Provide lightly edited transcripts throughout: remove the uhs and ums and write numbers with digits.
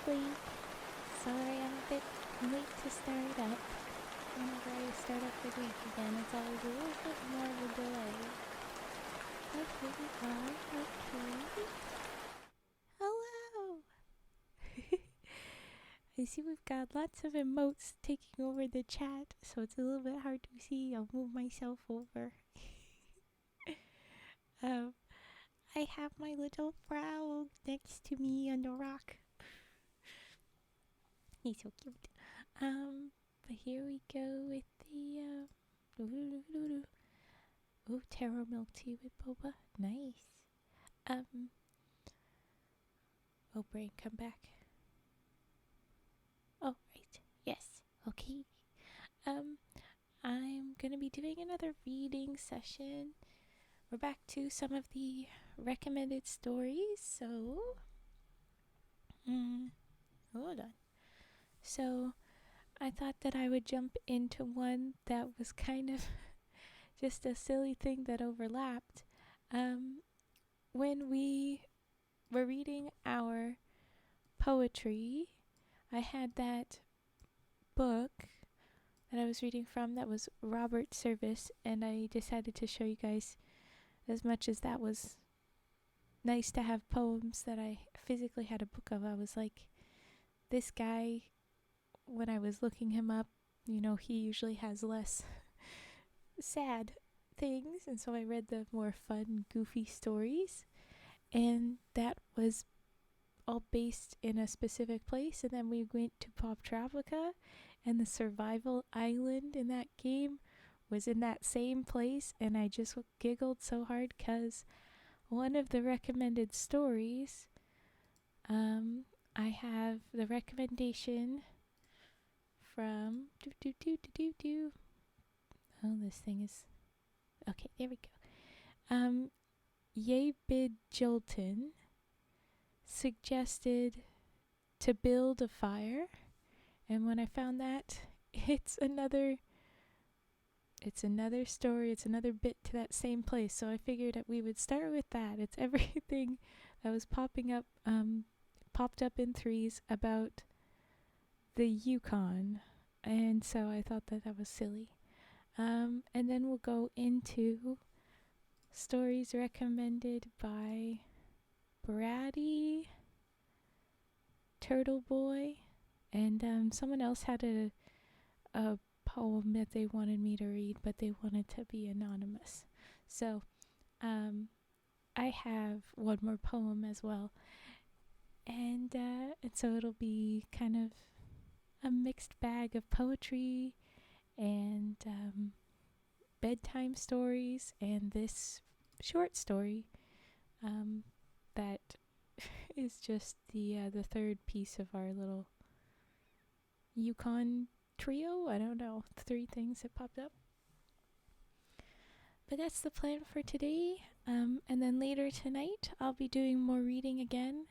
probably sorry I'm a bit late to start up. Whenever I start up the week again, it's always a little bit more of a delay. But here we are. Okay. Hello! I see we've got lots of emotes taking over the chat, so it's a little bit hard to see. I'll move myself over. um, I have my little frog next to me on the rock. He's so cute. But here we go with the oh, taro milk tea with boba. Nice. Oh, brain, come back. Oh, right. Yes. Okay. I'm gonna be doing another reading session. We're back to some of the recommended stories, so hold on. So I thought that I would jump into one that was kind of just a silly thing that overlapped. When we were reading our poetry, I had that book that I was reading from that was Robert Service, and I decided to show you guys, as much as that was nice to have poems that I physically had a book of. I was like, this guy, when I was looking him up, he usually has less sad things, and so I read the more fun, goofy stories, and that was all based in a specific place. And then we went to Pop Tropica, and the survival island in that game was in that same place, and I just giggled so hard because one of the recommended stories, I have the recommendation from oh, this thing is okay, there we go. Yaebidjolten suggested to build a fire, and when I found that, it's another story, it's another bit to that same place, so I figured that we would start with that. It's everything that was popped up in threes about the Yukon, and so I thought that was silly. And then we'll go into stories recommended by Bratty, Turtle Boy, and someone else had a poem that they wanted me to read, but they wanted to be anonymous. So I have one more poem as well, and so it'll be kind of a mixed bag of poetry and bedtime stories, and this short story that is just the third piece of our little Yukon trio. I don't know, 3 things that popped up. But that's the plan for today. And then later tonight, I'll be doing more reading again.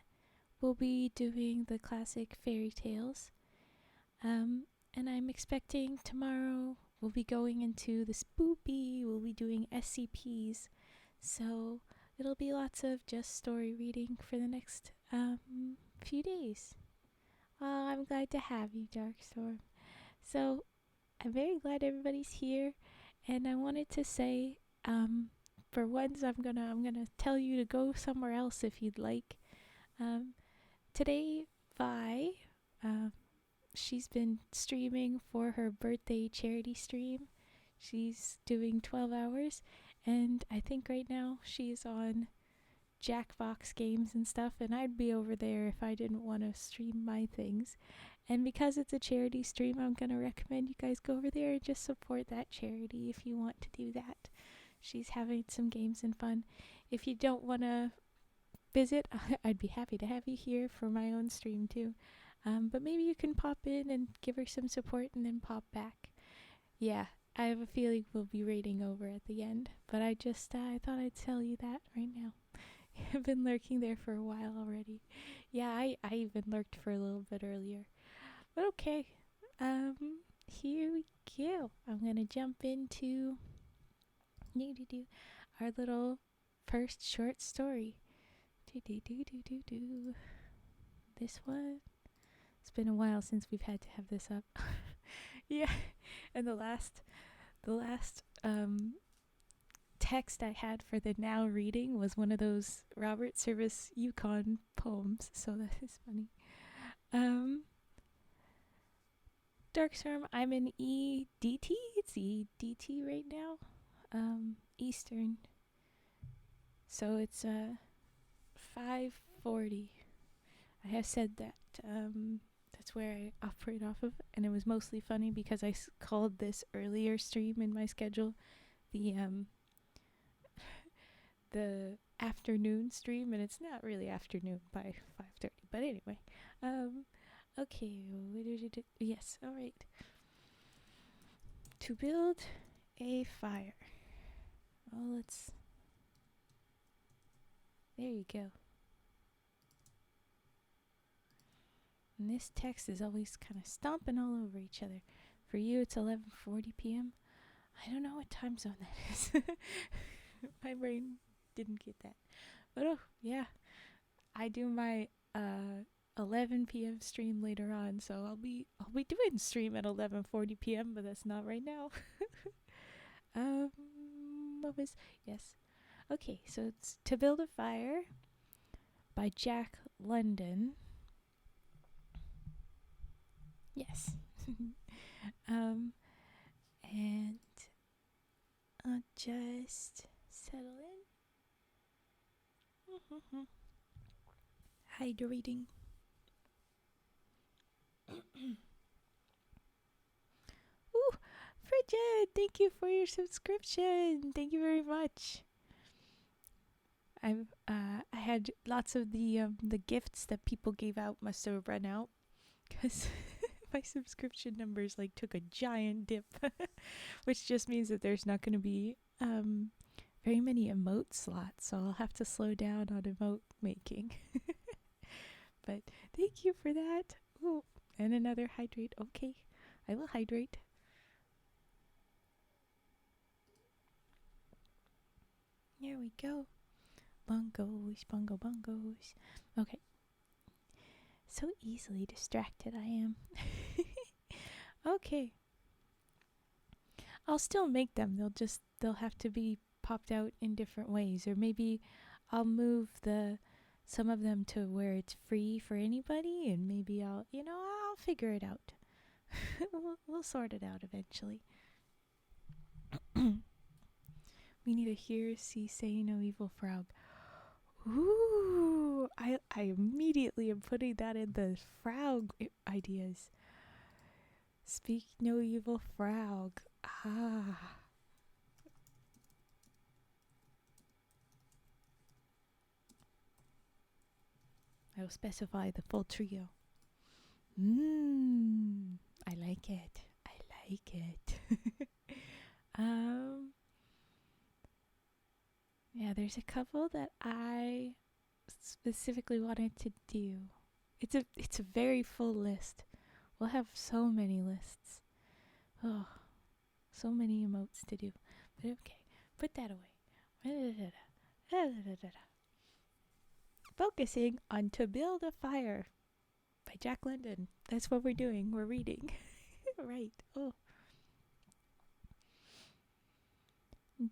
We'll be doing the classic fairy tales. And I'm expecting tomorrow we'll be going into the spoopy. We'll be doing SCPs. So it'll be lots of just story reading for the next few days. Well, I'm glad to have you, Darkstorm. So I'm very glad everybody's here, and I wanted to say, for once, I'm gonna tell you to go somewhere else if you'd like. Today, Vi, she's been streaming for her birthday charity stream. She's doing 12 hours, and I think right now she's on Jackbox games and stuff, and I'd be over there if I didn't want to stream my things. And because it's a charity stream, I'm going to recommend you guys go over there and just support that charity if you want to do that. She's having some games and fun. If you don't want to visit, I'd be happy to have you here for my own stream too. But maybe you can pop in and give her some support and then pop back. Yeah, I have a feeling we'll be raiding over at the end, but I thought I'd tell you that right now. I've been lurking there for a while already. Yeah, I even lurked for a little bit earlier. But okay, here we go. I'm gonna jump into our little first short story. This one. It's been a while since we've had to have this up. Yeah, and the last text I had for the now reading was one of those Robert Service Yukon poems, so that is funny. Darkstorm, I'm in EDT. It's EDT right now, Eastern. So it's 5:40. I have said that. That's where I operate off of, and it was mostly funny because I called this earlier stream in my schedule the afternoon stream, and it's not really afternoon by 5:30. But anyway, okay, what did you do? Yes, all right. To build a fire. Oh, there you go. And this text is always kind of stomping all over each other. For you, it's 11:40 p.m. I don't know what time zone that is. My brain didn't get that. But oh, yeah. I do my 11 p.m. stream later on, so I'll be doing stream at 11:40 p.m., but that's not right now. Yes. Okay, so it's To Build a Fire by Jack London. Yes. And I'll just settle in. Hydrating. Ooh, Frigid, thank you for your subscription. Thank you very much. I had lots of the gifts that people gave out must have run out because my subscription numbers took a giant dip, which just means that there's not going to be very many emote slots, so I'll have to slow down on emote making. But thank you for that. Ooh, and another hydrate. Okay, I will hydrate. There we go. Bongos, bongos. Okay. So easily distracted I am. Okay. I'll still make them. They'll have to be popped out in different ways, or maybe I'll move some of them to where it's free for anybody, and maybe I'll figure it out. We'll sort it out eventually. We need a hear, see, say no evil frog. Ooh, I immediately am putting that in the frog ideas. Speak no evil frog. Ah. I will specify the full trio. I like it. Yeah, there's a couple that I specifically wanted to do. It's a very full list. We'll have so many lists. Oh, so many emotes to do. But okay, put that away. Focusing on To Build a Fire by Jack London. That's what we're doing. We're reading. Right. Oh.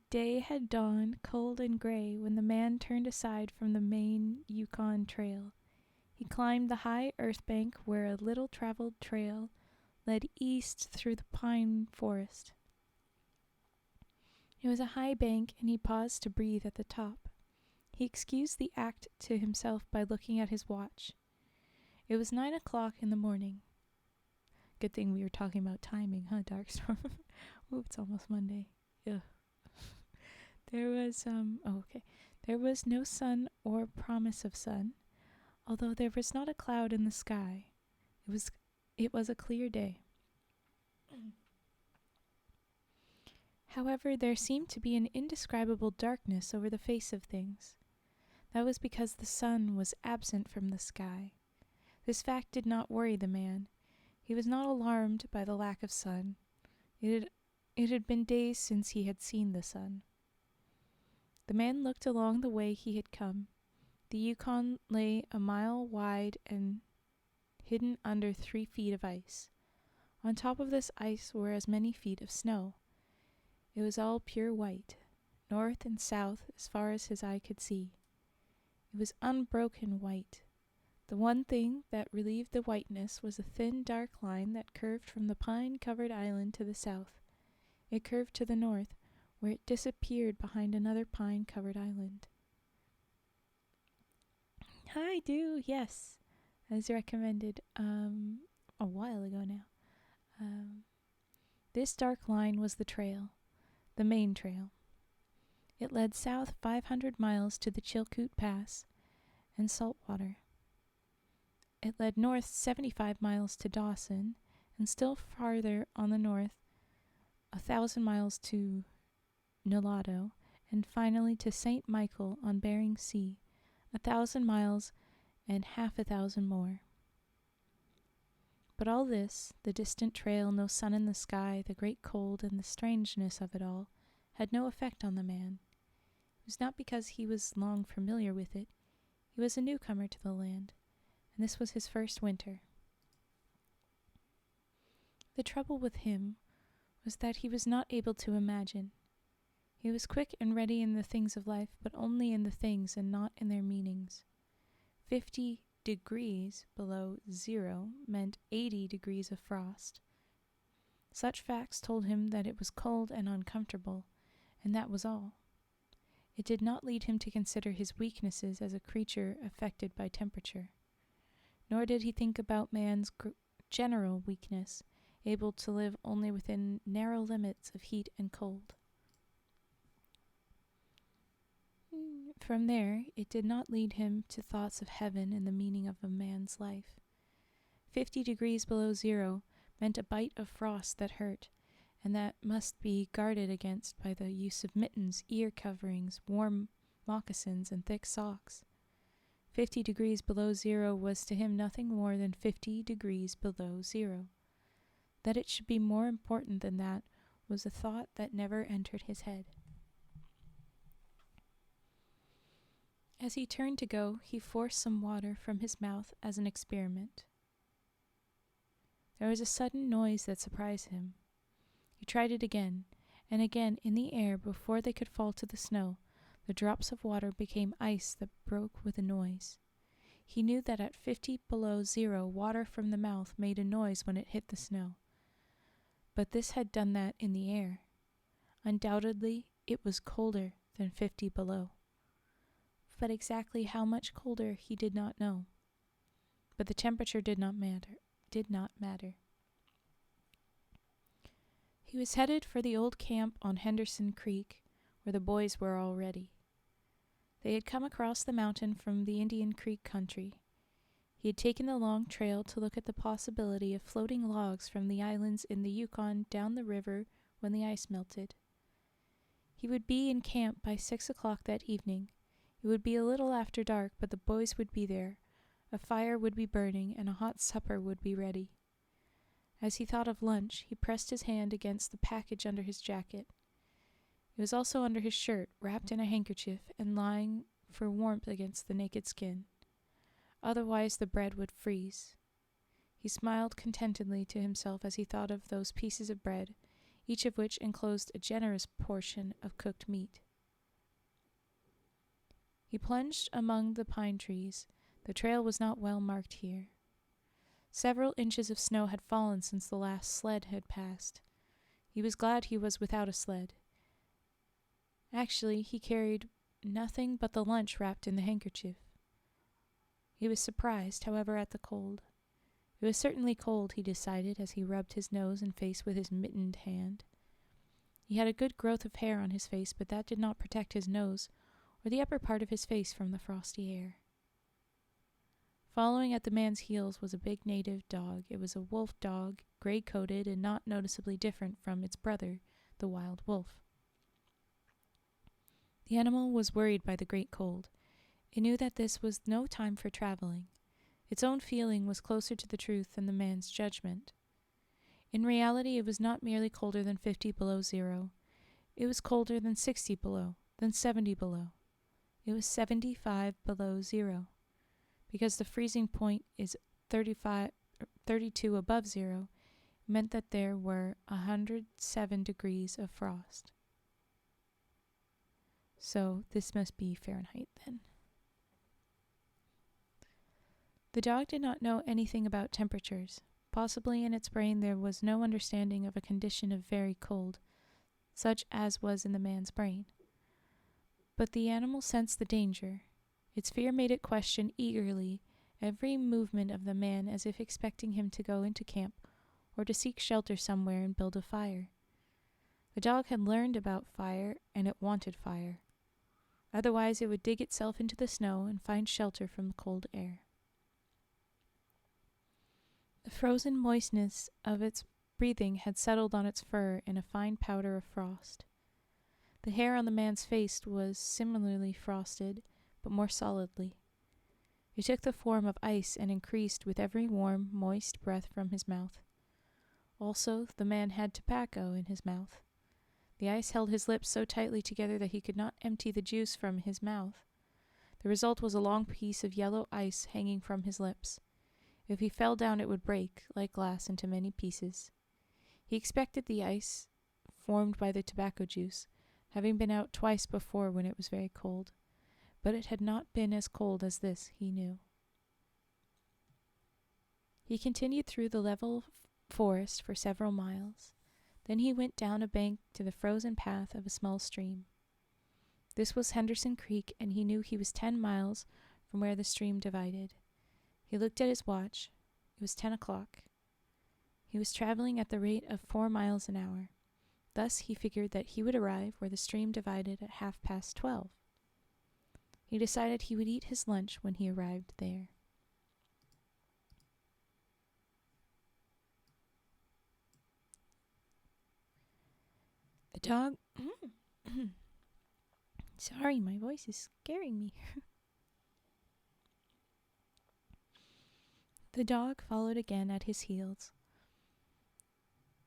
Day had dawned, cold and gray, when the man turned aside from the main Yukon trail. He climbed the high earth bank where a little traveled trail led east through the pine forest. It was a high bank, and he paused to breathe at the top. He excused the act to himself by looking at his watch. It was 9 o'clock in the morning. Good thing we were talking about timing, huh, Darkstorm? Ooh, it's almost Monday. Ugh. There was no sun or promise of sun, although there was not a cloud in the sky. It was a clear day. However, there seemed to be an indescribable darkness over the face of things. That was because the sun was absent from the sky. This fact did not worry the man. He was not alarmed by the lack of sun. It had been days since he had seen the sun. The man looked along the way he had come. The Yukon lay a mile wide and hidden under 3 feet of ice. On top of this ice were as many feet of snow. It was all pure white, north and south as far as his eye could see. It was unbroken white. The one thing that relieved the whiteness was a thin, dark line that curved from the pine-covered island to the south. It curved to the north, where it disappeared behind another pine-covered island. Hi, Dew. Yes, as recommended a while ago now. This dark line was the trail, the main trail. It led south 500 miles to the Chilkoot Pass and Saltwater. It led north 75 miles to Dawson, and still farther on the north 1,000 miles to Nulato, and finally to St. Michael on Bering Sea, 1,000 miles and half 1,000 more. But all this, the distant trail, no sun in the sky, the great cold, and the strangeness of it all, had no effect on the man. It was not because he was long familiar with it. He was a newcomer to the land, and this was his first winter. The trouble with him was that he was not able to imagine. He was quick and ready in the things of life, but only in the things and not in their meanings. 50 degrees below zero meant 80 degrees of frost. Such facts told him that it was cold and uncomfortable, and that was all. It did not lead him to consider his weaknesses as a creature affected by temperature. Nor did he think about man's general weakness, able to live only within narrow limits of heat and cold. From there, it did not lead him to thoughts of heaven and the meaning of a man's life. 50 degrees below zero meant a bite of frost that hurt, and that must be guarded against by the use of mittens, ear coverings, warm moccasins, and thick socks. 50 degrees below zero was to him nothing more than 50 degrees below zero. That it should be more important than that was a thought that never entered his head. As he turned to go, he forced some water from his mouth as an experiment. There was a sudden noise that surprised him. He tried it again, and again in the air before they could fall to the snow. The drops of water became ice that broke with a noise. He knew that at 50 below zero, water from the mouth made a noise when it hit the snow. But this had done that in the air. Undoubtedly, it was colder than 50 below. But exactly how much colder he did not know. But the temperature did not matter. He was headed for the old camp on Henderson Creek, where the boys were already. They had come across the mountain from the Indian Creek country. He had taken the long trail to look at the possibility of floating logs from the islands in the Yukon down the river when the ice melted. He would be in camp by 6 o'clock that evening. It would be a little after dark, but the boys would be there. A fire would be burning, and a hot supper would be ready. As he thought of lunch, he pressed his hand against the package under his jacket. It was also under his shirt, wrapped in a handkerchief, and lying for warmth against the naked skin. Otherwise the bread would freeze. He smiled contentedly to himself as he thought of those pieces of bread, each of which enclosed a generous portion of cooked meat. He plunged among the pine trees. The trail was not well marked here. Several inches of snow had fallen since the last sled had passed. He was glad he was without a sled. Actually, he carried nothing but the lunch wrapped in the handkerchief. He was surprised, however, at the cold. It was certainly cold, he decided, as he rubbed his nose and face with his mittened hand. He had a good growth of hair on his face, but that did not protect his nose or the upper part of his face from the frosty air. Following at the man's heels was a big native dog. It was a wolf dog, gray-coated and not noticeably different from its brother, the wild wolf. The animal was worried by the great cold. It knew that this was no time for traveling. Its own feeling was closer to the truth than the man's judgment. In reality, it was not merely colder than 50 below zero. It was colder than 60 below, than 70 below. It was 75 below zero, because the freezing point is 35 32 above zero meant that there were 107 degrees of frost. So this must be Fahrenheit then. The dog did not know anything about temperatures. Possibly in its brain there was no understanding of a condition of very cold, such as was in the man's brain. But the animal sensed the danger. Its fear made it question eagerly every movement of the man, as if expecting him to go into camp or to seek shelter somewhere and build a fire. The dog had learned about fire, and it wanted fire. Otherwise it would dig itself into the snow and find shelter from the cold air. The frozen moistness of its breathing had settled on its fur in a fine powder of frost. The hair on the man's face was similarly frosted, but more solidly. It took the form of ice and increased with every warm, moist breath from his mouth. Also, the man had tobacco in his mouth. The ice held his lips so tightly together that he could not empty the juice from his mouth. The result was a long piece of yellow ice hanging from his lips. If he fell down, it would break, like glass, into many pieces. He expected the ice formed by the tobacco juice, having been out twice before when it was very cold. But it had not been as cold as this, he knew. He continued through the level forest for several miles. Then he went down a bank to the frozen path of a small stream. This was Henderson Creek, and he knew he was 10 miles from where the stream divided. He looked at his watch. It was 10 o'clock. He was traveling at the rate of 4 miles an hour. Thus he figured that he would arrive where the stream divided at 12:30. He decided he would eat his lunch when he arrived there. The dog... Sorry, my voice is scaring me. The dog followed again at his heels,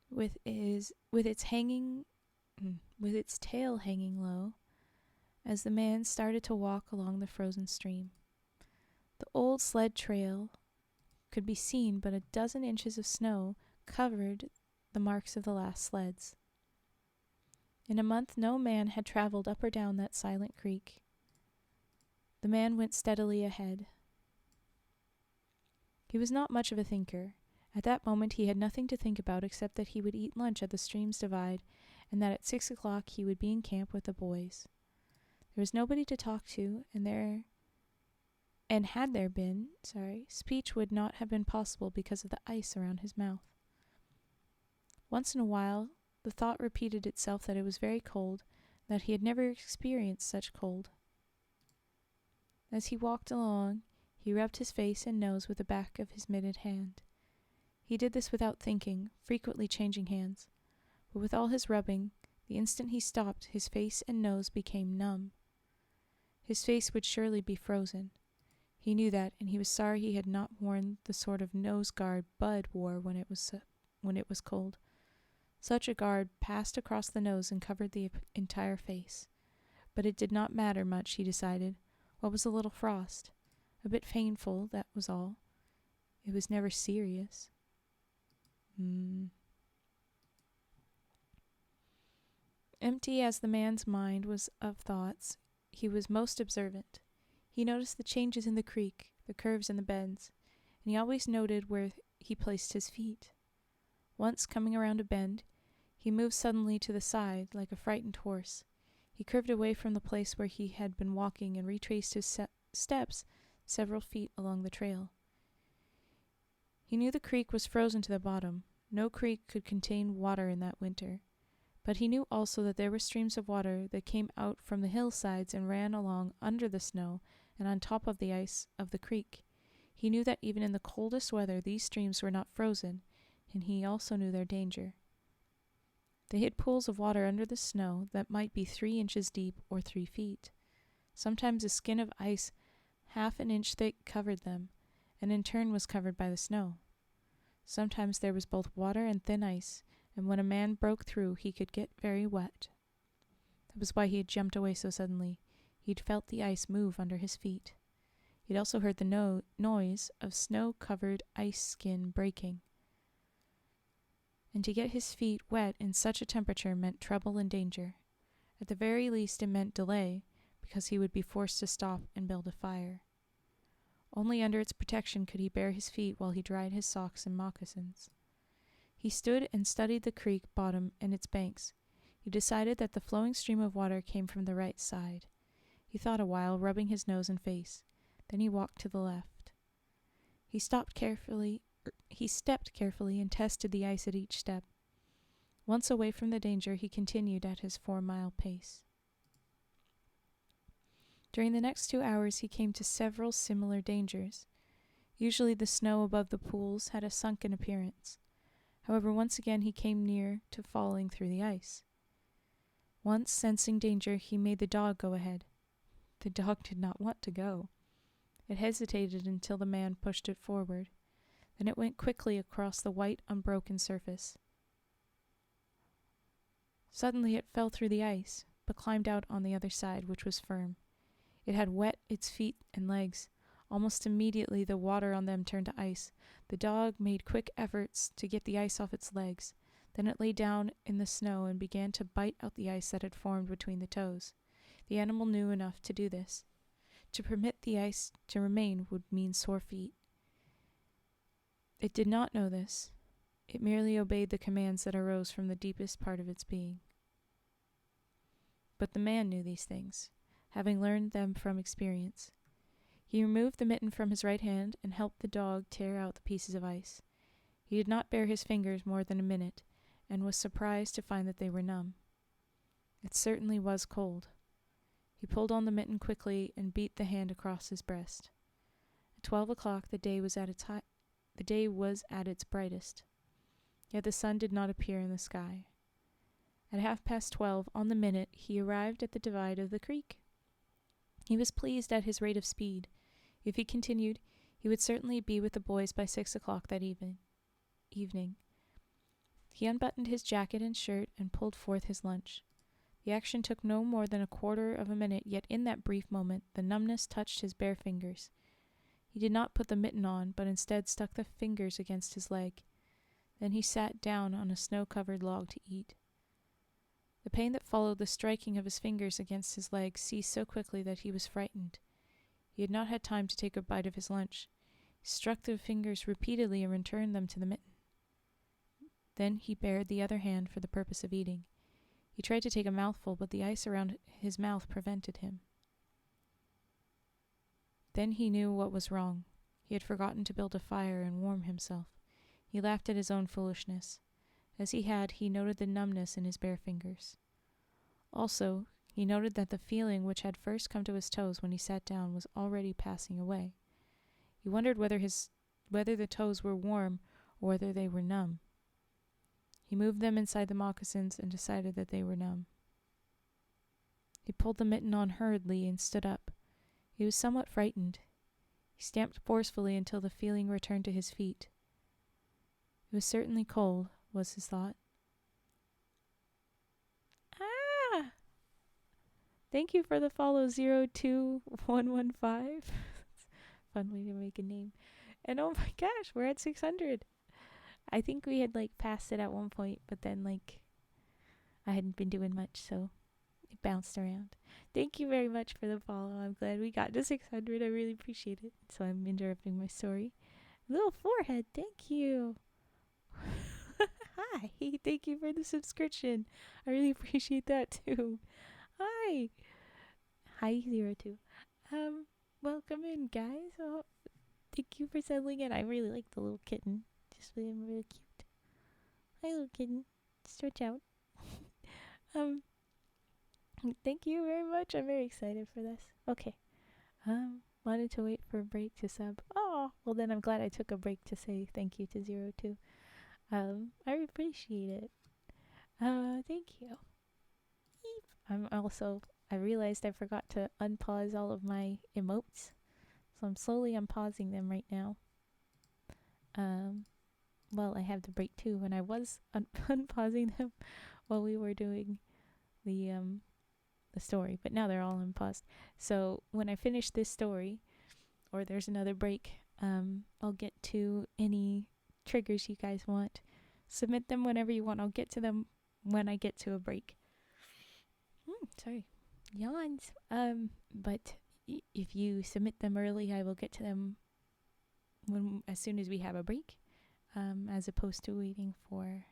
with its tail hanging low, as the man started to walk along the frozen stream. The old sled trail could be seen, but a dozen inches of snow covered the marks of the last sleds. In a month, no man had traveled up or down that silent creek. The man went steadily ahead. He was not much of a thinker. At that moment he had nothing to think about except that he would eat lunch at the stream's divide, and that at 6 o'clock he would be in camp with the boys. There was nobody to talk to, and had there been, speech would not have been possible because of the ice around his mouth. Once in a while, the thought repeated itself that it was very cold, that he had never experienced such cold. As he walked along, he rubbed his face and nose with the back of his mitted hand. He did this without thinking, frequently changing hands. But with all his rubbing, the instant he stopped, his face and nose became numb. His face would surely be frozen. He knew that, and he was sorry he had not worn the sort of nose guard Bud wore when it was cold. Such a guard passed across the nose and covered the entire face. But it did not matter much, he decided. What was a little frost? A bit painful, that was all. It was never serious. Empty as the man's mind was of thoughts, he was most observant. He noticed the changes in the creek, the curves and the bends, and he always noted where he placed his feet. Once, coming around a bend, he moved suddenly to the side like a frightened horse. He curved away from the place where he had been walking and retraced his steps several feet along the trail. He knew the creek was frozen to the bottom. No creek could contain water in that winter. But he knew also that there were streams of water that came out from the hillsides and ran along under the snow and on top of the ice of the creek. He knew that even in the coldest weather these streams were not frozen, and he also knew their danger. They hid pools of water under the snow that might be 3 inches deep or 3 feet. Sometimes a skin of ice half an inch thick covered them, and in turn was covered by the snow. Sometimes there was both water and thin ice, and when a man broke through he could get very wet. That was why he had jumped away so suddenly. He'd felt the ice move under his feet. He'd also heard the noise of snow-covered ice skin breaking. And to get his feet wet in such a temperature meant trouble and danger. At the very least it meant delay, because he would be forced to stop and build a fire. Only under its protection could he bare his feet while he dried his socks and moccasins. He stood and studied the creek bottom and its banks. He decided that the flowing stream of water came from the right side. He thought a while, rubbing his nose and face. Then he walked to the left. He stepped carefully and tested the ice at each step. Once away from the danger, he continued at his 4-mile pace. During the next 2 hours, he came to several similar dangers. Usually the snow above the pools had a sunken appearance. However, once again he came near to falling through the ice. Once, sensing danger, he made the dog go ahead. The dog did not want to go. It hesitated until the man pushed it forward. Then it went quickly across the white, unbroken surface. Suddenly it fell through the ice, but climbed out on the other side, which was firm. It had wet its feet and legs. Almost immediately the water on them turned to ice. The dog made quick efforts to get the ice off its legs. Then it lay down in the snow and began to bite out the ice that had formed between the toes. The animal knew enough to do this. To permit the ice to remain would mean sore feet. It did not know this. It merely obeyed the commands that arose from the deepest part of its being. But the man knew these things, having learned them from experience. He removed the mitten from his right hand and helped the dog tear out the pieces of ice. He did not bare his fingers more than a minute, and was surprised to find that they were numb. It certainly was cold. He pulled on the mitten quickly and beat the hand across his breast. At 12 o'clock the day was at its brightest. Yet the sun did not appear in the sky. At 12:30 on the minute he arrived at the divide of the creek. He was pleased at his rate of speed. If he continued, he would certainly be with the boys by 6 o'clock that evening. He unbuttoned his jacket and shirt and pulled forth his lunch. The action took no more than a quarter of a minute, yet in that brief moment the numbness touched his bare fingers. He did not put the mitten on, but instead stuck the fingers against his leg. Then he sat down on a snow-covered log to eat. The pain that followed the striking of his fingers against his leg ceased so quickly that he was frightened. He had not had time to take a bite of his lunch. He struck the fingers repeatedly and returned them to the mitten. Then he bared the other hand for the purpose of eating. He tried to take a mouthful, but the ice around his mouth prevented him. Then he knew what was wrong. He had forgotten to build a fire and warm himself. He laughed at his own foolishness. As he noted the numbness in his bare fingers. Also, he noted that the feeling which had first come to his toes when he sat down was already passing away. He wondered whether the toes were warm or whether they were numb. He moved them inside the moccasins and decided that they were numb. He pulled the mitten on hurriedly and stood up. He was somewhat frightened. He stamped forcefully until the feeling returned to his feet. It was certainly cold, was his thought. Ah! Thank you for the follow, 02115. Fun way to make a name. And oh my gosh, we're at 600. I think we had passed it at one point, but then I hadn't been doing much, so it bounced around. Thank you very much for the follow. I'm glad we got to 600. I really appreciate it. So I'm interrupting my story. Little forehead, thank you. Hi, thank you for the subscription. I really appreciate that too. Hi 02. Welcome in, guys. Oh, thank you for settling in. I really like the little kitten. Just really cute. Hi, little kitten. Stretch out. Thank you very much. I'm very excited for this. Okay. Wanted to wait for a break to sub. Oh, well then I'm glad I took a break to say thank you to 02. I appreciate it. Thank you. I realized I forgot to unpause all of my emotes. So I'm slowly unpausing them right now. Well, I have the break too, and I was unpausing them while we were doing the story, but now they're all unpaused. So when I finish this story, or there's another break, I'll get to any triggers you guys want. Submit them whenever you want. I'll get to them when I get to a break. Sorry. Yawns. But if you submit them early, I will get to them as soon as we have a break, as opposed to waiting for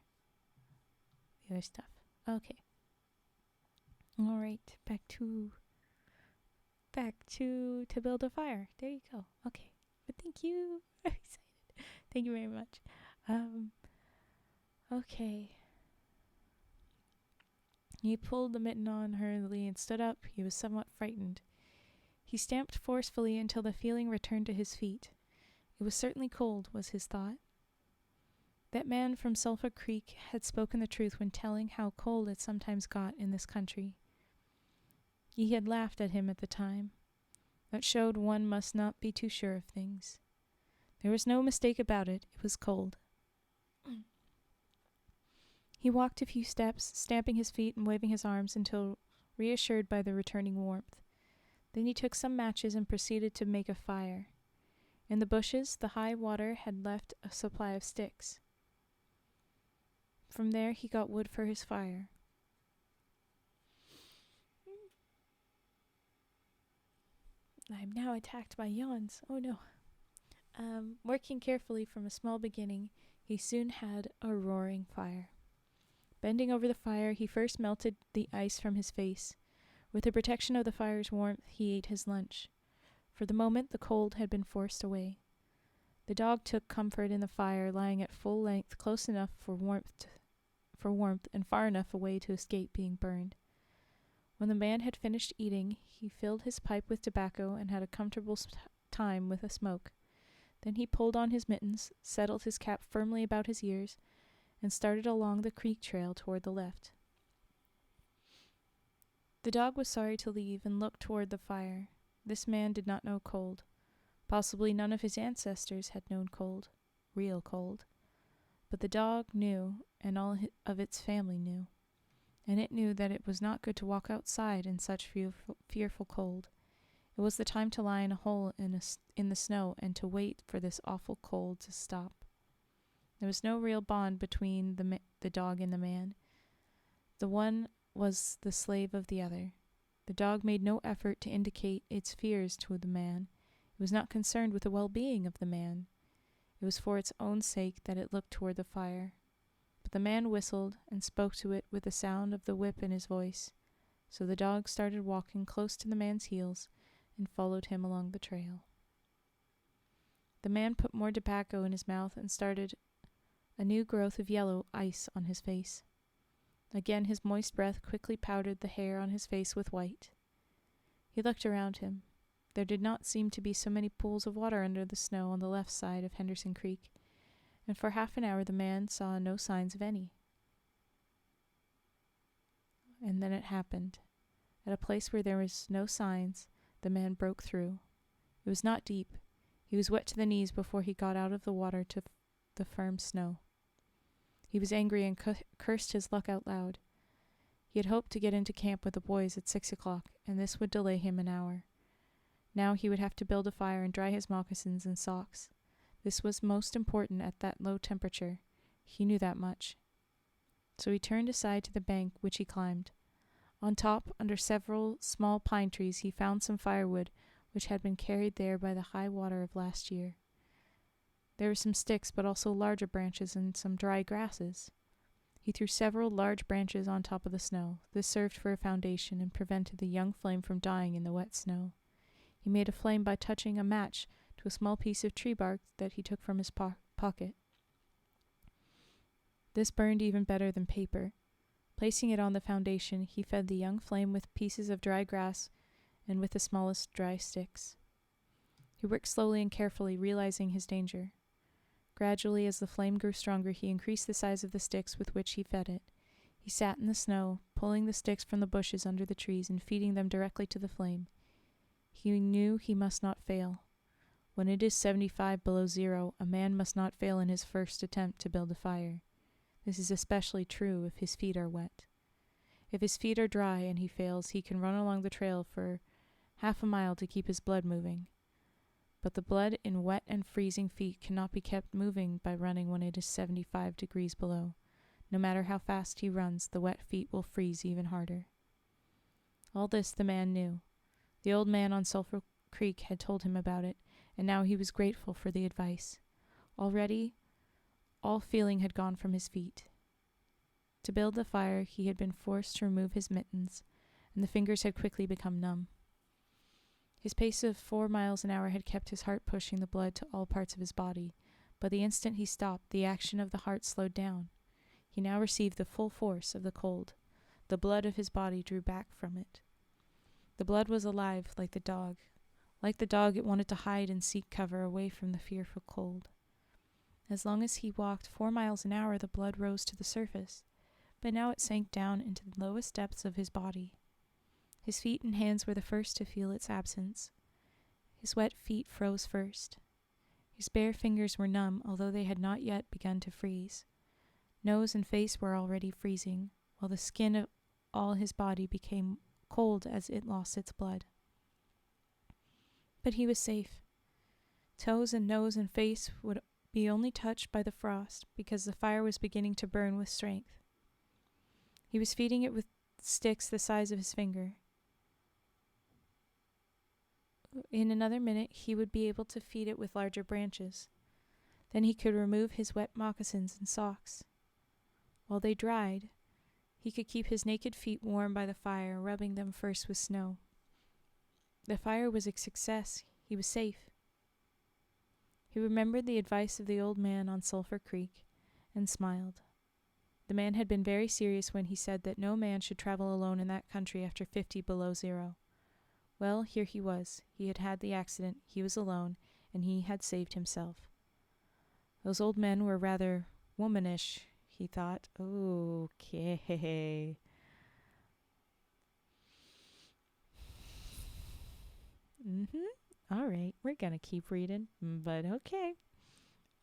the other stuff. Okay. All right. Back to build a fire. There you go. Okay. But thank you. I'm excited. Thank you very much. Okay. He pulled the mitten on hurriedly and stood up. He was somewhat frightened. He stamped forcefully until the feeling returned to his feet. It was certainly cold, was his thought. That man from Sulphur Creek had spoken the truth when telling how cold it sometimes got in this country. He had laughed at him at the time. That showed one must not be too sure of things. There was no mistake about it. It was cold. He walked a few steps, stamping his feet and waving his arms until reassured by the returning warmth. Then he took some matches and proceeded to make a fire. In the bushes, the high water had left a supply of sticks. From there, he got wood for his fire. I'm now attacked by yawns. Oh no. Working carefully from a small beginning, he soon had a roaring fire. Bending over the fire, he first melted the ice from his face. With the protection of the fire's warmth, he ate his lunch. For the moment, the cold had been forced away. The dog took comfort in the fire, lying at full length, close enough for warmth and far enough away to escape being burned. When the man had finished eating, he filled his pipe with tobacco and had a comfortable time with a smoke. Then he pulled on his mittens, settled his cap firmly about his ears, and started along the creek trail toward the left. The dog was sorry to leave and looked toward the fire. This man did not know cold. Possibly none of his ancestors had known cold, real cold. But the dog knew, and all of its family knew. And it knew that it was not good to walk outside in such fearful cold. It was the time to lie in a hole in the snow and to wait for this awful cold to stop. There was no real bond between the dog and the man. The one was the slave of the other. The dog made no effort to indicate its fears to the man. It was not concerned with the well-being of the man. It was for its own sake that it looked toward the fire. But the man whistled and spoke to it with the sound of the whip in his voice. So the dog started walking close to the man's heels and followed him along the trail. The man put more tobacco in his mouth and started a new growth of yellow ice on his face. Again his moist breath quickly powdered the hair on his face with white. He looked around him. There did not seem to be so many pools of water under the snow on the left side of Henderson Creek, and for half an hour the man saw no signs of any. And then it happened. At a place where there was no signs, the man broke through. It was not deep. He was wet to the knees before he got out of the water to the firm snow. He was angry and cursed his luck out loud. He had hoped to get into camp with the boys at 6 o'clock, and this would delay him an hour. Now he would have to build a fire and dry his moccasins and socks. This was most important at that low temperature. He knew that much. So he turned aside to the bank, which he climbed. On top, under several small pine trees, he found some firewood, which had been carried there by the high water of last year. There were some sticks, but also larger branches and some dry grasses. He threw several large branches on top of the snow. This served for a foundation and prevented the young flame from dying in the wet snow. He made a flame by touching a match to a small piece of tree bark that he took from his pocket. This burned even better than paper. Placing it on the foundation, he fed the young flame with pieces of dry grass and with the smallest dry sticks. He worked slowly and carefully, realizing his danger. Gradually, as the flame grew stronger, he increased the size of the sticks with which he fed it. He sat in the snow, pulling the sticks from the bushes under the trees and feeding them directly to the flame. He knew he must not fail. When it is 75 below zero, a man must not fail in his first attempt to build a fire. This is especially true if his feet are wet. If his feet are dry and he fails, he can run along the trail for half a mile to keep his blood moving. But the blood in wet and freezing feet cannot be kept moving by running when it is 75 degrees below. No matter how fast he runs, the wet feet will freeze even harder. All this the man knew. The old man on Sulphur Creek had told him about it, and now he was grateful for the advice. Already, all feeling had gone from his feet. To build the fire, he had been forced to remove his mittens, and the fingers had quickly become numb. His pace of 4 miles an hour had kept his heart pushing the blood to all parts of his body, but the instant he stopped, the action of the heart slowed down. He now received the full force of the cold. The blood of his body drew back from it. The blood was alive, like the dog. Like the dog, it wanted to hide and seek cover away from the fearful cold. As long as he walked 4 miles an hour, the blood rose to the surface, but now it sank down into the lowest depths of his body. His feet and hands were the first to feel its absence. His wet feet froze first. His bare fingers were numb, although they had not yet begun to freeze. Nose and face were already freezing, while the skin of all his body became cold as it lost its blood. But he was safe. Toes and nose and face would be only touched by the frost because the fire was beginning to burn with strength. He was feeding it with sticks the size of his finger. In another minute, he would be able to feed it with larger branches. Then he could remove his wet moccasins and socks. While they dried, he could keep his naked feet warm by the fire, rubbing them first with snow. The fire was a success. He was safe. He remembered the advice of the old man on Sulphur Creek and smiled. The man had been very serious when he said that no man should travel alone in that country after 50 below zero. Well, here he was. He had had the accident, he was alone, and he had saved himself. Those old men were rather womanish, he thought. Okay. All right, we're gonna keep reading, but okay.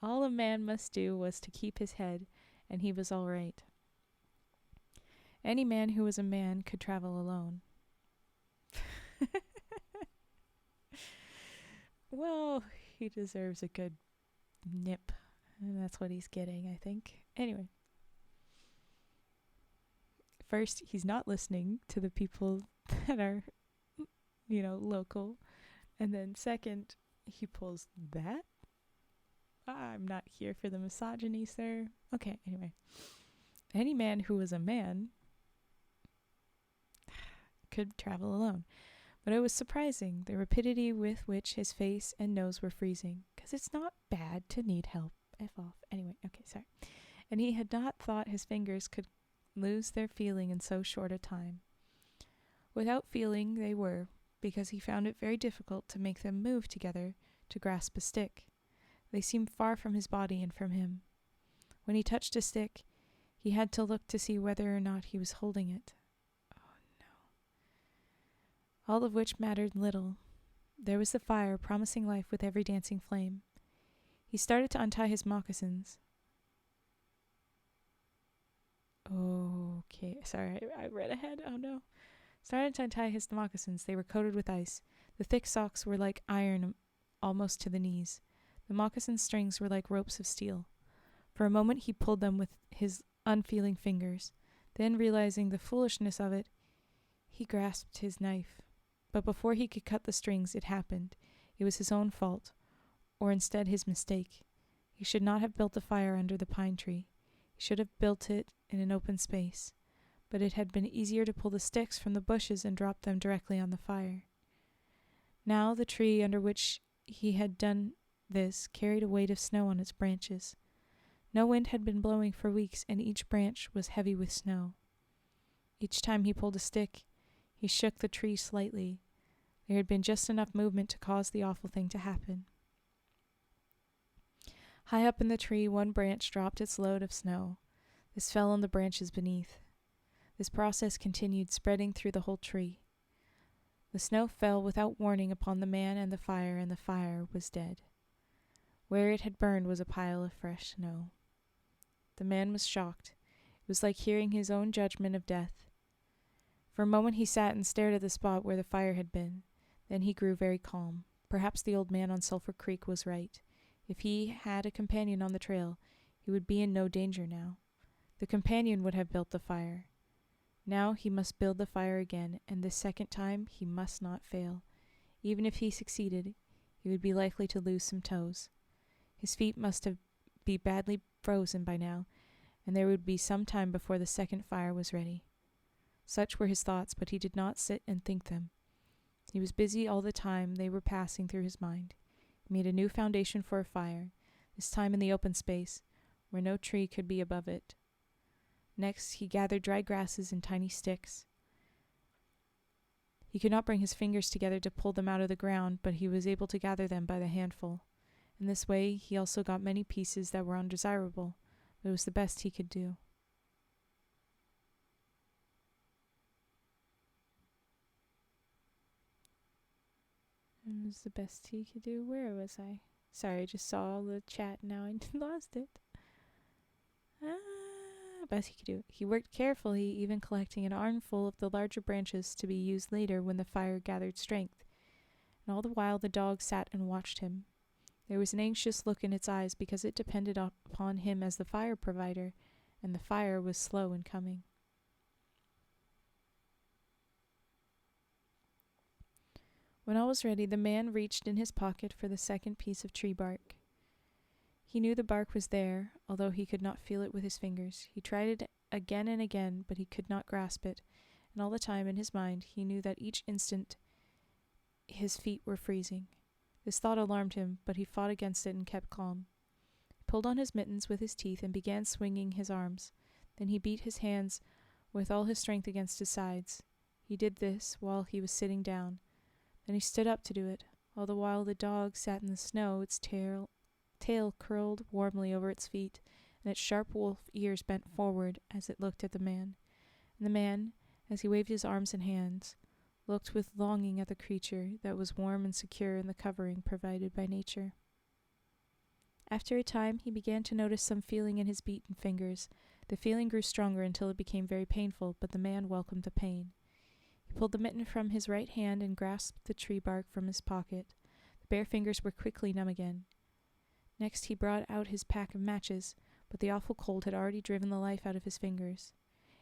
All a man must do was to keep his head, and he was all right. Any man who was a man could travel alone. Well, he deserves a good nip, and that's what he's getting, I think. Anyway. First, he's not listening to the people that are, local. And then second, he pulls that. I'm not here for the misogyny, sir. Okay, anyway. Any man who was a man could travel alone. But it was surprising, the rapidity with which his face and nose were freezing. Because it's not bad to need help. F off. Anyway, okay, sorry. And he had not thought his fingers could lose their feeling in so short a time. Without feeling, they were, because he found it very difficult to make them move together to grasp a stick. They seemed far from his body and from him. When he touched a stick, he had to look to see whether or not he was holding it. All of which mattered little. There was the fire, promising life with every dancing flame. He started to untie his moccasins. Okay, sorry, I read ahead. Oh no. Started to untie his moccasins. They were coated with ice. The thick socks were like iron almost to the knees. The moccasin strings were like ropes of steel. For a moment he pulled them with his unfeeling fingers. Then, realizing the foolishness of it, he grasped his knife. But before he could cut the strings, it happened. It was his own fault, or instead his mistake. He should not have built the fire under the pine tree. He should have built it in an open space. But it had been easier to pull the sticks from the bushes and drop them directly on the fire. Now the tree under which he had done this carried a weight of snow on its branches. No wind had been blowing for weeks, and each branch was heavy with snow. Each time he pulled a stick, he shook the tree slightly. There had been just enough movement to cause the awful thing to happen. High up in the tree, one branch dropped its load of snow. This fell on the branches beneath. This process continued, spreading through the whole tree. The snow fell without warning upon the man and the fire was dead. Where it had burned was a pile of fresh snow. The man was shocked. It was like hearing his own judgment of death. For a moment he sat and stared at the spot where the fire had been. Then he grew very calm. Perhaps the old man on Sulphur Creek was right. If he had a companion on the trail, he would be in no danger now. The companion would have built the fire. Now he must build the fire again, and this second time he must not fail. Even if he succeeded, he would be likely to lose some toes. His feet must be badly frozen by now, and there would be some time before the second fire was ready. Such were his thoughts, but he did not sit and think them. He was busy all the time they were passing through his mind. He made a new foundation for a fire, this time in the open space, where no tree could be above it. Next, he gathered dry grasses and tiny sticks. He could not bring his fingers together to pull them out of the ground, but he was able to gather them by the handful. In this way, he also got many pieces that were undesirable, but it was the best he could do. It was the best he could do. Where was I? Sorry, I just saw the chat. Now I lost it. Best he could do. He worked carefully, even collecting an armful of the larger branches to be used later when the fire gathered strength. And all the while the dog sat and watched him. There was an anxious look in its eyes because it depended upon him as the fire provider, and the fire was slow in coming. When all was ready, the man reached in his pocket for the second piece of tree bark. He knew the bark was there, although he could not feel it with his fingers. He tried it again and again, but he could not grasp it, and all the time in his mind he knew that each instant his feet were freezing. This thought alarmed him, but he fought against it and kept calm. He pulled on his mittens with his teeth and began swinging his arms. Then he beat his hands with all his strength against his sides. He did this while he was sitting down. Then he stood up to do it. All the while the dog sat in the snow, its tail curled warmly over its feet, and its sharp wolf ears bent forward as it looked at the man. And the man, as he waved his arms and hands, looked with longing at the creature that was warm and secure in the covering provided by nature. After a time, he began to notice some feeling in his beaten fingers. The feeling grew stronger until it became very painful, but the man welcomed the pain. He pulled the mitten from his right hand and grasped the tree bark from his pocket. The bare fingers were quickly numb again. Next he brought out his pack of matches, but the awful cold had already driven the life out of his fingers.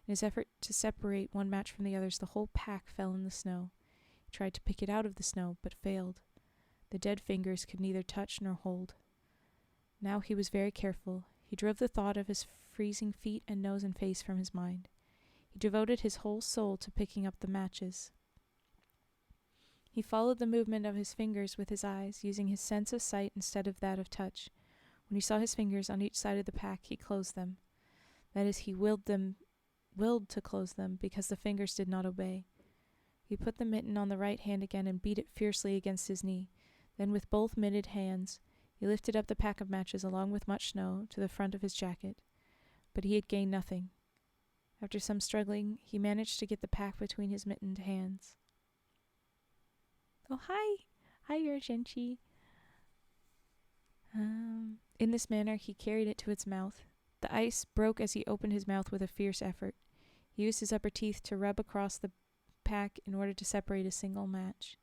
In his effort to separate one match from the others, the whole pack fell in the snow. He tried to pick it out of the snow, but failed. The dead fingers could neither touch nor hold. Now he was very careful. He drove the thought of his freezing feet and nose and face from his mind. He devoted his whole soul to picking up the matches. He followed the movement of his fingers with his eyes, using his sense of sight instead of that of touch. When he saw his fingers on each side of the pack, he closed them. That is, he willed to close them, because the fingers did not obey. He put the mitten on the right hand again and beat it fiercely against his knee. Then with both mitted hands, he lifted up the pack of matches along with much snow to the front of his jacket. But he had gained nothing. After some struggling, he managed to get the pack between his mittened hands. Oh, hi! Hi, Urgenchi. In this manner, he carried it to its mouth. The ice broke as he opened his mouth with a fierce effort. He used his upper teeth to rub across the pack in order to separate a single match.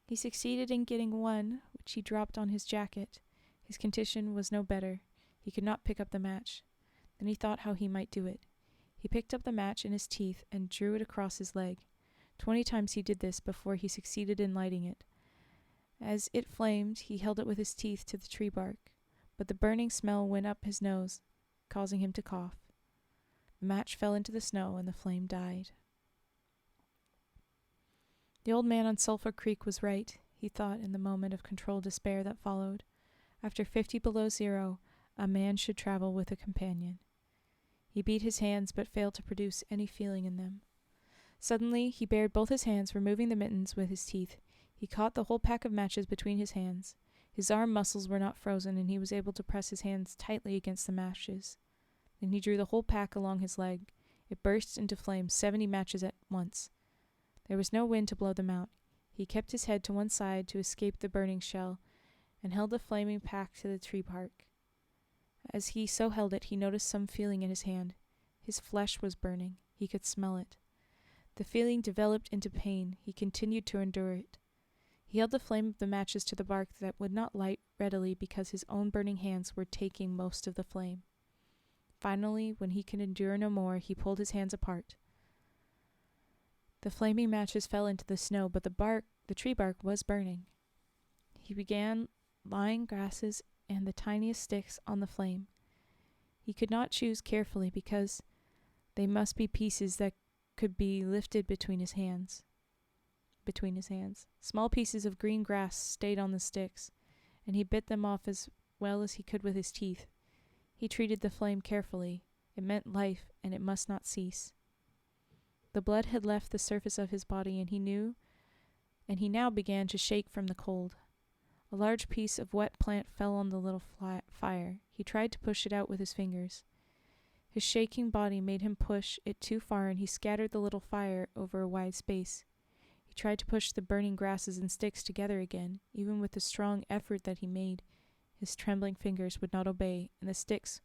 He succeeded in getting one, which he dropped on his jacket. His condition was no better. He could not pick up the match. Then he thought how he might do it. He picked up the match in his teeth and drew it across his leg. 20 times he did this before he succeeded in lighting it. As it flamed, he held it with his teeth to the tree bark, but the burning smell went up his nose, causing him to cough. The match fell into the snow, and the flame died. The old man on Sulphur Creek was right, he thought in the moment of controlled despair that followed. After 50 below zero, a man should travel with a companion. He beat his hands, but failed to produce any feeling in them. Suddenly, he bared both his hands, removing the mittens with his teeth. He caught the whole pack of matches between his hands. His arm muscles were not frozen, and he was able to press his hands tightly against the matches. Then he drew the whole pack along his leg. It burst into flame, 70 matches at once. There was no wind to blow them out. He kept his head to one side to escape the burning shell, and held the flaming pack to the tree bark. As he so held it, he noticed some feeling in his hand. His flesh was burning. He could smell it. The feeling developed into pain. He continued to endure it. He held the flame of the matches to the bark that would not light readily because his own burning hands were taking most of the flame. Finally, when he could endure no more, he pulled his hands apart. The flaming matches fell into the snow, but the tree bark was burning. He began laying grasses and the tiniest sticks on the flame. He could not choose carefully because they must be pieces that could be lifted between his hands. Small pieces of green grass stayed on the sticks, and he bit them off as well as he could with his teeth. He treated the flame carefully. It meant life, and it must not cease. The blood had left the surface of his body, and he now began to shake from the cold. A large piece of wet plant fell on the little fire. He tried to push it out with his fingers. His shaking body made him push it too far, and he scattered the little fire over a wide space. He tried to push the burning grasses and sticks together again. Even with the strong effort that he made, his trembling fingers would not obey, and the sticks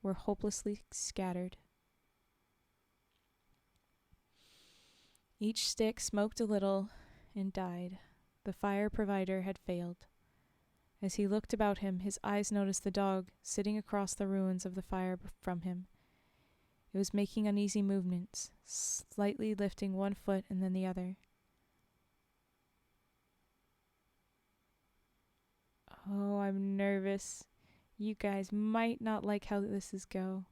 were hopelessly scattered. Each stick smoked a little and died. The fire provider had failed. As he looked about him, his eyes noticed the dog sitting across the ruins of the fire from him. It was making uneasy movements, slightly lifting one foot and then the other. Oh, I'm nervous. You guys might not like how this is go.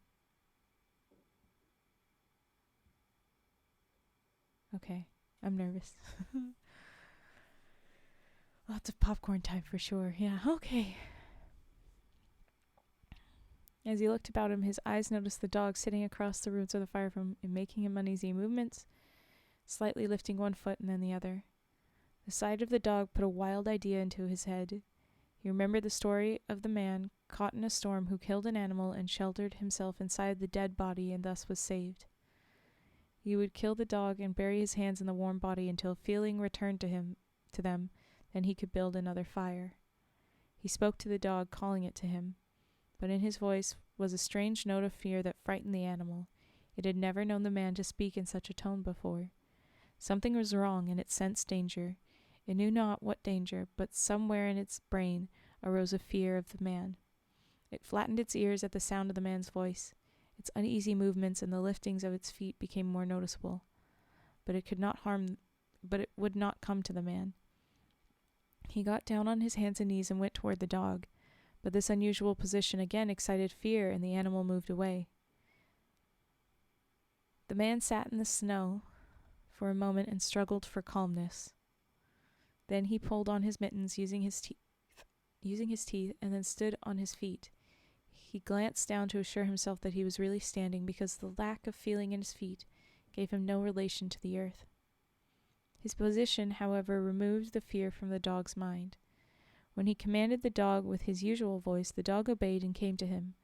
Okay, I'm nervous. Lots of popcorn time for sure. Yeah, okay. As he looked about him, his eyes noticed the dog sitting across the roots of the fire from him, making him uneasy movements, slightly lifting one foot and then the other. The sight of the dog put a wild idea into his head. He remembered the story of the man caught in a storm who killed an animal and sheltered himself inside the dead body and thus was saved. He would kill the dog and bury his hands in the warm body until feeling returned to them, then he could build another fire. He spoke to the dog, calling it to him, but in his voice was a strange note of fear that frightened the animal. It had never known the man to speak in such a tone before. Something was wrong, and it sensed danger. It knew not what danger, but somewhere in its brain arose a fear of the man. It flattened its ears at the sound of the man's voice. Its uneasy movements and the liftings of its feet became more noticeable. But it would not come to the man. He got down on his hands and knees and went toward the dog, but this unusual position again excited fear, and the animal moved away. The man sat in the snow for a moment and struggled for calmness. Then he pulled on his mittens using his teeth, and then stood on his feet. He glanced down to assure himself that he was really standing, because the lack of feeling in his feet gave him no relation to the earth. His position, however, removed the fear from the dog's mind. When he commanded the dog with his usual voice, the dog obeyed and came to him.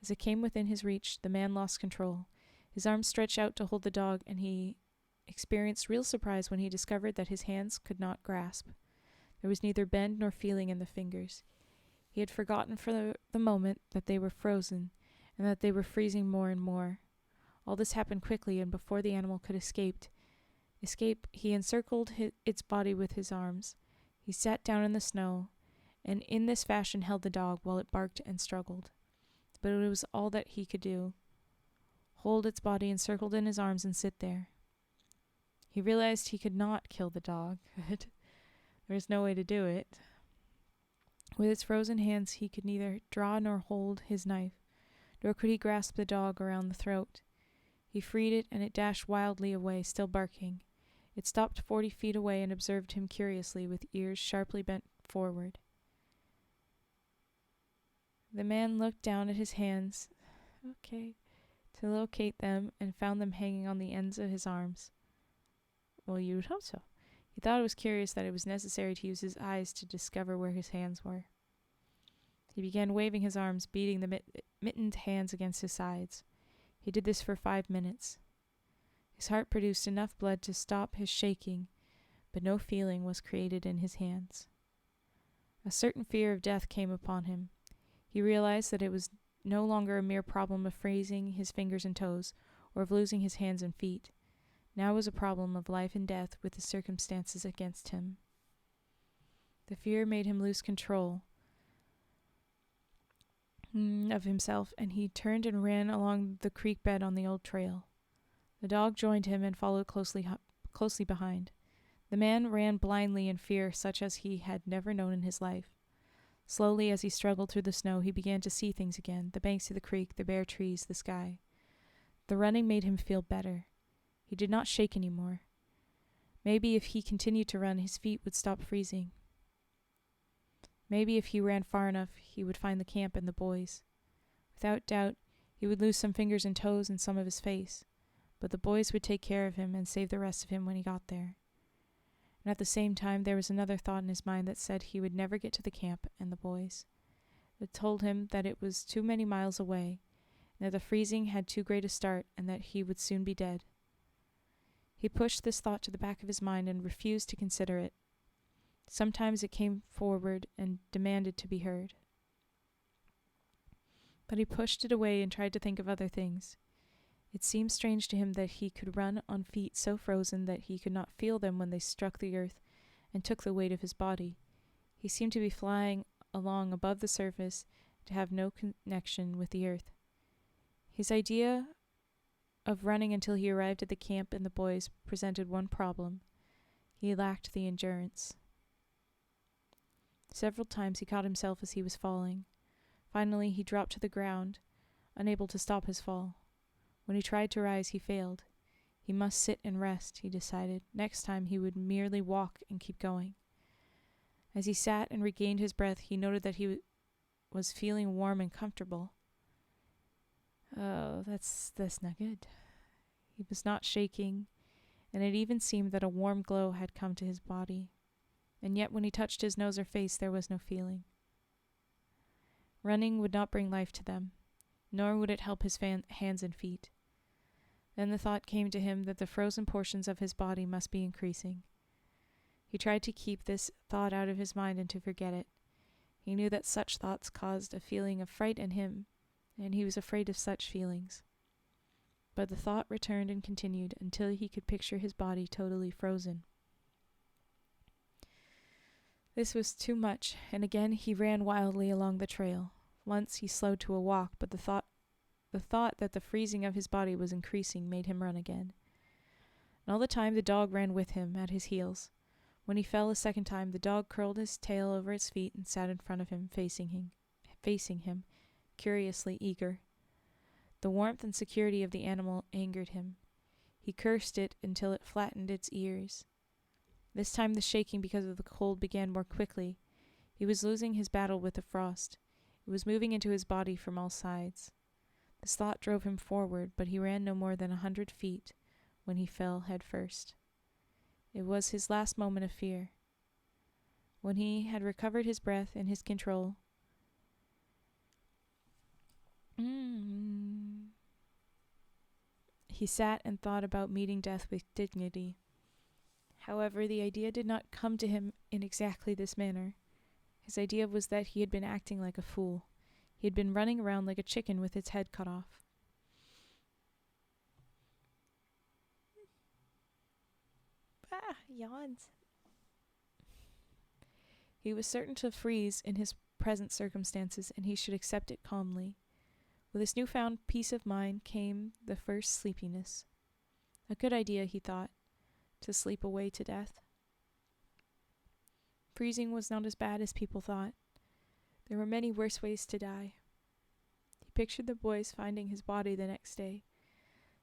As it came within his reach, the man lost control. His arms stretched out to hold the dog, and he experienced real surprise when he discovered that his hands could not grasp. There was neither bend nor feeling in the fingers. He had forgotten for the moment that they were frozen, and that they were freezing more and more. All this happened quickly, and before the animal could escape, he encircled its body with his arms. He sat down in the snow, and in this fashion held the dog while it barked and struggled. But it was all that he could do. Hold its body encircled in his arms and sit there. He realized he could not kill the dog. There was no way to do it. With its frozen hands he could neither draw nor hold his knife, nor could he grasp the dog around the throat. He freed it, and it dashed wildly away, still barking. It stopped 40 feet away and observed him curiously, with ears sharply bent forward. The man looked down at his hands, to locate them, and found them hanging on the ends of his arms. Well, you would hope so. He thought it was curious that it was necessary to use his eyes to discover where his hands were. He began waving his arms, beating the mittened hands against his sides. He did this for 5 minutes. His heart produced enough blood to stop his shaking, but no feeling was created in his hands. A certain fear of death came upon him. He realized that it was no longer a mere problem of freezing his fingers and toes, or of losing his hands and feet. Now it was a problem of life and death with the circumstances against him. The fear made him lose control of himself, and he turned and ran along the creek bed on the old trail. The dog joined him and followed closely behind. The man ran blindly in fear such as he had never known in his life. Slowly, as he struggled through the snow, he began to see things again, the banks of the creek, the bare trees, the sky. The running made him feel better. He did not shake any more. Maybe if he continued to run, his feet would stop freezing. Maybe if he ran far enough, he would find the camp and the boys. Without doubt, he would lose some fingers and toes and some of his face, but the boys would take care of him and save the rest of him when he got there. And at the same time, there was another thought in his mind that said he would never get to the camp and the boys. It told him that it was too many miles away, and that the freezing had too great a start, and that he would soon be dead. He pushed this thought to the back of his mind and refused to consider it. Sometimes it came forward and demanded to be heard. But he pushed it away and tried to think of other things. It seemed strange to him that he could run on feet so frozen that he could not feel them when they struck the earth and took the weight of his body. He seemed to be flying along above the surface, to have no connection with the earth. His idea of running until he arrived at the camp and the boys presented one problem. He lacked the endurance. Several times he caught himself as he was falling. Finally, he dropped to the ground, unable to stop his fall. When he tried to rise, he failed. He must sit and rest, he decided. Next time he would merely walk and keep going. As he sat and regained his breath, he noted that he was feeling warm and comfortable. Oh, that's not good. He was not shaking, and it even seemed that a warm glow had come to his body. And yet when he touched his nose or face, there was no feeling. Running would not bring life to them, nor would it help his hands and feet. Then the thought came to him that the frozen portions of his body must be increasing. He tried to keep this thought out of his mind and to forget it. He knew that such thoughts caused a feeling of fright in him, and he was afraid of such feelings. But the thought returned and continued until he could picture his body totally frozen. This was too much, and again he ran wildly along the trail. Once he slowed to a walk, but the thought that the freezing of his body was increasing made him run again. And all the time the dog ran with him at his heels. When he fell a second time, the dog curled his tail over its feet and sat in front of him, facing him, curiously eager. The warmth and security of the animal angered him. He cursed it until it flattened its ears. This time the shaking because of the cold began more quickly. He was losing his battle with the frost. It was moving into his body from all sides. This thought drove him forward, but he ran no more than 100 feet when he fell head first. It was his last moment of fear. When he had recovered his breath and his control, he sat and thought about meeting death with dignity. However, the idea did not come to him in exactly this manner. His idea was that he had been acting like a fool. He had been running around like a chicken with its head cut off. Yawns. He was certain to freeze in his present circumstances, and he should accept it calmly. With this newfound peace of mind came the first sleepiness. A good idea, he thought, to sleep away to death. Freezing was not as bad as people thought. There were many worse ways to die. He pictured the boys finding his body the next day.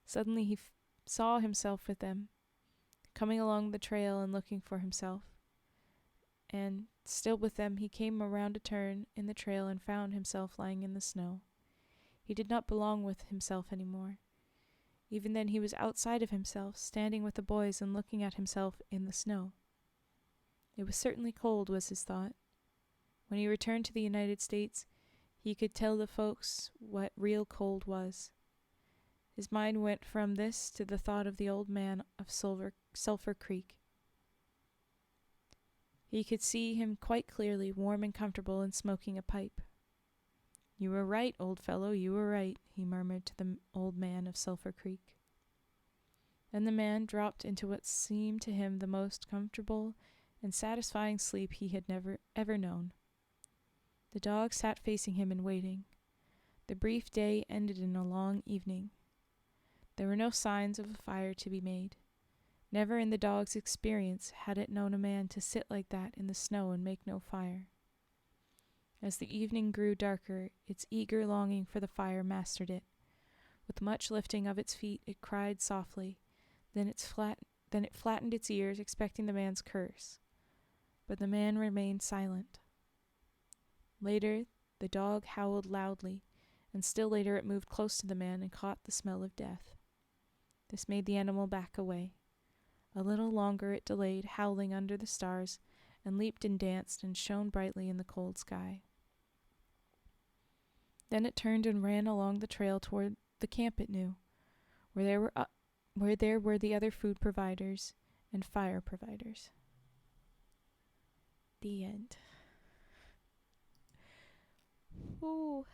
Suddenly he saw himself with them, coming along the trail and looking for himself. And, still with them, he came around a turn in the trail and found himself lying in the snow. He did not belong with himself any more. Even then he was outside of himself, standing with the boys and looking at himself in the snow. It was certainly cold, was his thought. When he returned to the United States, he could tell the folks what real cold was. His mind went from this to the thought of the old man of Sulphur Creek. He could see him quite clearly, warm and comfortable, and smoking a pipe. "You were right, old fellow, you were right," he murmured to the old man of Sulphur Creek. Then the man dropped into what seemed to him the most comfortable and satisfying sleep he had never ever known. The dog sat facing him and waiting. The brief day ended in a long evening. There were no signs of a fire to be made. Never in the dog's experience had it known a man to sit like that in the snow and make no fire. As the evening grew darker, its eager longing for the fire mastered it. With much lifting of its feet, it cried softly. Then it flattened its ears, expecting the man's curse. But the man remained silent. Later, the dog howled loudly, and still later it moved close to the man and caught the smell of death. This made the animal back away. A little longer it delayed, howling under the stars, and leaped and danced and shone brightly in the cold sky. Then it turned and ran along the trail toward the camp it knew, where there were the other food providers and fire providers. The end. Ooh.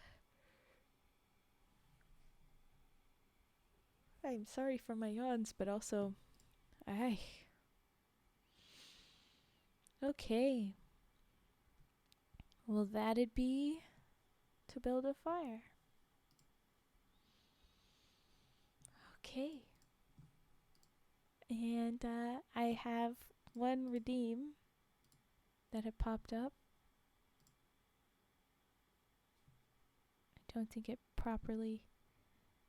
I'm sorry for my yawns, but also, okay. Well, that'd be to build a fire. Okay. And I have one redeem that had popped up. I don't think it properly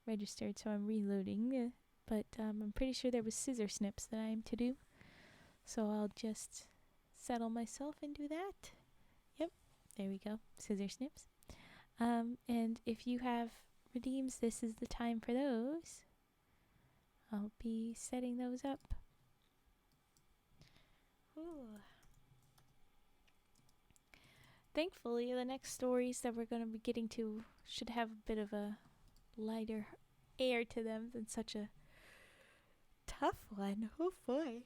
registered, so I'm reloading. But I'm pretty sure there was scissor snips that I am to do. So I'll just settle myself and do that. Yep, there we go. Scissor snips. And if you have redeems, this is the time for those. I'll be setting those up. Ooh. Thankfully, the next stories that we're going to be getting to should have a bit of a lighter air to them than such a tough one. Oh boy.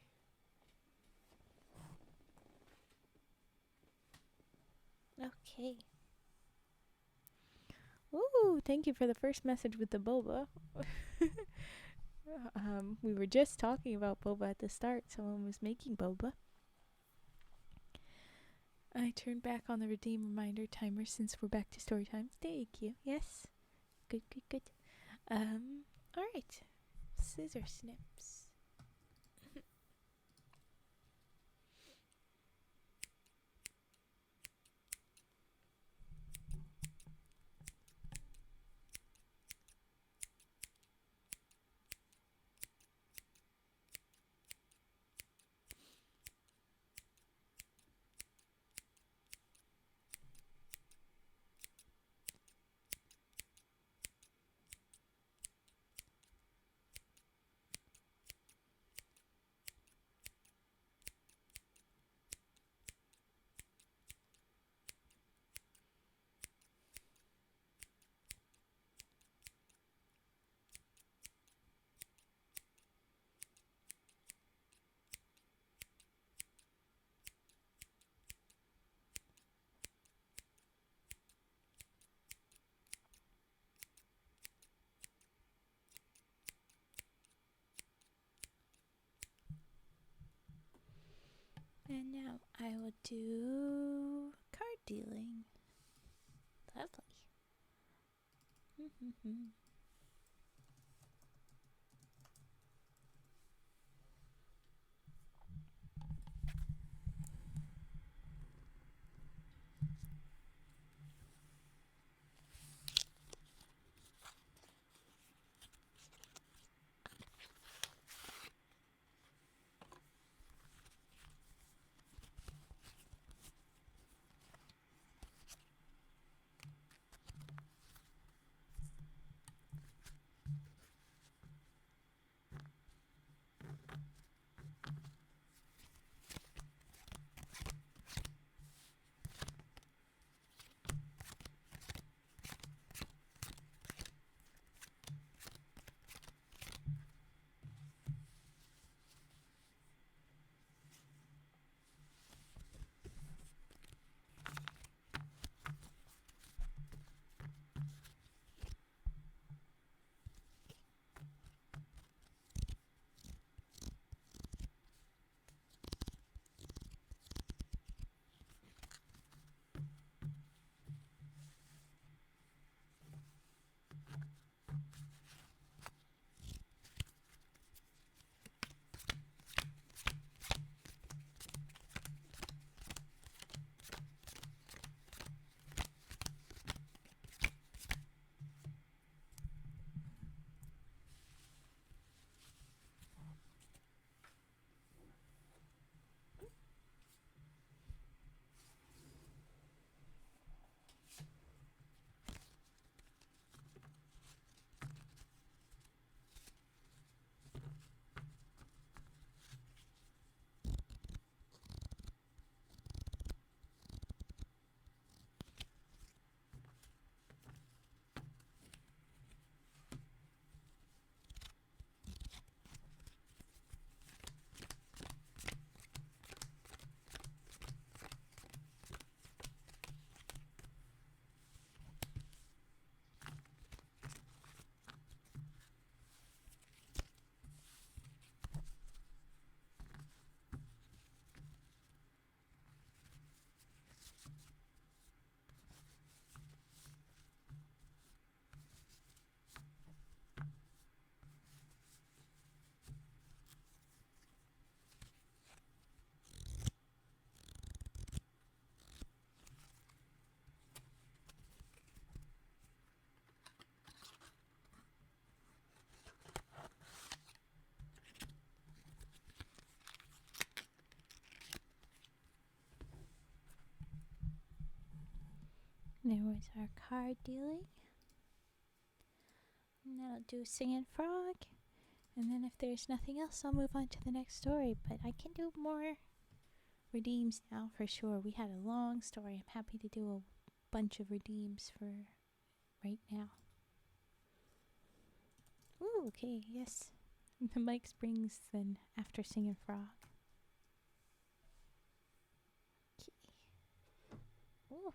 Okay. Ooh, thank you for the first message with the boba. We were just talking about boba at the start. Someone was making boba. I turned back on the redeem reminder timer since we're back to story time. Thank you. Yes. Good. Alright. Scissor snips. And now I will do card dealing. Lovely. There was our card dealing. And that'll do Singing Frog. And then if there's nothing else, I'll move on to the next story. But I can do more redeems now for sure. We had a long story. I'm happy to do a bunch of redeems for right now. Ooh, okay, yes. The mic springs then after Singing Frog. Okay. Ooh.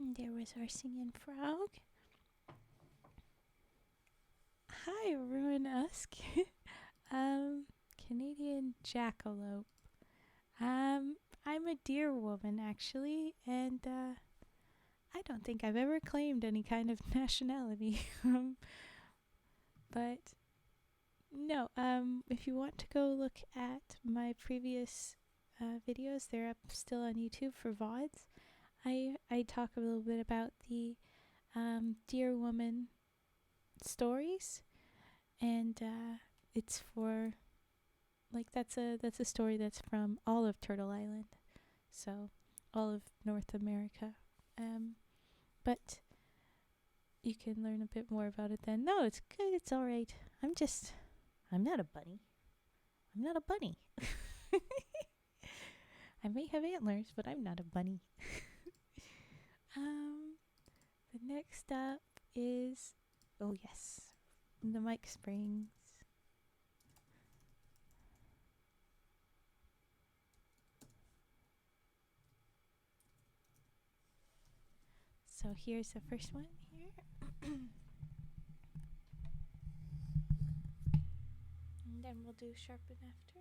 And there was our Singing Frog. Hi, Ruin-esque. Canadian jackalope. I'm a deer woman, actually, and I don't think I've ever claimed any kind of nationality. But no, if you want to go look at my previous videos, they're up still on YouTube for VODs. I talk a little bit about the deer woman stories, and it's for that's a story that's from all of Turtle Island, so all of North America. But you can learn a bit more about it then. No, it's good. It's all right. I'm not a bunny. I'm not a bunny. I may have antlers, but I'm not a bunny. The next up is, oh yes, the mic springs. So here's the first one here. And then we'll do sharpen after.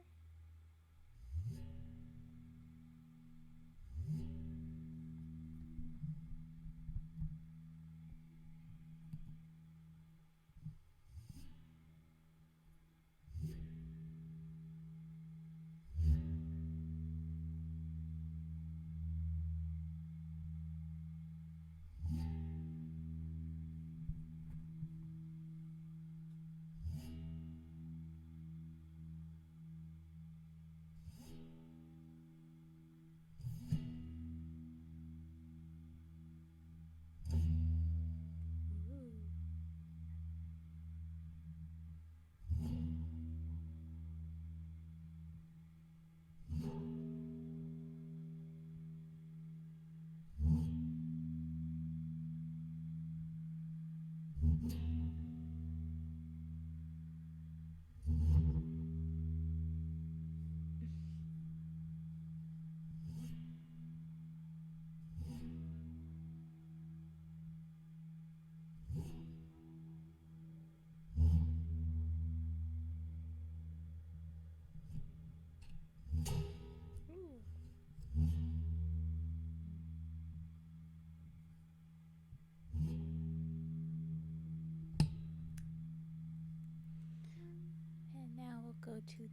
to the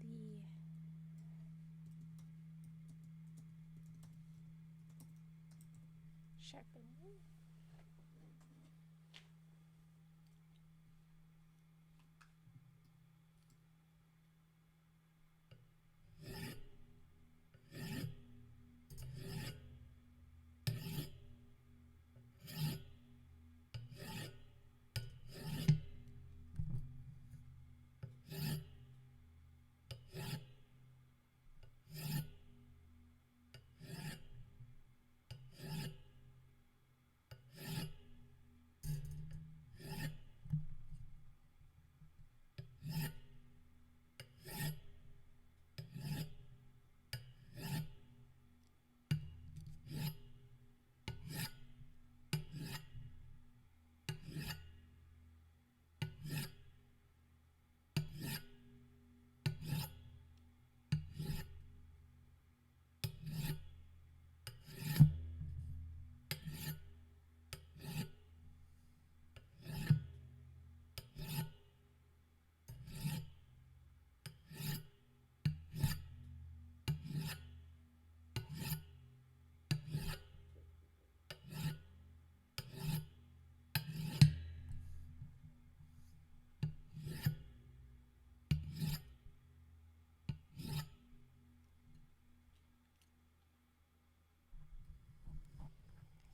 sharpening.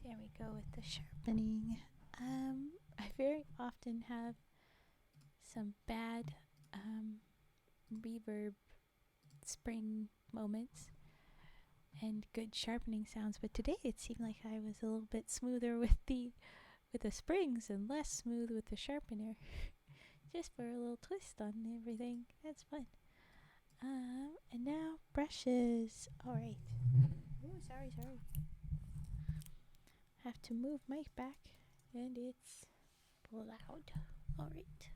There we go with the sharpening. I very often have some bad reverb spring moments and good sharpening sounds, but today it seemed like I was a little bit smoother with the springs and less smooth with the sharpener. Just for a little twist on everything. That's fun. And now brushes. Alright. Oh, sorry. Have to move my back and it's loud. Alright.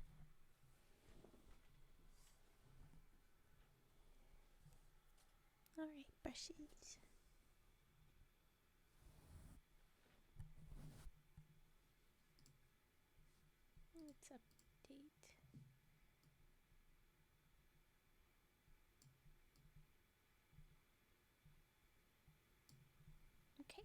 Alright, brushes. Let's update. Okay.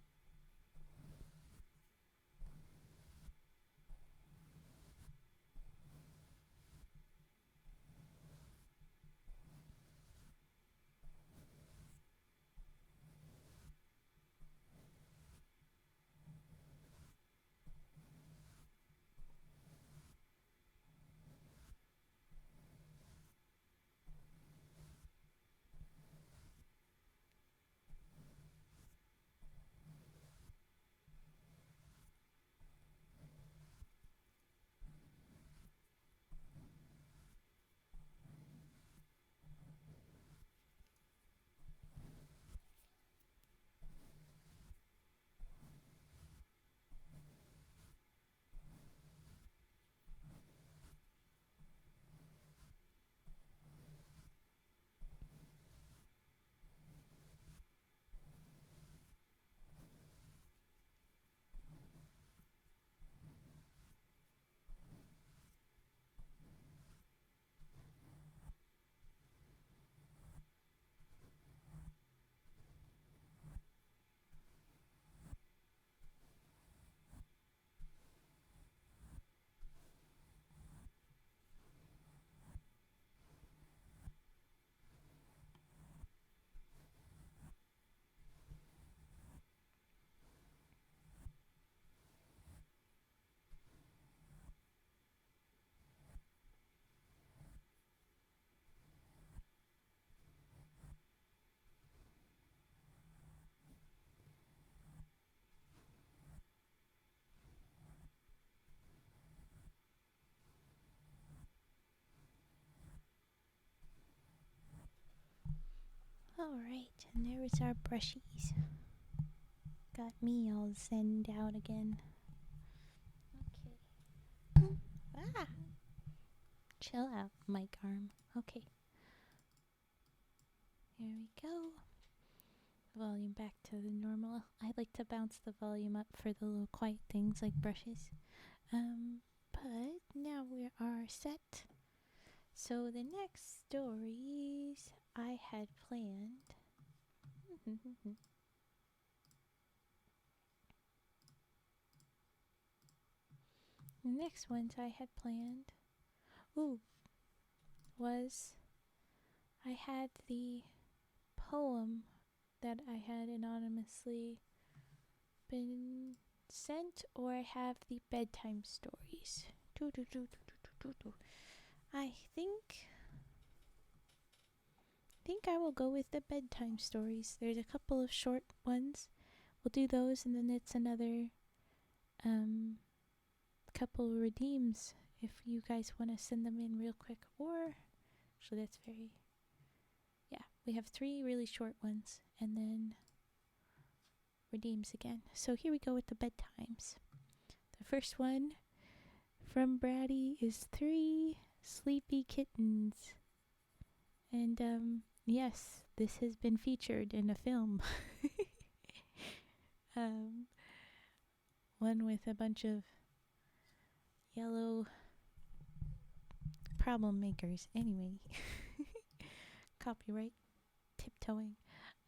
Alright, and there is our brushies. Got me all zenned out again. Okay. Ah! Chill out, mic arm. Okay. Here we go. Volume back to the normal. I like to bounce the volume up for the little quiet things like brushes. But now we are set. So the next stories I had planned. The next ones I had planned, was I had the poem that I had anonymously been sent, or I have the bedtime stories. I think I will go with the bedtime stories. There's a couple of short ones. We'll do those, and then it's another couple redeems if you guys want to send them in real quick. Or actually, that's very, yeah, we have 3 really short ones, and then redeems again. So here we go with the bedtimes. The first one from Brady is 3 sleepy kittens. And yes, this has been featured in a film. One with a bunch of yellow problem makers. Anyway, copyright tiptoeing.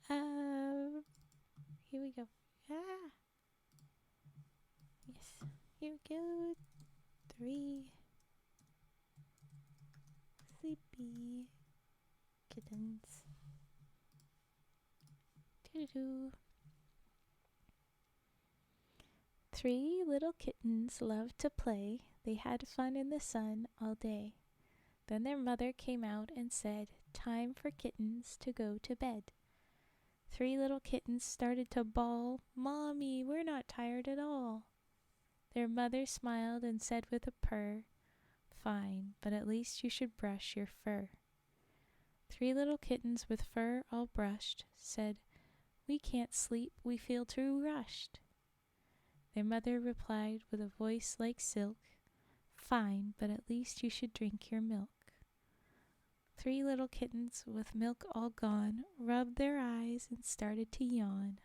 Here we go. Yes, here we go. 3 sleepy kittens. Doo-doo-doo. 3 little kittens loved to play. They had fun in the sun all day. Then their mother came out and said, "Time for kittens to go to bed." 3 little kittens started to bawl, "Mommy, we're not tired at all." Their mother smiled and said with a purr, "Fine, but at least you should brush your fur." 3 little kittens with fur all brushed said, "We can't sleep, we feel too rushed." Their mother replied with a voice like silk, "Fine, but at least you should drink your milk." 3 little kittens with milk all gone rubbed their eyes and started to yawn.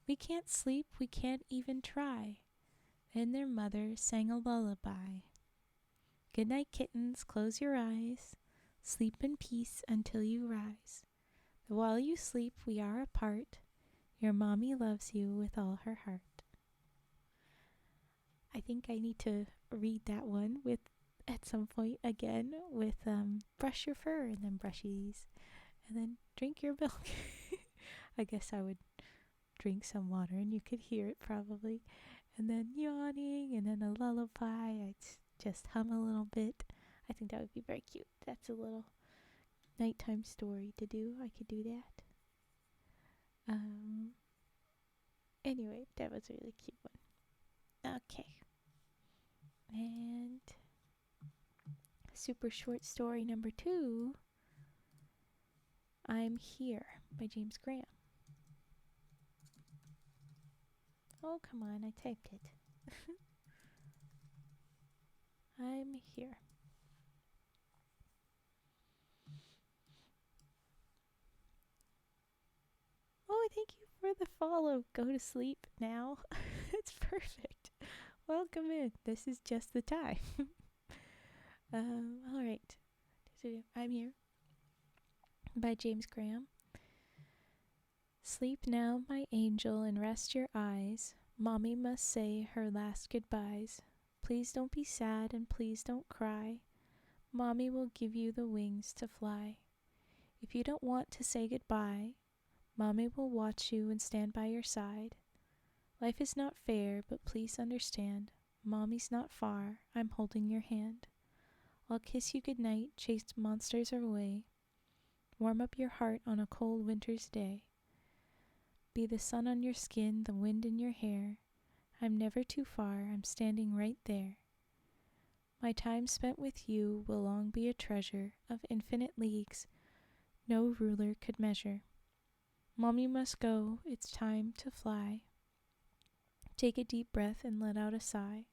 "We can't sleep, we can't even try." Then their mother sang a lullaby. "Good night, kittens, close your eyes. Sleep in peace until you rise. But while you sleep, we are apart. Your mommy loves you with all her heart." I think I need to read that one with at some point again with brush your fur and then brushies and then drink your milk. I guess I would drink some water and you could hear it probably. And then yawning and then a lullaby. I'd just hum a little bit. I think that would be very cute. That's a little nighttime story to do. I could do that. Anyway, that was a really cute one. Okay. And super short story number 2, I'm Here by James Graham. Oh, come on, I typed it. I'm here. Oh, thank you for the follow. Go to sleep now. It's perfect. Welcome in. This is just the time. All right. I'm Here by James Graham. Sleep now, my angel, and rest your eyes. Mommy must say her last goodbyes. Please don't be sad and please don't cry. Mommy will give you the wings to fly. If you don't want to say goodbye, Mommy will watch you and stand by your side. Life is not fair, but please understand. Mommy's not far, I'm holding your hand. I'll kiss you goodnight, chase monsters away. Warm up your heart on a cold winter's day. Be the sun on your skin, the wind in your hair. I'm never too far, I'm standing right there. My time spent with you will long be a treasure of infinite leagues no ruler could measure. Mommy must go, it's time to fly. Take a deep breath and let out a sigh.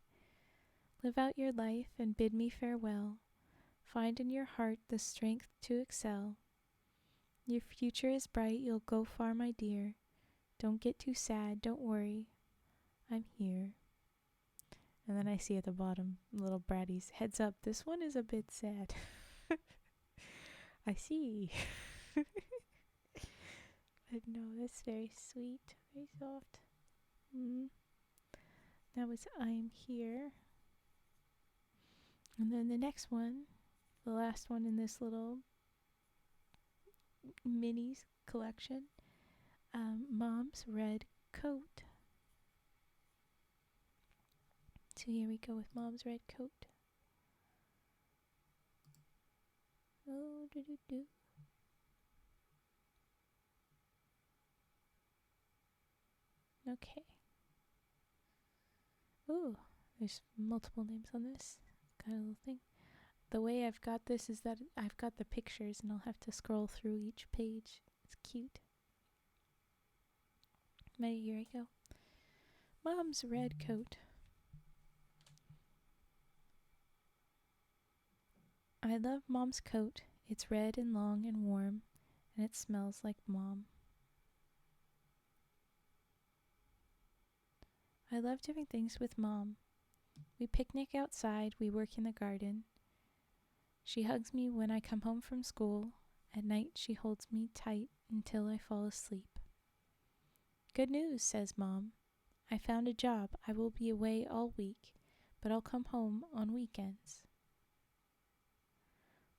Live out your life and bid me farewell. Find in your heart the strength to excel. Your future is bright, you'll go far, my dear. Don't get too sad, don't worry. I'm here. And then I see at the bottom little Brady's heads up. This one is a bit sad. I see. But no, that's very sweet, very soft. Mm. That was I'm here. And then the next one, the last one in this little minis collection, Mom's Red Coat. So here we go with Mom's Red Coat. Oh, do. Okay. Ooh, there's multiple names on this kind of little thing. The way I've got this is that I've got the pictures and I'll have to scroll through each page. It's cute. Here I go. Mom's Red Coat. I love Mom's coat. It's red and long and warm, and it smells like Mom. I love doing things with Mom. We picnic outside, we work in the garden. She hugs me when I come home from school. At night she holds me tight until I fall asleep. Good news, says Mom. I found a job. I will be away all week, but I'll come home on weekends.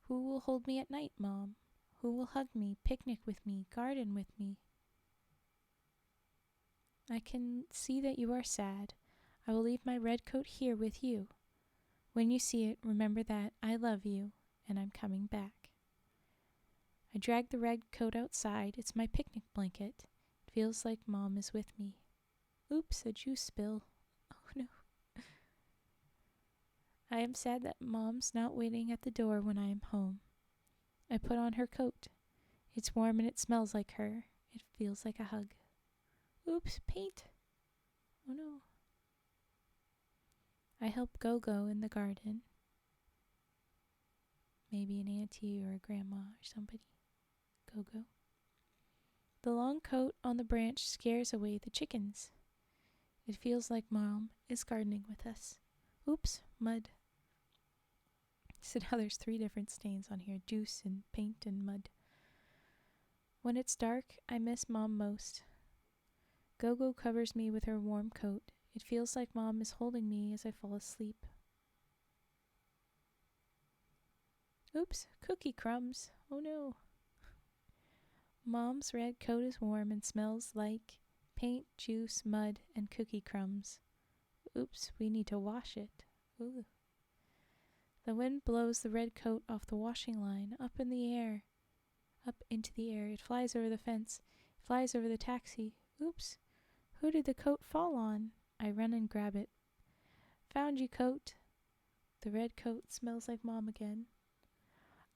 Who will hold me at night, Mom? Who will hug me, picnic with me, garden with me? I can see that you are sad. I will leave my red coat here with you. When you see it, remember that I love you and I'm coming back. I drag the red coat outside. It's my picnic blanket. It feels like Mom is with me. Oops, a juice spill. Oh no. I am sad that Mom's not waiting at the door when I am home. I put on her coat. It's warm and it smells like her. It feels like a hug. Oops, paint. Oh no. I help Go-Go in the garden. Maybe an auntie or a grandma or somebody. Go-Go. The long coat on the branch scares away the chickens. It feels like Mom is gardening with us. Oops, mud. So now there's 3 different stains on here. Juice and paint and mud. When it's dark, I miss Mom most. Go-Go covers me with her warm coat. It feels like Mom is holding me as I fall asleep. Oops, cookie crumbs. Oh no. Mom's red coat is warm and smells like paint, juice, mud, and cookie crumbs. Oops, we need to wash it. Ooh. The wind blows the red coat off the washing line, up in the air. Up into the air. It flies over the fence. It flies over the taxi. Oops. Who did the coat fall on? I run and grab it. Found you, coat. The red coat smells like Mom again.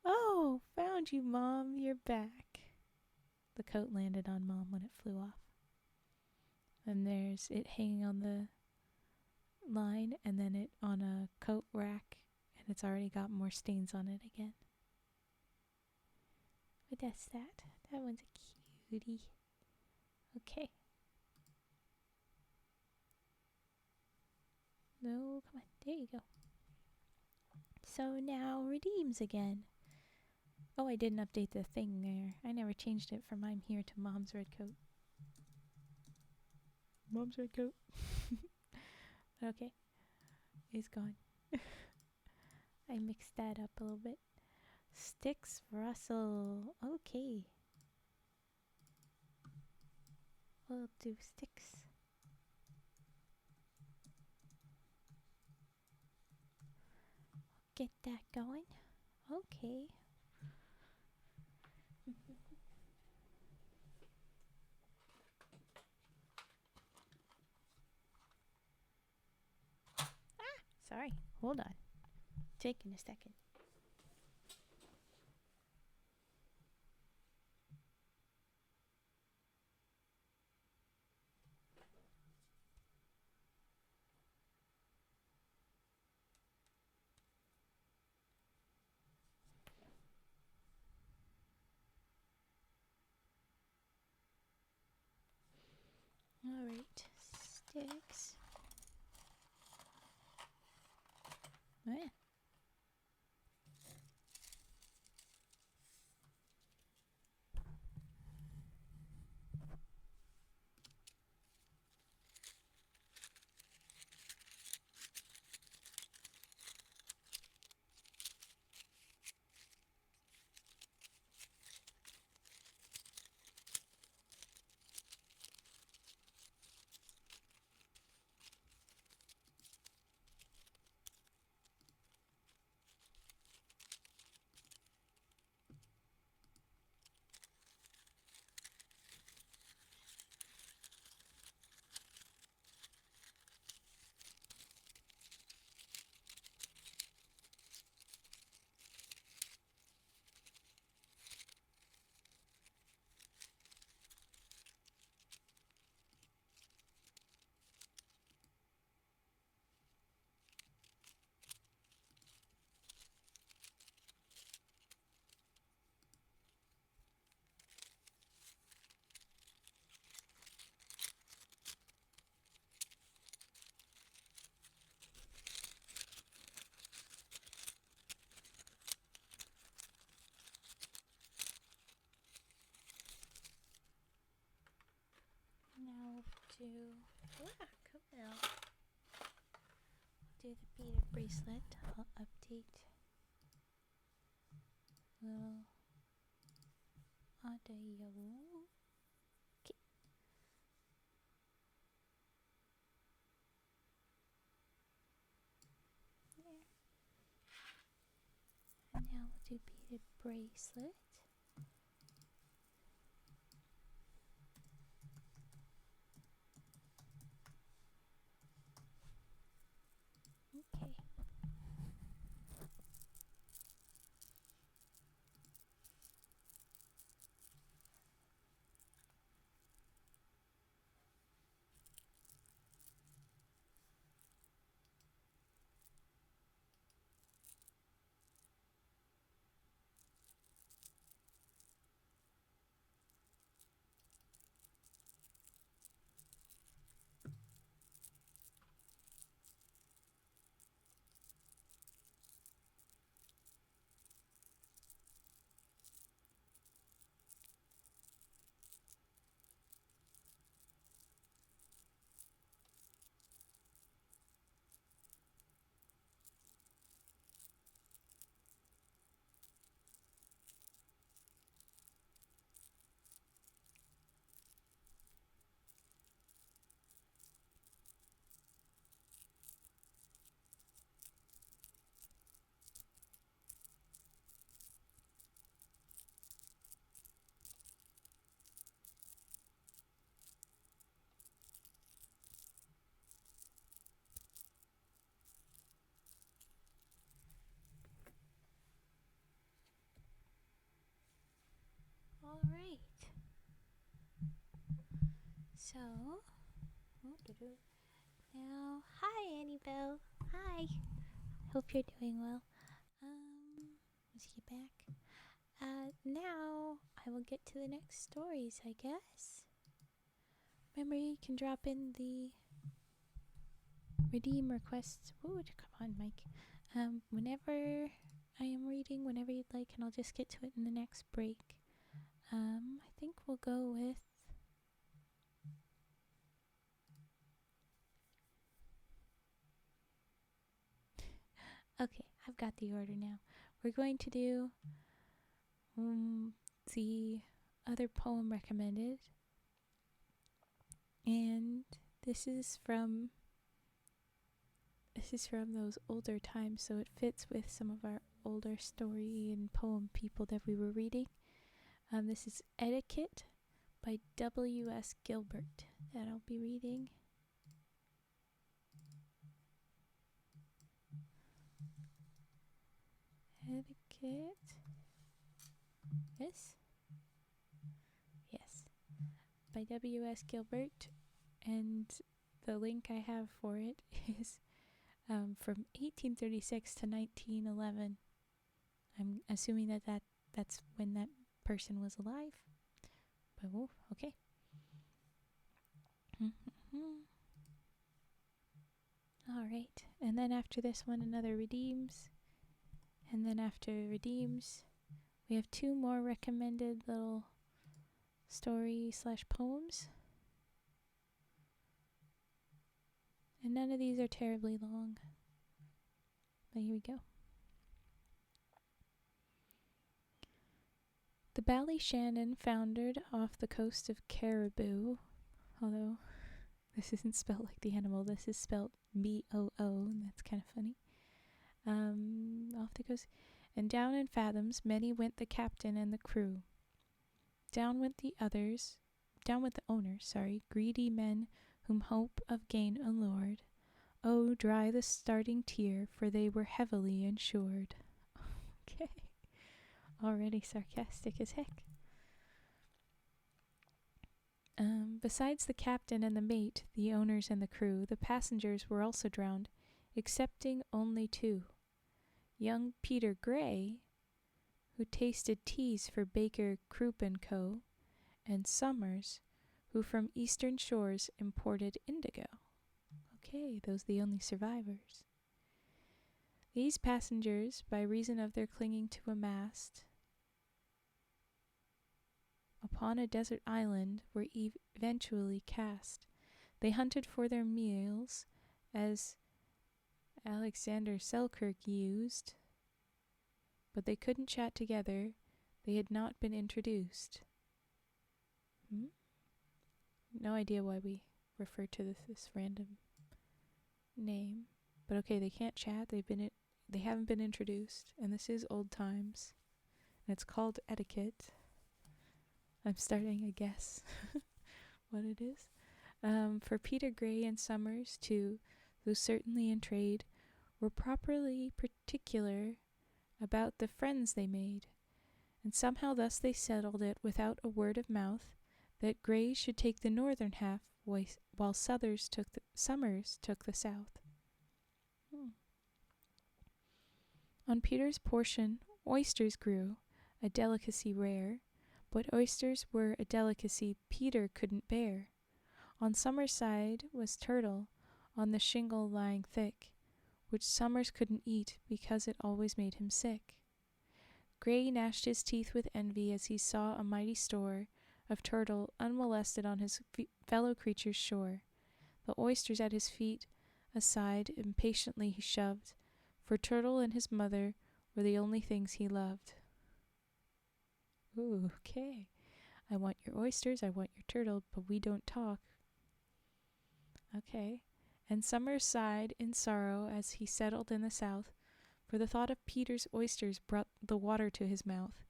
Oh, found you, Mom. You're back. The coat landed on Mom when it flew off. And there's it hanging on the line and then it on a coat rack, and it's already got more stains on it again. But that's that. That one's a cutie. Okay. No, come on. There you go. So now redeems again. Oh, I didn't update the thing there. I never changed it from I'm here to Mom's red coat. Mom's red coat. Okay. It's gone. I mixed that up a little bit. Sticks Russell. Okay. We'll do sticks. Get that going. Okay. Sorry. Hold on. Taking a second. Alright. Sticks. Oh, yeah. do the beaded bracelet. I'll update little audio. Okay. There. And now we'll do beaded bracelet. Okay. All right. So, now, hi Annabelle. Hi. Hope you're doing well. Is he back? Now I will get to the next stories, I guess. Remember, you can drop in the redeem requests. Ooh, come on, Mike. Whenever I am reading, whenever you'd like, and I'll just get to it in the next break. I think we'll go with okay, I've got the order now. We're going to do the other poem recommended, and this is from those older times, so it fits with some of our older story and poem people that we were reading. This is Etiquette by W.S. Gilbert that I'll be reading. Etiquette. Yes? Yes. By W.S. Gilbert. And the link I have for it is from 1836 to 1911. I'm assuming that's when that person was alive. But okay. All right. And then after this one, another redeems. And then after redeems, we have two more recommended little story/poems. And none of these are terribly long. But here we go. The Ballyshannon foundered off the coast of Caribou, although this isn't spelled like the animal, this is spelled B-O-O, and that's kind of funny. Off the coast, and down in fathoms many went the captain and the crew. Down went the owners, greedy men whom hope of gain allured. Oh, dry the starting tear, for they were heavily insured. Okay. Already sarcastic as heck. Besides the captain and the mate, the owners and the crew, the passengers were also drowned, excepting only two. Young Peter Grey, who tasted teas for Baker, Croup & Co., and Summers, who from eastern shores imported indigo. Okay, those are the only survivors. These passengers, by reason of their clinging to a mast upon a desert island, were eventually cast. They hunted for their meals as Alexander Selkirk used, but they couldn't chat together. They had not been introduced. No idea why we refer to this random name. But okay, they can't chat. They haven't been introduced, and this is old times. And it's called Etiquette. I'm starting a guess what it is. For Peter Gray and Summers, too, though certainly in trade, were properly particular about the friends they made, and somehow thus they settled it without a word of mouth that Gray should take the northern half while Summers took the south. On Peter's portion oysters grew, a delicacy rare, but oysters were a delicacy Peter couldn't bear. On Summers' side was turtle, on the shingle lying thick, which Summers couldn't eat because it always made him sick. Gray gnashed his teeth with envy as he saw a mighty store of turtle unmolested on his fellow creature's shore. The oysters at his feet aside impatiently he shoved, for turtle and his mother were the only things he loved. Ooh, okay. I want your oysters, I want your turtle, but we don't talk. Okay. And Summers sighed in sorrow as he settled in the south, for the thought of Peter's oysters brought the water to his mouth.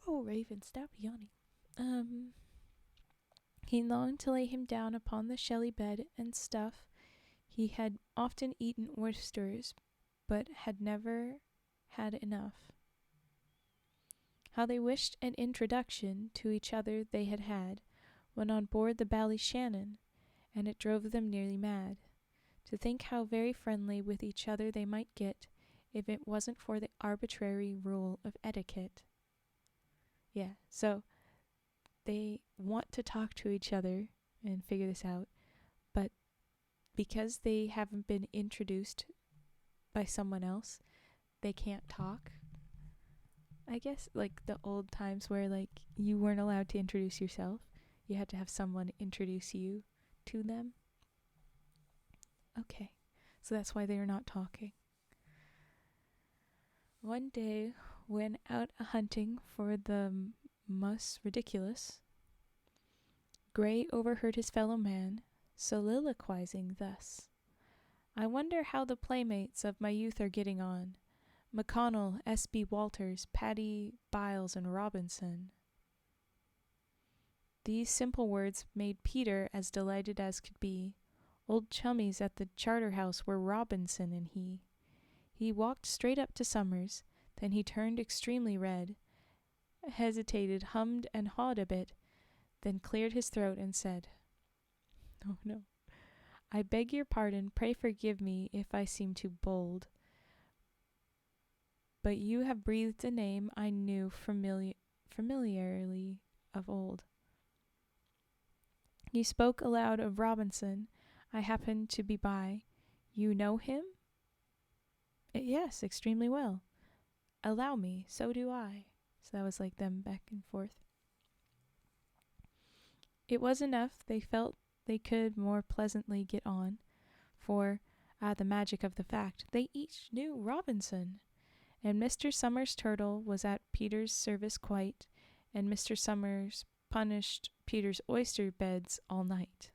Oh, Raven, stop yawning. He longed to lay him down upon the shelly bed and stuff. He had often eaten oysters, but had never had enough. How they wished an introduction to each other they had had when on board the Ballyshannon, and it drove them nearly mad. To think how very friendly with each other they might get if it wasn't for the arbitrary rule of etiquette. Yeah, so they want to talk to each other and figure this out, but because they haven't been introduced by someone else, they can't talk. I guess like the old times where like you weren't allowed to introduce yourself. You had to have someone introduce you to them. Okay, so that's why they're not talking. One day, when out hunting for the mus ridiculous, Gray overheard his fellow man soliloquizing thus: I wonder how the playmates of my youth are getting on. McConnell, S.B. Walters, Paddy Biles, and Robinson. These simple words made Peter as delighted as could be. Old chummies at the Charterhouse were Robinson and he. He walked straight up to Summers, then he turned extremely red, hesitated, hummed and hawed a bit, then cleared his throat and said, Oh no, I beg your pardon, pray forgive me if I seem too bold, but you have breathed a name I knew familiarly of old. You spoke aloud of Robinson. I happened to be by. You know him? Yes, extremely well. Allow me, so do I. So that was like them back and forth. It was enough they felt they could more pleasantly get on, for, the magic of the fact, they each knew Robinson. And Mr. Summers Turtle was at Peter's service quite, and Mr. Summers punished Peter's oyster beds all night.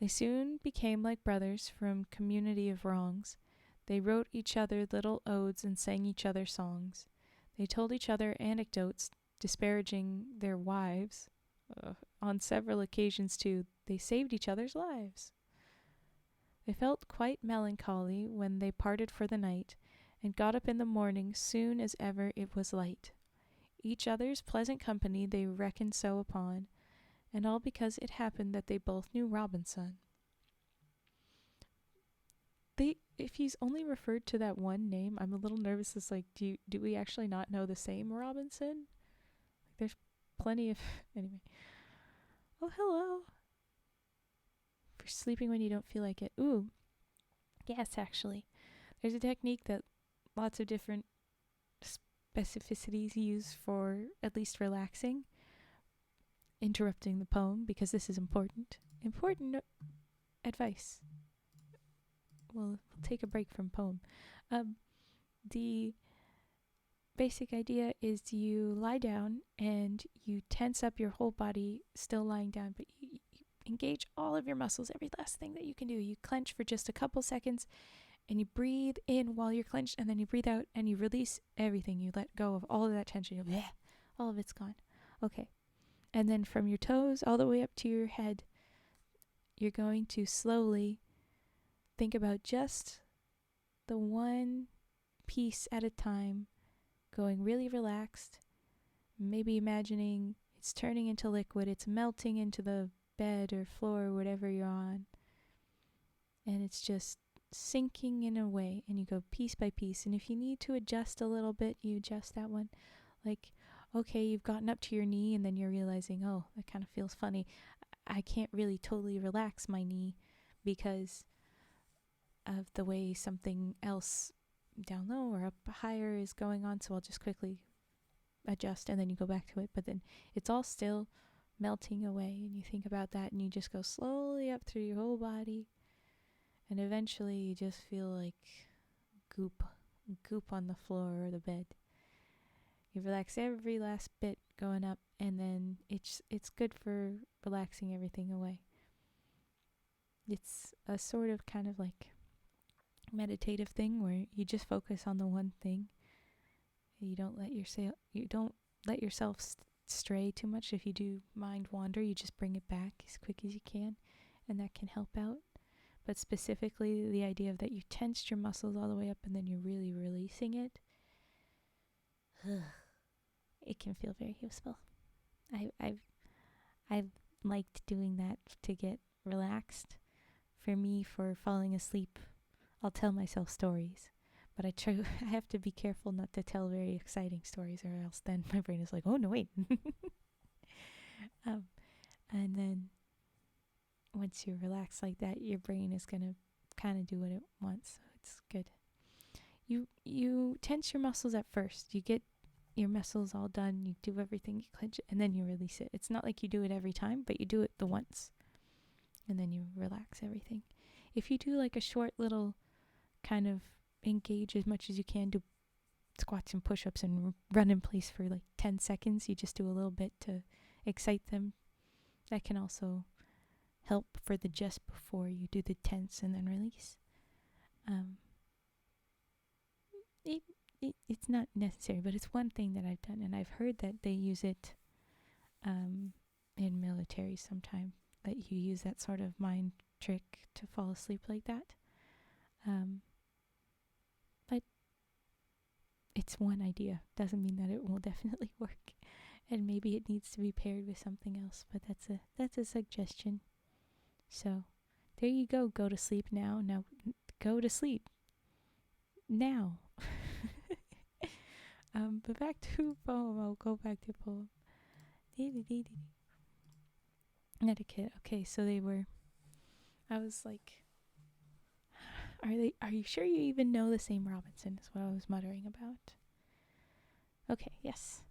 They soon became like brothers from community of wrongs. They wrote each other little odes and sang each other songs. They told each other anecdotes disparaging their wives. On several occasions, too, they saved each other's lives. They felt quite melancholy when they parted for the night, and got up in the morning soon as ever it was light. Each other's pleasant company they reckoned so upon, and all because it happened that they both knew Robinson. If he's only referred to that one name, I'm a little nervous. It's like, do we actually not know the same Robinson? There's plenty of anyway. Oh, hello. For sleeping when you don't feel like it. Ooh, yes, actually, there's a technique that lots of different specificities use for at least relaxing. Interrupting the poem because this is important. important advice. We'll take a break from poem. The basic idea is you lie down and you tense up your whole body still lying down, but you engage all of your muscles, every last thing that you can do. You clench for just a couple seconds and you breathe in while you're clenched, and then you breathe out and you release everything. You let go of all of that tension. All of it's gone. Okay. And then from your toes all the way up to your head, you're going to slowly think about just the one piece at a time, going really relaxed, maybe imagining it's turning into liquid, it's melting into the bed or floor or whatever you're on, and it's just sinking in a way, and you go piece by piece. And if you need to adjust a little bit, you adjust that one. Like, okay, you've gotten up to your knee and then you're realizing, oh, that kind of feels funny. I can't really totally relax my knee because of the way something else down low or up higher is going on, so I'll just quickly adjust, and then you go back to it. But then it's all still melting away, and you think about that, and you just go slowly up through your whole body, and eventually you just feel like goop on the floor or the bed. You relax every last bit going up, and then it's good for relaxing everything away. It's a sort of kind of like meditative thing where you just focus on the one thing. You don't let yourself stray too much. If you do mind wander, you just bring it back as quick as you can, and that can help out. But specifically, the idea of that you tensed your muscles all the way up and then you're really releasing it, it can feel very useful. I've liked doing that to get relaxed. For me, for falling asleep, I'll tell myself stories, but I have to be careful not to tell very exciting stories, or else then my brain is like, oh no, wait. And then once you're relaxed like that, your brain is gonna kind of do what it wants, so it's good. You tense your muscles at first. You get your muscles all done, you do everything, you clench it, and then you release it. It's not like you do it every time, but you do it the once, and then you relax everything. If you do like a short little kind of engage as much as you can, do squats and push-ups and run in place for like 10 seconds, you just do a little bit to excite them. That can also help for the just before you do the tense and then release. It's not necessary, but it's one thing that I've done, and I've heard that they use it in military sometime, that you use that sort of mind trick to fall asleep like that. But it's one idea. Doesn't mean that it will definitely work, and maybe it needs to be paired with something else. But that's a suggestion. So there you go. Go to sleep now. Now go to sleep now. But back to poem. I'll go back to poem. Etiquette. Okay, so I was like, are you sure you even know the same Robinson, is what I was muttering about. Okay, yes.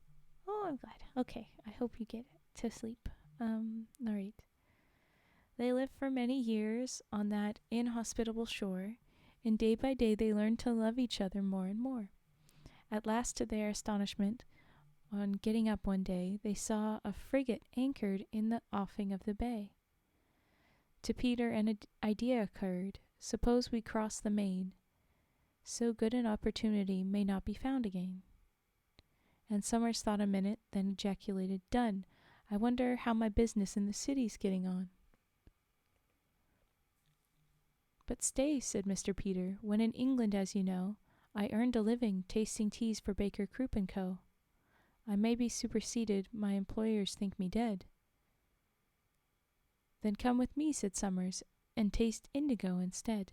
Oh, I'm glad. Okay, I hope you get to sleep. Alright. They lived for many years on that inhospitable shore, and day by day they learned to love each other more and more. At last, to their astonishment, on getting up one day, they saw a frigate anchored in the offing of the bay. To Peter an idea occurred. Suppose we cross the main. So good an opportunity may not be found again. And Summers thought a minute, then ejaculated, Done. I wonder how my business in the city's getting on. But stay, said Mr. Peter, when in England, as you know, I earned a living tasting teas for Baker Croup & Co. I may be superseded, my employers think me dead. Then come with me, said Summers, and taste indigo instead.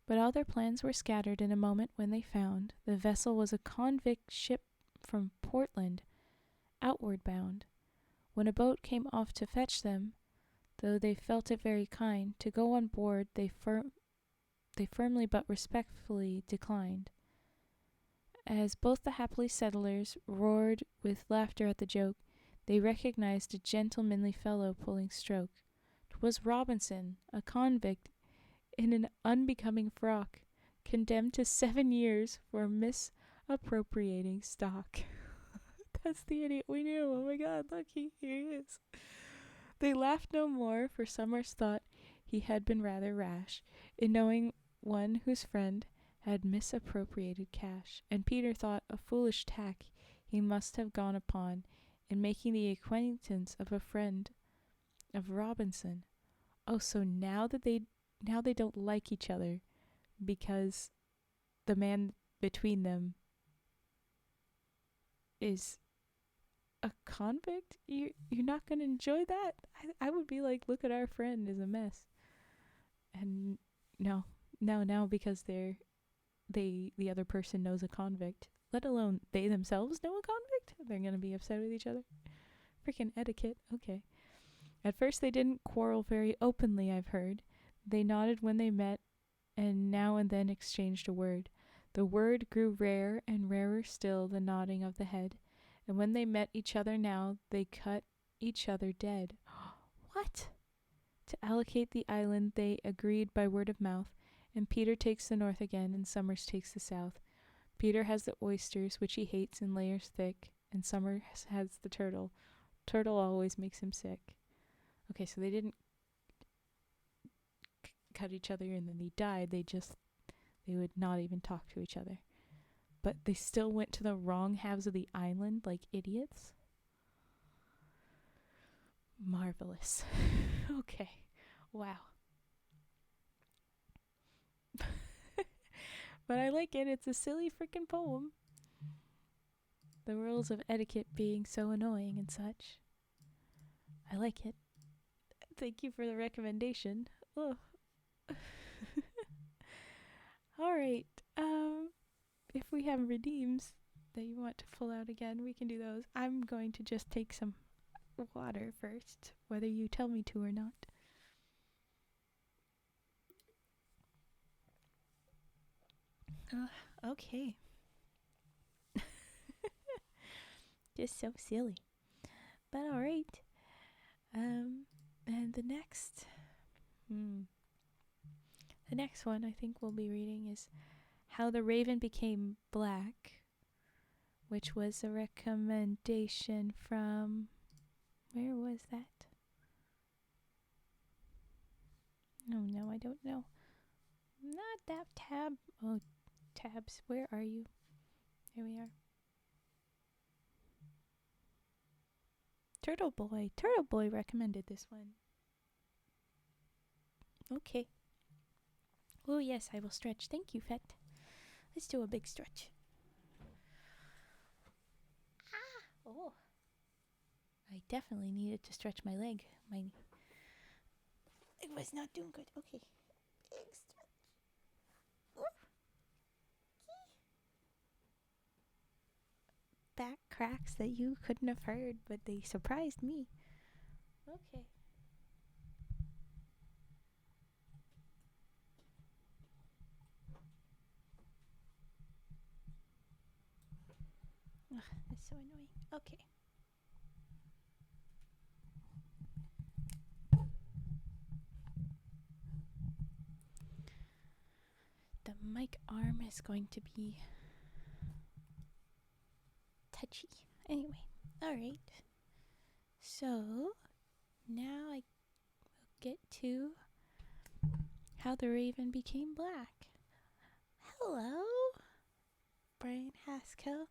But all their plans were scattered in a moment when they found the vessel was a convict ship from Portland, outward bound. When a boat came off to fetch them, though they felt it very kind, to go on board they firmly but respectfully declined. As both the hapless settlers roared with laughter at the joke, They recognized a gentlemanly fellow pulling stroke. 'Twas Robinson, a convict in an unbecoming frock, condemned to 7 years for misappropriating stock. That's the idiot we knew. Oh my god, look, here he is. They laughed no more, for Summers thought he had been rather rash in knowing one whose friend had misappropriated cash, and Peter thought a foolish tack he must have gone upon in making the acquaintance of a friend of Robinson. Oh, so now they don't like each other because the man between them is a convict? You're not going to enjoy that? I would be like, look at our friend is a mess. And no, because the other person knows a convict, let alone they themselves know a convict, they're going to be upset with each other. Freaking etiquette. Okay. At first they didn't quarrel very openly, I've heard. They nodded when they met and now and then exchanged a word. The word grew rare and rarer still, the nodding of the head. And when they met each other now, they cut each other dead. What? To allocate the island, they agreed by word of mouth, and Peter takes the north again, and Summers takes the south. Peter has the oysters, which he hates in layers thick, and Summers has the turtle. Turtle always makes him sick. Okay, so they didn't cut each other and then they died. They would not even talk to each other. But they still went to the wrong halves of the island like idiots. Marvelous. Okay. Wow. But I like it. It's a silly freaking poem. The rules of etiquette being so annoying and such. I like it. Thank you for the recommendation. Oh. Alright. If we have redeems that you want to pull out again, we can do those. I'm going to just take some water first, whether you tell me to or not. Okay. Just so silly. But alright. And the next one I think we'll be reading is How the Raven Became Black, which was a recommendation from, where was that? Oh no, I don't know. Not that tab. Oh, tabs, where are you? Here we are. Turtle Boy recommended this one. Okay. Oh yes, I will stretch. Thank you, Fet. Let's do a big stretch. Oh. I definitely needed to stretch my leg. My leg was not doing good. Okay. Big stretch. Back cracks that you couldn't have heard, but they surprised me. Okay. Ugh, that's so annoying. Okay. The mic arm is going to be touchy. Anyway, alright. So, now I will get to How the Raven Became Black. Hello, Brian Haskell.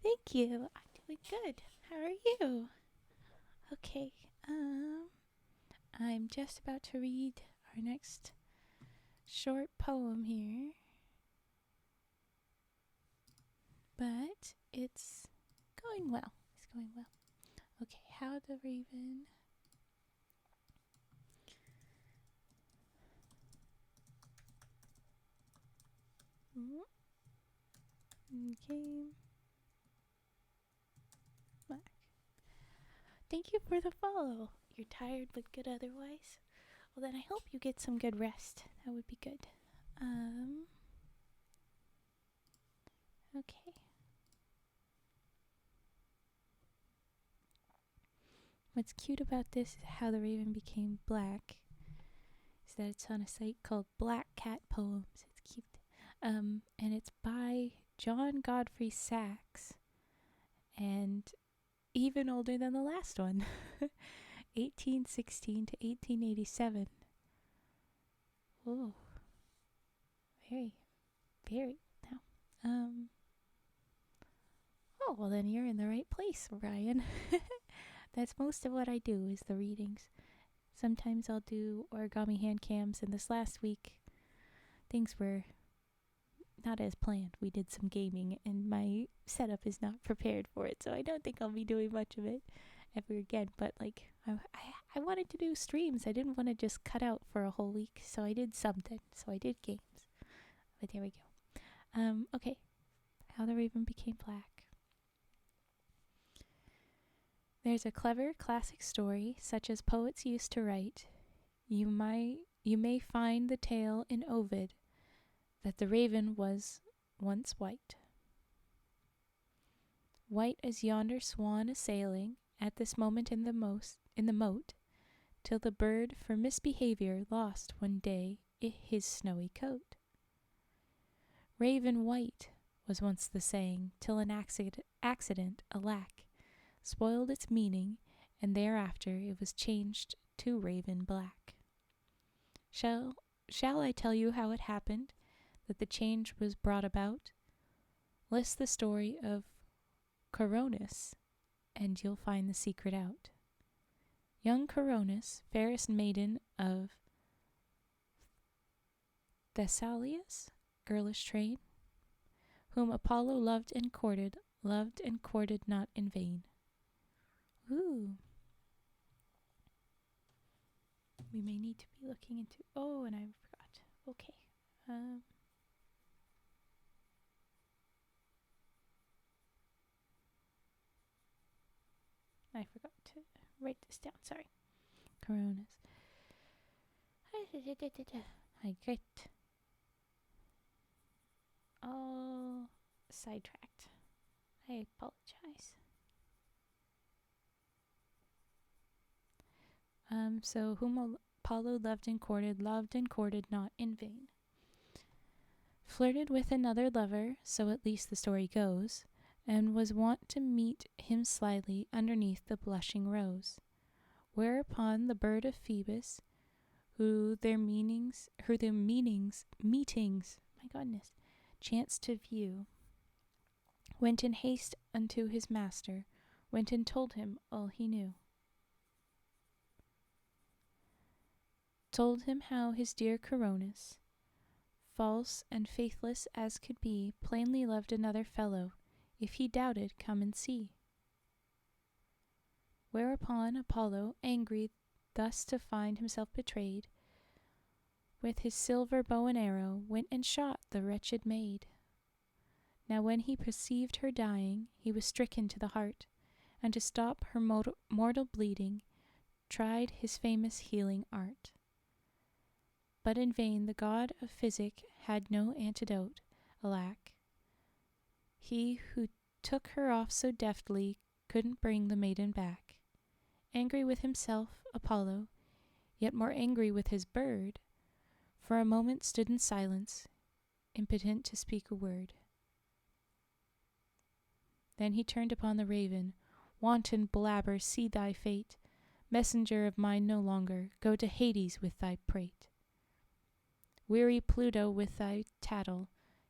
Thank you. I'm doing good. How are you? Okay, I'm just about to read our next short poem here. But it's going well. Okay, How the Raven came back. Thank you for the follow. You're tired but good otherwise? Well, then I hope you get some good rest. That would be good. Okay. What's cute about this is how the raven became black. Is that it's on a site called Black Cat Poems. It's cute. And it's by John Godfrey Saxe. And even older than the last one. 1816 to 1887. Oh, very, very now. Oh, well then you're in the right place, Ryan. That's most of what I do is the readings. Sometimes I'll do origami hand cams, and this last week things were not as planned. We did some gaming, and my setup is not prepared for it, so I don't think I'll be doing much of it ever again. But like, I wanted to do streams. I didn't want to just cut out for a whole week, so I did something. So I did games. But there we go. Okay. How the Raven Became Black. There's a clever classic story, such as poets used to write. You may find the tale in Ovid, that the raven was once white. White as yonder swan a-sailing at this moment in the moat, till the bird for misbehavior lost one day his snowy coat. Raven white was once the saying, till an accident, alack, spoiled its meaning, and thereafter it was changed to raven black. Shall I tell you how it happened that the change was brought about? List the story of Coronis, and you'll find the secret out. Young Coronis, fairest maiden of Thessalia's girlish train, whom Apollo loved and courted not in vain. Ooh. We may need to be looking into... Oh, and I forgot. Okay. I forgot to write this down. Sorry. Coronas. I get all sidetracked. I apologize. So whom Apollo loved and courted not in vain. Flirted with another lover, so at least the story goes, and was wont to meet him slyly underneath the blushing rose. Whereupon the bird of Phoebus, who their meetings, my goodness, chanced to view, went in haste unto his master, went and told him all he knew. Told him how his dear Coronis, false and faithless as could be, plainly loved another fellow. If he doubted, come and see. Whereupon Apollo, angry thus to find himself betrayed, with his silver bow and arrow went and shot the wretched maid. Now when he perceived her dying, he was stricken to the heart, and to stop her mortal bleeding, tried his famous healing art. But in vain the god of physic had no antidote, alack. He who took her off so deftly couldn't bring the maiden back. Angry with himself, Apollo, yet more angry with his bird, for a moment stood in silence, impotent to speak a word. Then he turned upon the raven. Wanton blabber, see thy fate. Messenger of mine no longer, go to Hades with thy prate. Weary Pluto with thy tattle,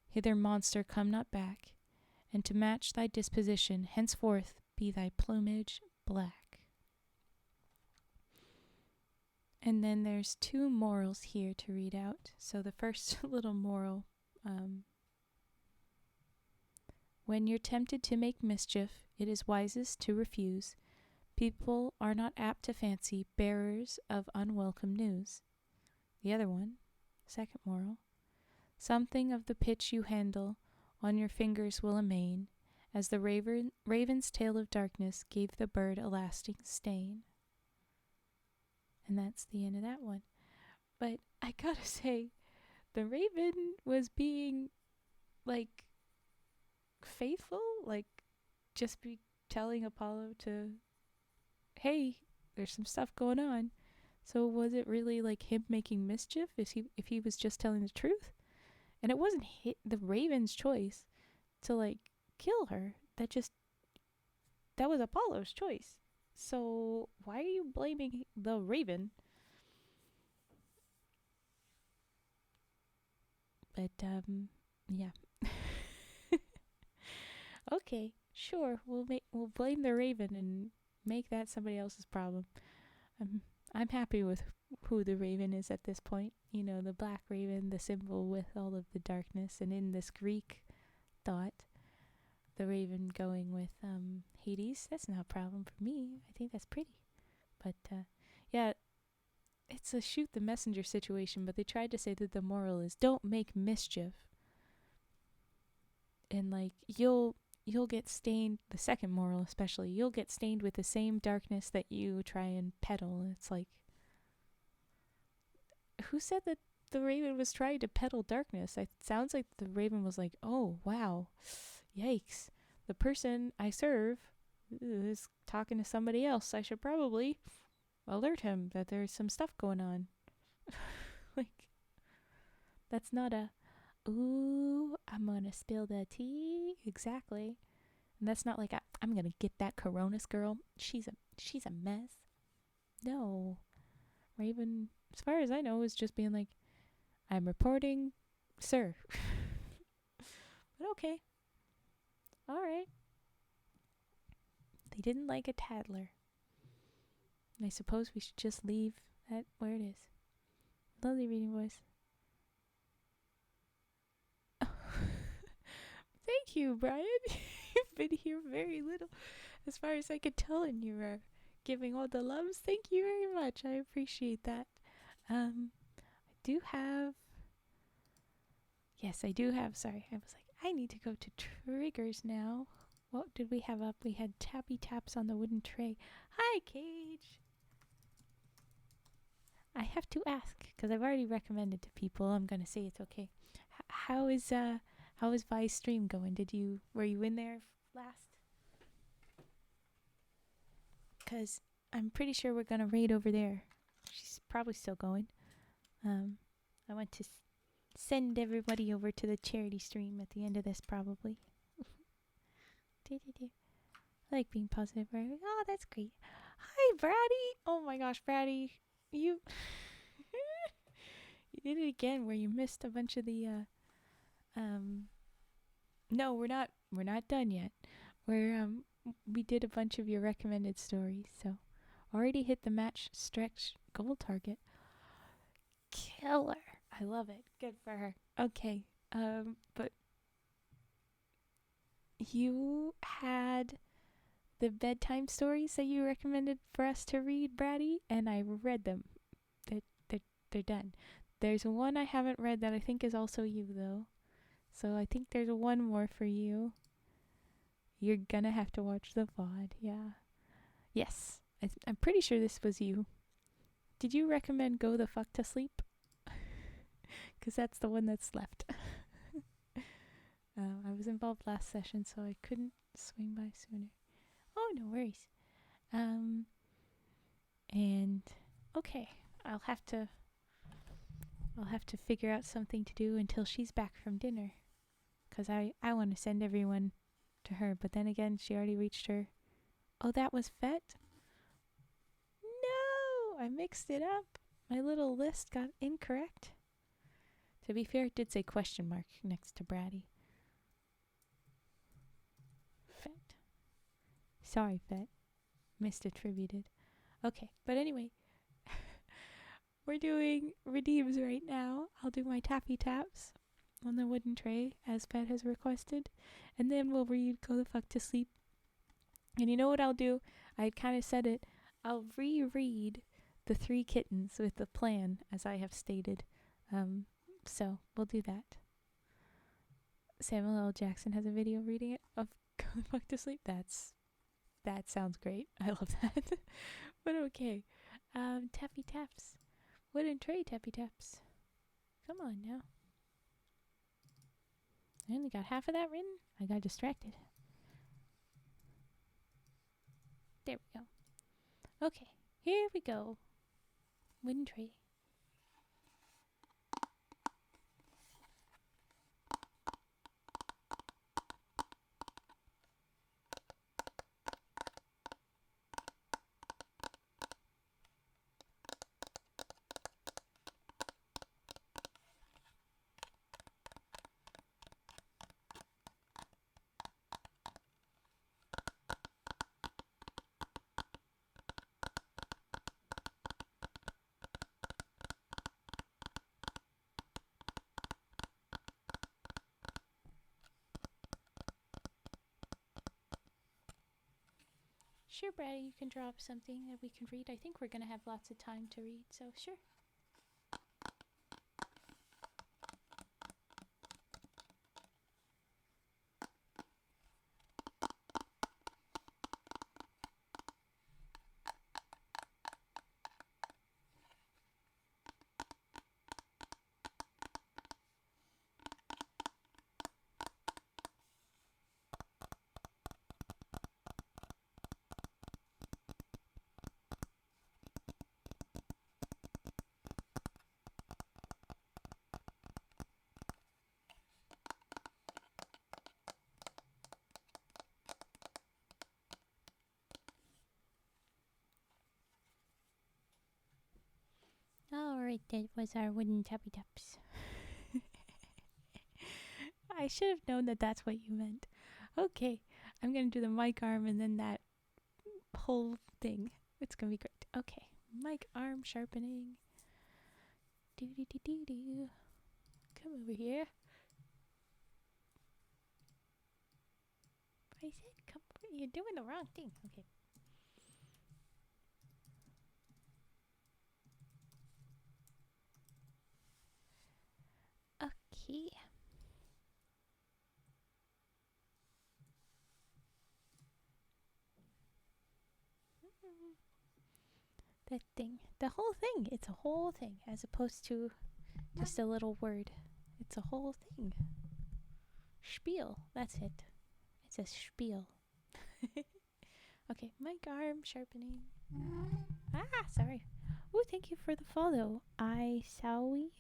hither monster come not back, and to match thy disposition, henceforth be thy plumage black. And then there's two morals here to read out. So the first little moral, when you're tempted to make mischief, it is wisest to refuse. People are not apt to fancy bearers of unwelcome news. The other one, second moral, something of the pitch you handle on your fingers will amain, as the raven's tail of darkness gave the bird a lasting stain. And that's the end of that one. But I gotta say, the raven was being, like, faithful, like, just be telling Apollo to, hey, there's some stuff going on. So was it really like him making mischief if he was just telling the truth? And it wasn't the Raven's choice to like kill her. That was Apollo's choice. So why are you blaming the Raven? But yeah. Okay, sure. We'll blame the Raven and make that somebody else's problem. I'm happy with who the Raven is at this point. You know, the Black Raven, the symbol with all of the darkness, and in this Greek thought, the Raven going with Hades. That's not a problem for me. I think that's pretty. But yeah, it's a shoot the messenger situation. But they tried to say that the moral is don't make mischief, and like you'll get stained. The second moral, especially, you'll get stained with the same darkness that you try and peddle. It's like, who said that the Raven was trying to peddle darkness? It sounds like the Raven was like, oh wow, yikes, the person I serve is talking to somebody else. I should probably alert him that there's some stuff going on. Like, that's not a, ooh, I'm gonna spill the tea. Exactly. And that's not like I'm gonna get that Coronas girl. She's a mess. No. Raven, as far as I know, is just being like, I'm reporting, sir. But okay. Alright. They didn't like a tattler. I suppose we should just leave that where it is. Lovely reading voice. Thank you, Brian. You've been here very little, as far as I could tell, and you are giving all the loves. Thank you very much. I appreciate that. I do have. Yes, I do have. Sorry, I was like, I need to go to triggers now. What did we have up? We had tappy taps on the wooden tray. Hi, Cage. I have to ask because I've already recommended to people. I'm gonna say it's okay. How is Vi's stream going? Were you in there last? Because I'm pretty sure we're gonna raid over there. She's probably still going. I want to send everybody over to the charity stream at the end of this, probably. I like being positive, right? Oh, that's great. Hi, Braddy. Oh my gosh, Braddy, you you did it again, where you missed a bunch of the No, we're not done yet. We did a bunch of your recommended stories, so already hit the match stretch goal target. Killer. I love it. Good for her. Okay. But you had the bedtime stories that you recommended for us to read, Braddy, and I read them. They're done. There's one I haven't read that I think is also you, though. So I think there's one more for you. You're gonna have to watch the VOD, yeah. Yes, I'm pretty sure this was you. Did you recommend Go the Fuck to Sleep? Because that's the one that's left. I was involved last session, so I couldn't swing by sooner. Oh, no worries. And okay, I'll have to figure out something to do until she's back from dinner. Because I want to send everyone to her, but then again, she already reached her. Oh, that was Fet? No! I mixed it up. My little list got incorrect. To be fair, it did say question mark next to Braddy. Fet. Sorry, Fet. Misattributed. Okay, but anyway. We're doing redeems right now. I'll do my tappy taps on the wooden tray as Fet has requested, and then we'll read Go the Fuck to Sleep. And you know what I'll do? I kind of said it. I'll reread the 3 Kittens with the plan as I have stated. So we'll do that. Samuel L. Jackson has a video reading it of Go the Fuck to Sleep. That sounds great. I love that. But okay. Tappy taps. Wooden tray tappy taps. Come on now. I only got half of that written. I got distracted. There we go. Okay, Here we go. Wooden tray. Sure, Brady, you can draw up something that we can read. I think we're going to have lots of time to read, so sure. Alright, that was our wooden tappy taps. I should have known that that's what you meant. Okay, I'm going to do the mic arm and then that whole thing. It's going to be great. Okay, mic arm sharpening. Do. Come over here. I said come over. You're doing the wrong thing. Okay. Okay. That thing. The whole thing. It's a whole thing as opposed to just a little word. It's a whole thing. Spiel. That's it. It's a spiel. Okay, mic arm sharpening. Sorry. Oh, thank you for the follow. I Sowie.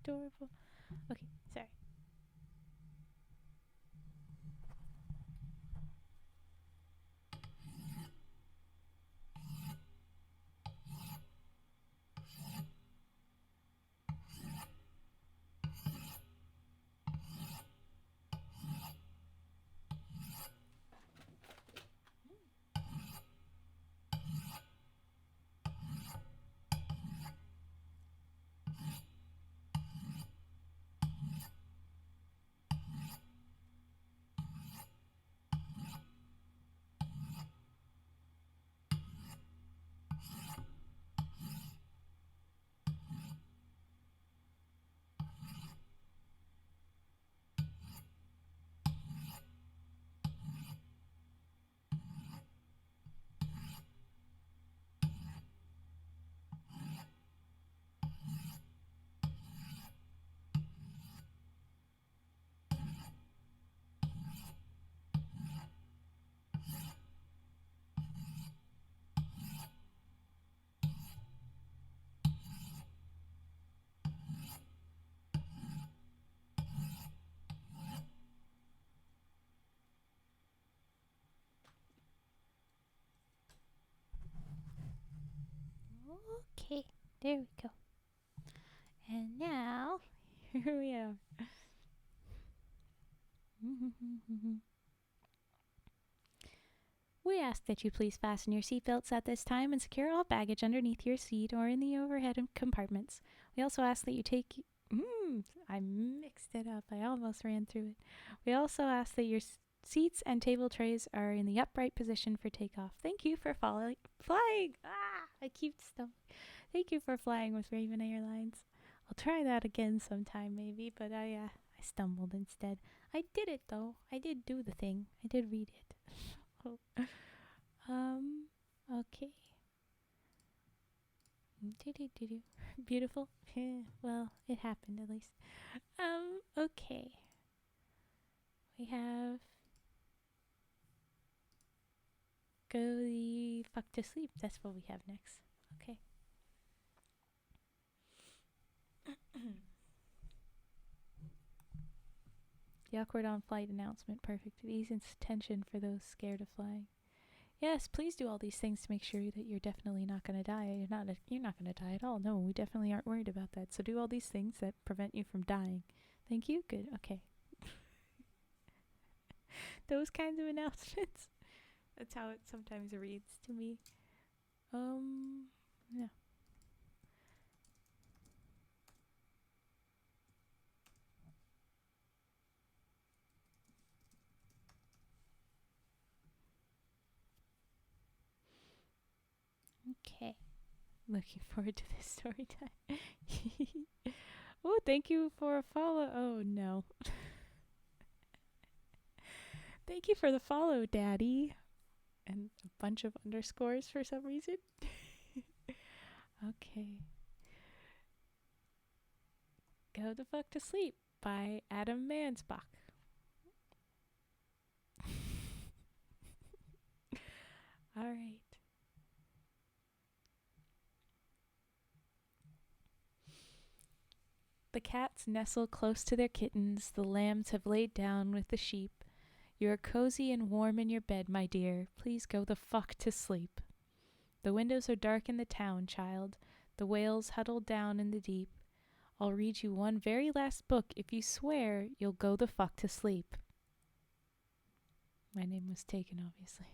Adorable. Okay, sorry. Okay, there we go. And now, here we are. We ask that you please fasten your seatbelts at this time and secure all baggage underneath your seat or in the overhead compartments. We also ask that you take... I mixed it up. I almost ran through it. We also ask that your seats and table trays are in the upright position for takeoff. Thank you for flying. I keep stumbling. Thank you for flying with Raven Airlines. I'll try that again sometime maybe, but I stumbled instead. I did it though. I did do the thing. I did read it. Okay. Beautiful. Well, it happened at least. Okay. We have Go the fuck to sleep. That's what we have next. Okay. The awkward on-flight announcement. Perfect. It eases tension for those scared of flying. Yes, please do all these things to make sure that you're definitely not going to die. You're not going to die at all. No, we definitely aren't worried about that. So do all these things that prevent you from dying. Thank you. Good. Okay. Those kinds of announcements. That's how it sometimes reads to me. Yeah. Okay. Looking forward to this story time. Oh, thank you for a follow. Oh, no. Thank you for the follow, Daddy. And a bunch of underscores for some reason. Okay. Go the fuck to sleep by Adam Mansbach. All right. The cats nestle close to their kittens. The lambs have laid down with the sheep. You are cozy and warm in your bed, my dear. Please go the fuck to sleep. The windows are dark in the town, child. The whales huddle down in the deep. I'll read you one very last book if you swear you'll go the fuck to sleep. My name was taken, obviously.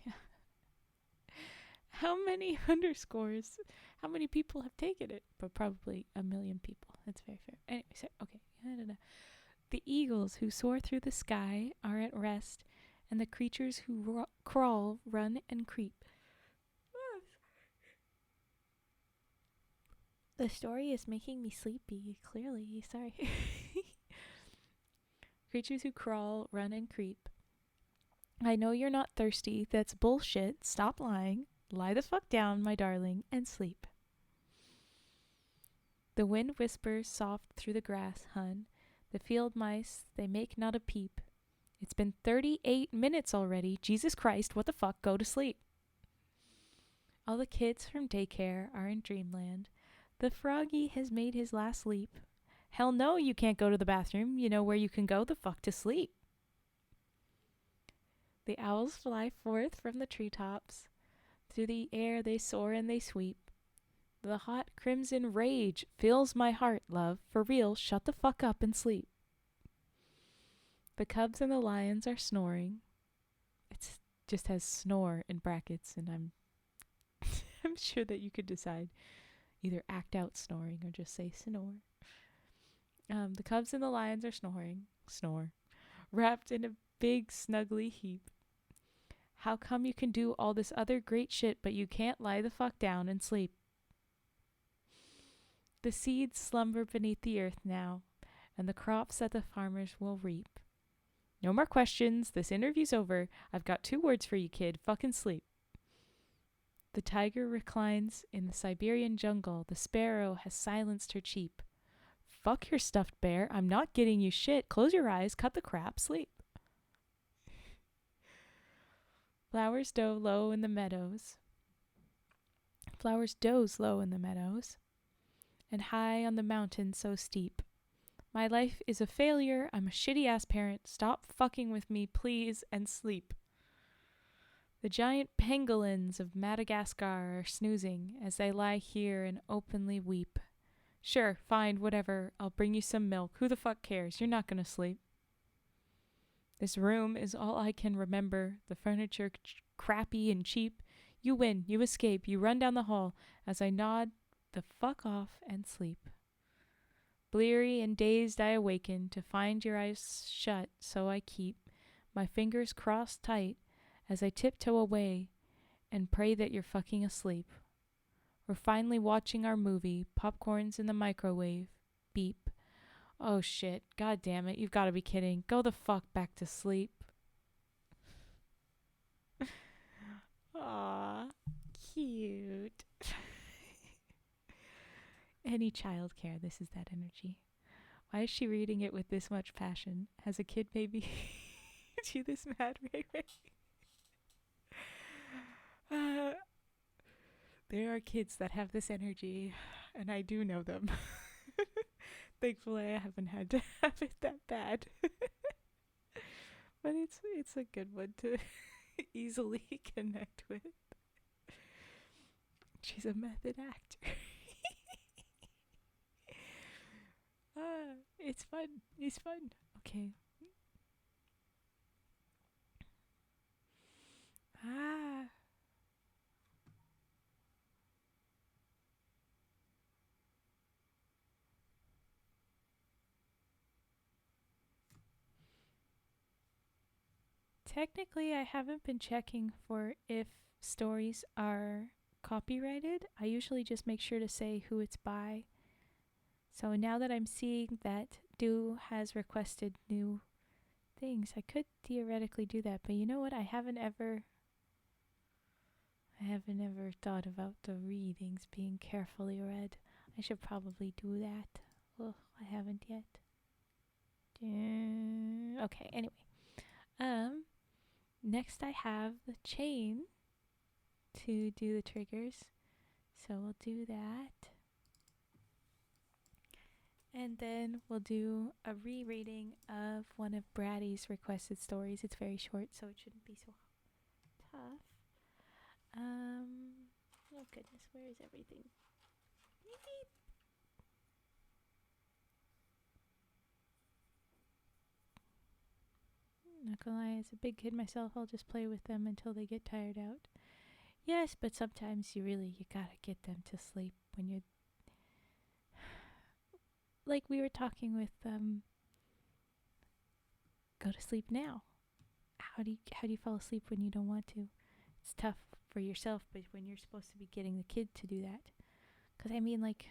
How many underscores? How many people have taken it? But probably 1 million people. That's very fair. Anyway, so, okay. The eagles who soar through the sky are at rest, and the creatures who crawl, run, and creep. The story is making me sleepy, clearly. Sorry. Creatures who crawl, run, and creep. I know you're not thirsty. That's bullshit. Stop lying. Lie the fuck down, my darling, and sleep. The wind whispers soft through the grass, hun. The field mice, they make not a peep. It's been 38 minutes already. Jesus Christ, what the fuck? Go to sleep. All the kids from daycare are in dreamland. The froggy has made his last leap. Hell no, you can't go to the bathroom. You know where you can go the fuck to sleep. The owls fly forth from the treetops. Through the air they soar and they sweep. The hot crimson rage fills my heart, love. For real, shut the fuck up and sleep. The cubs and the lions are snoring. It just has snore in brackets, and I'm sure that you could decide either act out snoring or just say snore. The cubs and the lions are snore, wrapped in a big snuggly heap. How come you can do all this other great shit, but you can't lie the fuck down and sleep? The seeds slumber beneath the earth now, and the crops that the farmers will reap. No more questions. This interview's over. I've got 2 words for you, kid. Fucking sleep. The tiger reclines in the Siberian jungle. The sparrow has silenced her cheep. Fuck your stuffed bear. I'm not getting you shit. Close your eyes. Cut the crap. Sleep. Flowers doze low in the meadows. And high on the mountain so steep. My life is a failure. I'm a shitty ass parent. Stop fucking with me, please, and sleep. The giant pangolins of Madagascar are snoozing as they lie here and openly weep. Sure, fine, whatever. I'll bring you some milk. Who the fuck cares? You're not gonna sleep. This room is all I can remember. The furniture crappy and cheap. You win. You escape. You run down the hall as I nod the fuck off and sleep. Bleary and dazed I awaken to find your eyes shut, so I keep my fingers crossed tight as I tiptoe away and pray that you're fucking asleep. We're finally watching our movie, popcorn's in the microwave. Beep. Oh shit, god damn it, you've got to be kidding. Go the fuck back to sleep. Aw, cute. Any childcare, this is that energy. Why is she reading it with this much passion? Has a kid maybe? Is she this mad, Ray Ray? Uh, there are kids that have this energy, and I do know them. Thankfully, I haven't had to have it that bad. But it's a good one to easily connect with. She's a method actor. It's fun. It's fun. Okay. Ah. Technically, I haven't been checking for if stories are copyrighted. I usually just make sure to say who it's by. So now that I'm seeing that Dew has requested new things, I could theoretically do that. But you know what? I haven't ever thought about the readings being carefully read. I should probably do that. Oh, I haven't yet. Okay, anyway. Um, Next I have the chain to do the triggers. So we'll do that. And then we'll do a rereading of one of Brady's requested stories. It's very short, so it shouldn't be so tough. Oh goodness, where is everything? Not gonna lie, as a big kid myself, I'll just play with them until they get tired out. Yes, but sometimes you gotta get them to sleep when you're like we were talking with go to sleep now. How do you fall asleep when you don't want to? It's tough for yourself, but when you're supposed to be getting the kid to do that. Cuz I mean, like,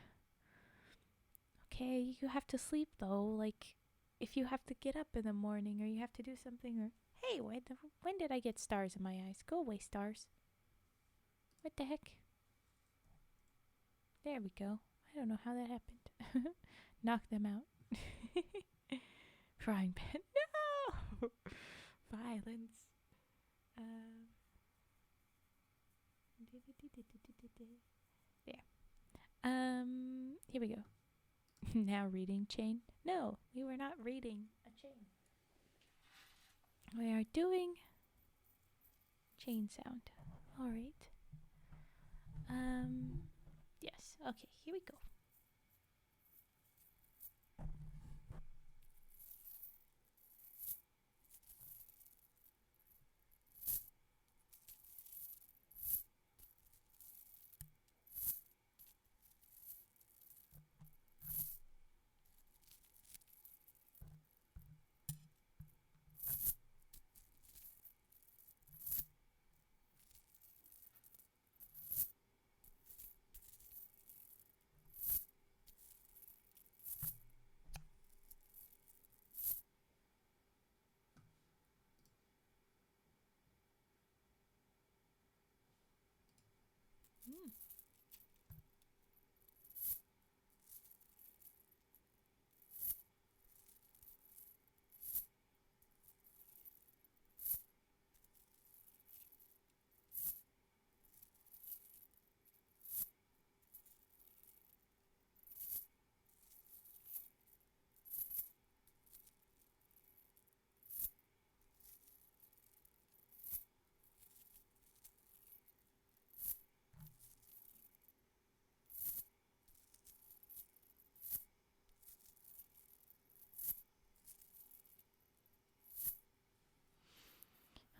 okay, you have to sleep though. Like, if you have to get up in the morning or you have to do something, or hey, when did I get stars in my eyes? Go away, stars. What the heck? There we go. I don't know how that happened. Knock them out. Frying pan. No! Violence. There. Here we go. Now reading chain. No, we were not reading a chain. We are doing chain sound. All right. Yes. Okay, here we go. Mm.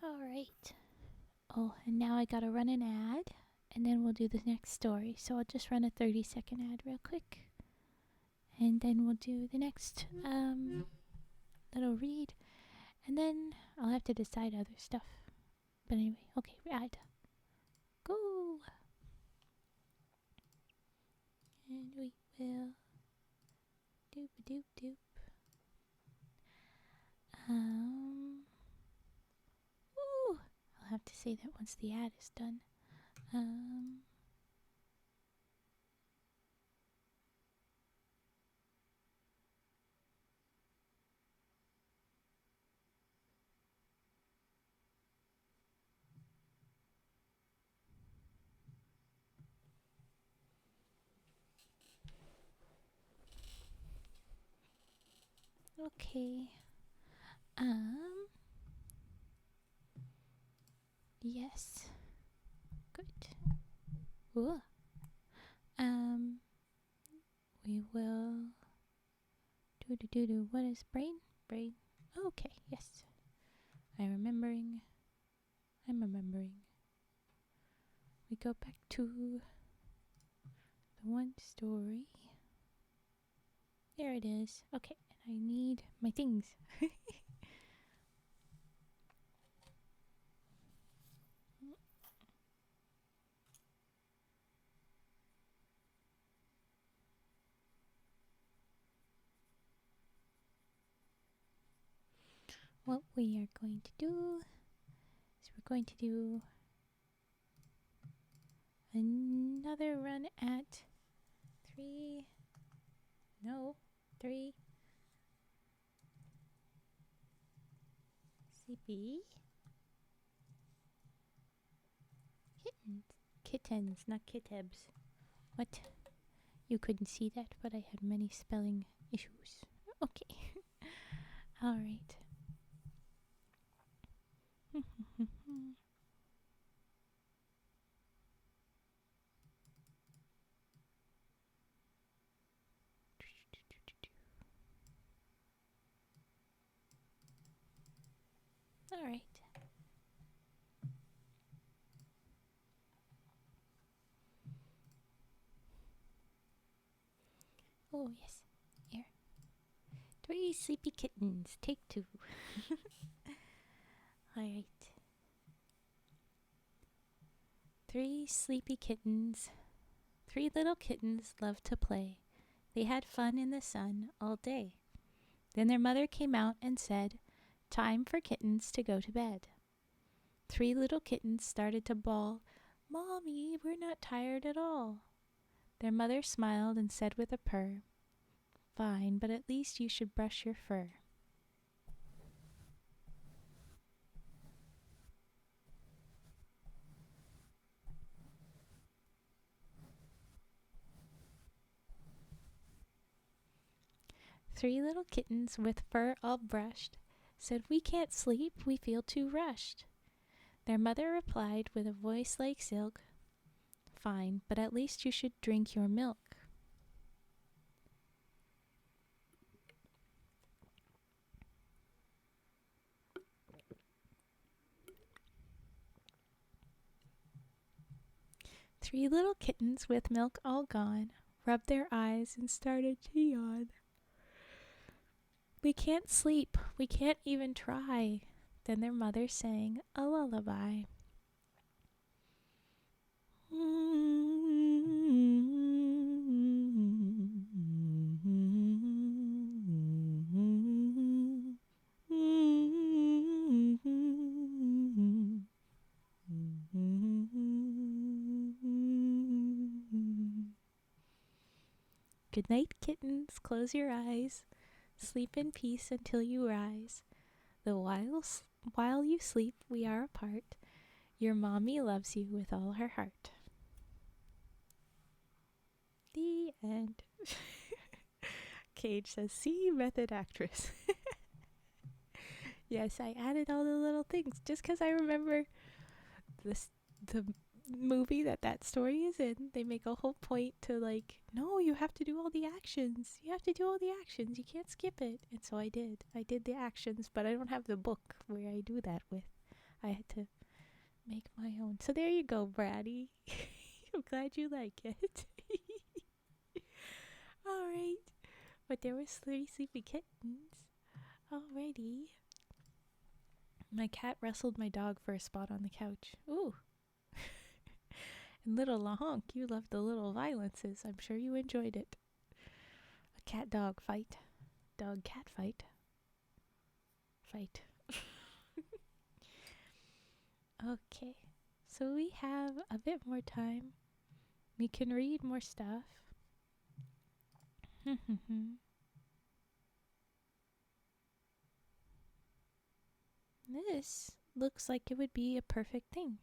All right. Oh, and now I gotta run an ad, and then we'll do the next story. So I'll just run a 30-second ad real quick, and then we'll do the next little read, and then I'll have to decide other stuff. But anyway, okay, ad. Go. And we will doop doop doop. Ooh, I'll have to say that once the ad is done. Okay. Yes. Good. Ooh. Um, we will do. What is brain? Brain. Okay, yes. I'm remembering. We go back to the one story. There it is. Okay, and I need my things. What we are going to do is we're going to do another run at 3 CP kittens, not kittebs. What? You couldn't see that, but I had many spelling issues. Okay. All right. All right. Oh, yes. Here. 3 sleepy kittens. Take 2. All right. 3 sleepy kittens. 3 little kittens loved to play. They had fun in the sun all day. Then their mother came out and said, "Time for kittens to go to bed." 3 little kittens started to bawl, "Mommy, we're not tired at all." Their mother smiled and said with a purr, "Fine, but at least you should brush your fur." Three little kittens with fur all brushed said, "We can't sleep, we feel too rushed." Their mother replied with a voice like silk, "Fine, but at least you should drink your milk." Three little kittens with milk all gone rubbed their eyes and started to yawn. "We can't sleep, we can't even try." Then their mother sang a lullaby. Good night, kittens, close your eyes. Sleep in peace until you rise. Though while you sleep, we are apart. Your mommy loves you with all her heart. The end. Cage says, "See, method actress." Yes, I added all the little things just because I remember the movie that story is in. They make a whole point to like, no, you have to do all the actions. You have to do all the actions. You can't skip it. And so I did. I did the actions, but I don't have the book where I do that with. I had to make my own. So there you go, Braddy. I'm glad you like it. All right. But there was 3 sleepy kittens. Alrighty. My cat wrestled my dog for a spot on the couch. Ooh. And little LaHonk, you loved the little violences. I'm sure you enjoyed it. A cat-dog fight. Dog-cat fight. Fight. Okay. So we have a bit more time. We can read more stuff. This looks like it would be a perfect thing.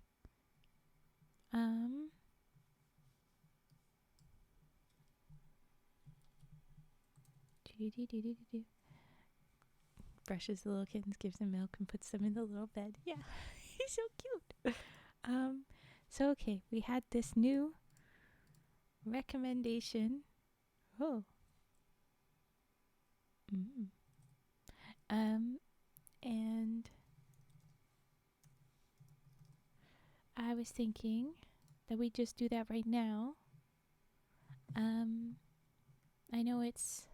brushes the little kittens, gives them milk, and puts them in the little bed. Yeah, he's so cute. So okay, we had this new recommendation. Oh. Mm. And I was thinking that we just do that right now. I know it's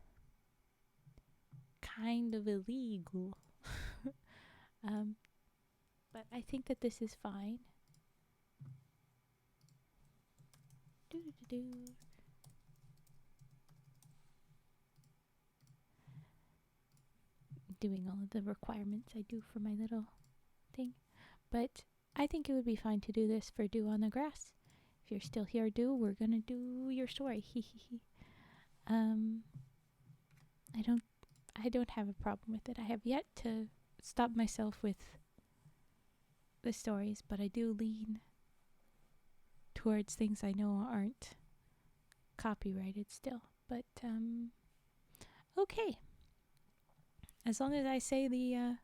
kind of illegal, but I think that this is fine. Doo-doo-doo-doo. Doing all of the requirements I do for my little thing. But I think it would be fine to do this for Dew on the Grass. If you're still here, Dew, we're gonna do your story. I don't have a problem with it. I have yet to stop myself with the stories, but I do lean towards things I know aren't copyrighted still. But okay. As long as I say the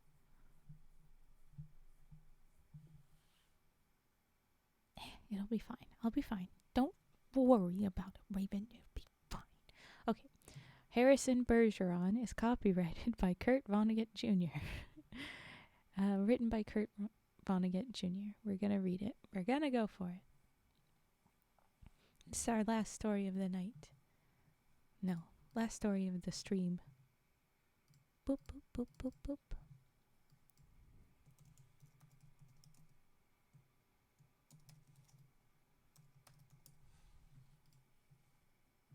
it'll be fine. I'll be fine. Don't worry about it, Raven. It'll be fine. Okay. Harrison Bergeron is copyrighted by Kurt Vonnegut Jr. Written by Kurt Vonnegut Jr. We're going to read it. We're going to go for it. This is our last story of the night. No, last story of the stream. Boop, boop, boop, boop, boop.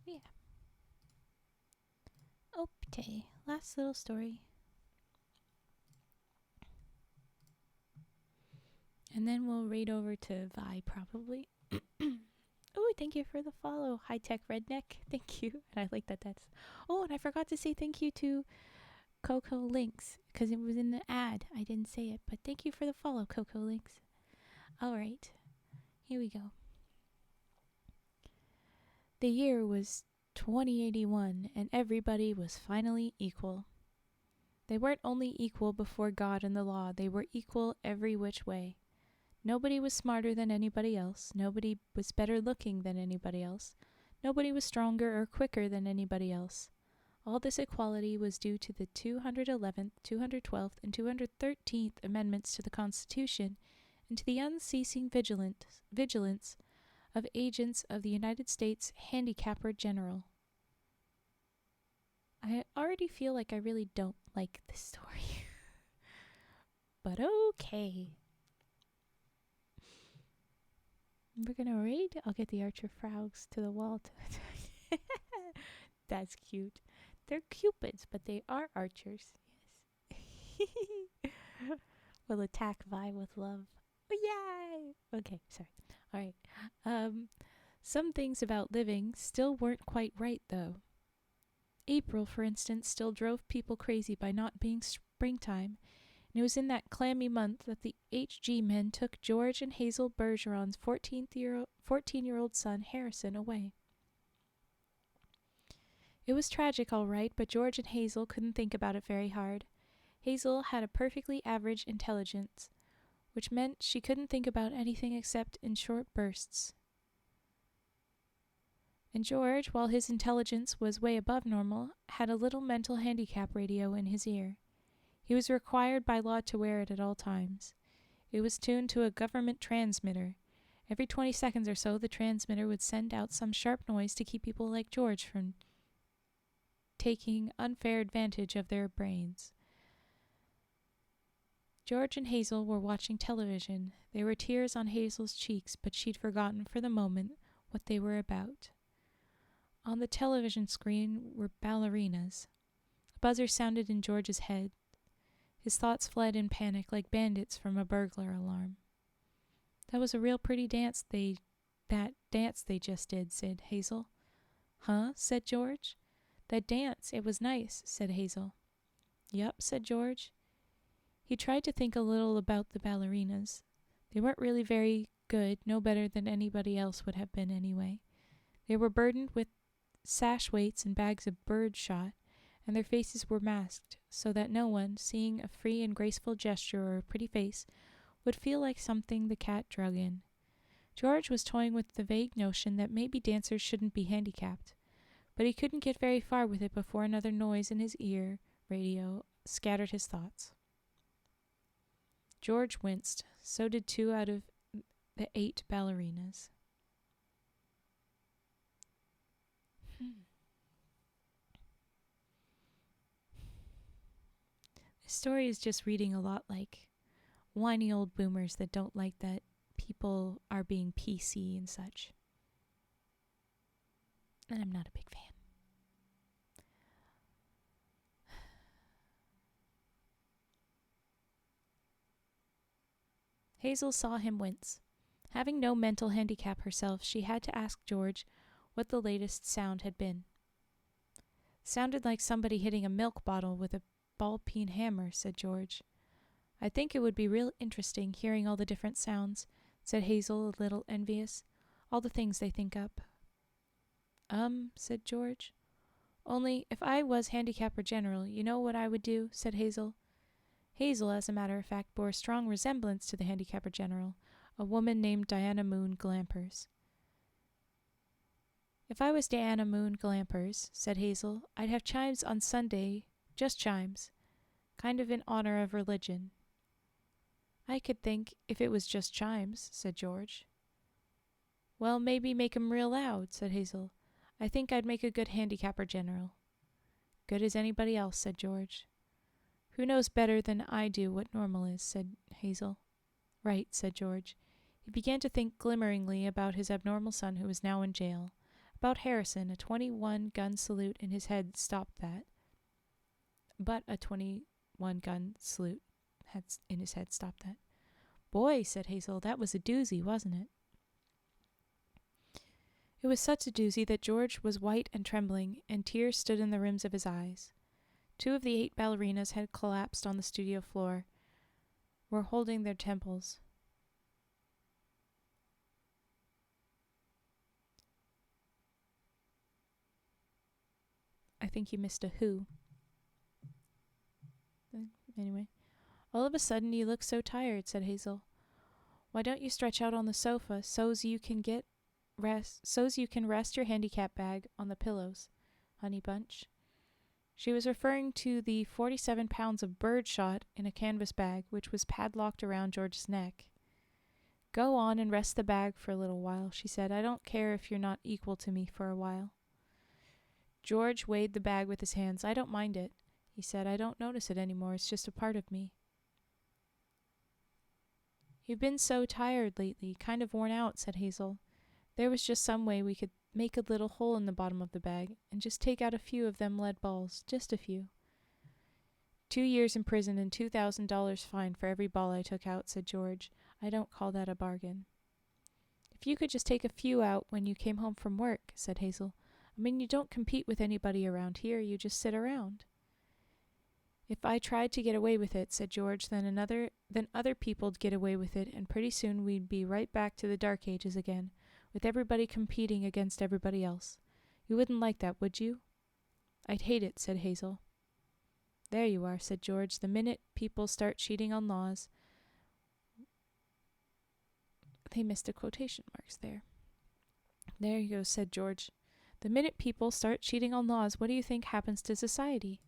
Yeah. Okay, last little story. And then we'll raid over to Vi probably. Oh, thank you for the follow, High Tech Redneck. Thank you. And I like that that's... Oh, and I forgot to say thank you to Coco Links, because it was in the ad. I didn't say it, but thank you for the follow, Coco Links. All right, here we go. The year was 2081, and everybody was finally equal. They weren't only equal before God and the law, they were equal every which way. Nobody was smarter than anybody else. Nobody was better looking than anybody else. Nobody was stronger or quicker than anybody else. All this equality was due to the 211th, 212th, and 213th Amendments to the Constitution and to the unceasing vigilance of agents of the United States Handicapper General. I already feel like I really don't like this story. But okay. We're gonna raid. I'll get the archer frogs to the wall to attack. That's cute. They're cupids, but they are archers. Yes. We'll attack Vi with love. Oh, yay! Okay, sorry. All right. Some things about living still weren't quite right, though. April, for instance, still drove people crazy by not being springtime. And it was in that clammy month that the HG men took George and Hazel Bergeron's 14-year-old son, Harrison, away. It was tragic, all right, but George and Hazel couldn't think about it very hard. Hazel had a perfectly average intelligence, which meant she couldn't think about anything except in short bursts. And George, while his intelligence was way above normal, had a little mental handicap radio in his ear. He was required by law to wear it at all times. It was tuned to a government transmitter. Every 20 seconds or so, the transmitter would send out some sharp noise to keep people like George from taking unfair advantage of their brains. George and Hazel were watching television. There were tears on Hazel's cheeks, but she'd forgotten for the moment what they were about. On the television screen were ballerinas. A buzzer sounded in George's head. His thoughts fled in panic like bandits from a burglar alarm. That was a real pretty dance they just did, said Hazel. Huh? Said George. That dance, it was nice, said Hazel. Yup, said George. He tried to think a little about the ballerinas. They weren't really very good, no better than anybody else would have been anyway. They were burdened with sash weights and bags of bird shot, and their faces were masked so that no one, seeing a free and graceful gesture or a pretty face, would feel like something the cat drug in. George was toying with the vague notion that maybe dancers shouldn't be handicapped, but he couldn't get very far with it before another noise in his ear radio scattered his thoughts. George winced. So did 2 out of the 8 ballerinas. This story is just reading a lot like whiny old boomers that don't like that people are being PC and such. And I'm not a big fan. Hazel saw him wince. Having no mental handicap herself, she had to ask George what the latest sound had been. Sounded like somebody hitting a milk bottle with a ball-peen hammer, said George. I think it would be real interesting hearing all the different sounds, said Hazel, a little envious. All the things they think up. Said George. Only, if I was handicapper general, you know what I would do, said Hazel. Hazel, as a matter of fact, bore a strong resemblance to the handicapper general, a woman named Diana Moon Glampers. If I was Diana Moon Glampers, said Hazel, I'd have chimes on Sunday, just chimes, kind of in honor of religion. I could think if it was just chimes, said George. Well, maybe make 'em real loud, said Hazel. I think I'd make a good handicapper general. Good as anybody else, said George. Who knows better than I do what normal is, said Hazel. Right, said George. He began to think glimmeringly about his abnormal son who was now in jail. About Harrison, a 21-gun salute in his head stopped that. But a 21-gun salute in his head stopped that. Boy, said Hazel, that was a doozy, wasn't it? It was such a doozy that George was white and trembling, and tears stood in the rims of his eyes. 2 of the 8 ballerinas had collapsed on the studio floor, were holding their temples. I think you missed a who. Anyway. All of a sudden you look so tired, said Hazel. Why don't you stretch out on the sofa so's you can rest your handicap bag on the pillows, honey bunch? She was referring to the 47 pounds of bird shot in a canvas bag, which was padlocked around George's neck. Go on and rest the bag for a little while, she said. I don't care if you're not equal to me for a while. George weighed the bag with his hands. I don't mind it, he said. I don't notice it anymore. It's just a part of me. You've been so tired lately, kind of worn out, said Hazel. There was just some way we could make a little hole in the bottom of the bag and just take out a few of them lead balls, just a few. 2 years in prison and $2,000 fine for every ball I took out, said George. I don't call that a bargain. If you could just take a few out when you came home from work, said Hazel. I mean, you don't compete with anybody around here, you just sit around. If I tried to get away with it, said George, then other people'd get away with it, and pretty soon we'd be right back to the Dark Ages again, with everybody competing against everybody else. You wouldn't like that, would you? I'd hate it, said Hazel. There you are, said George. The minute people start cheating on laws... They missed the quotation marks there. There you go, said George. The minute people start cheating on laws, what do you think happens to society?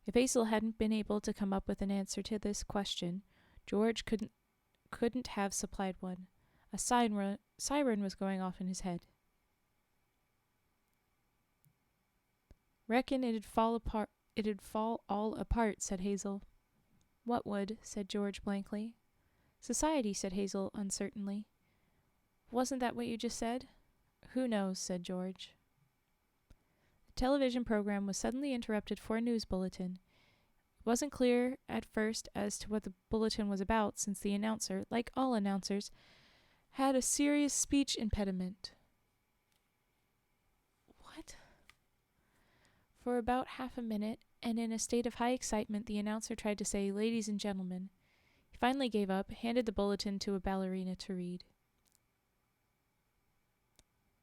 If Hazel hadn't been able to come up with an answer to this question, George couldn't have supplied one. A siren was going off in his head. Reckon it'd fall all apart, said Hazel. What would? Said George blankly. Society, said Hazel uncertainly. Wasn't that what you just said? Who knows, said George. The television program was suddenly interrupted for a news bulletin. It wasn't clear at first as to what the bulletin was about, since the announcer, like all announcers, had a serious speech impediment. What? For about half a minute, and in a state of high excitement, the announcer tried to say, "Ladies and gentlemen." He finally gave up, handed the bulletin to a ballerina to read.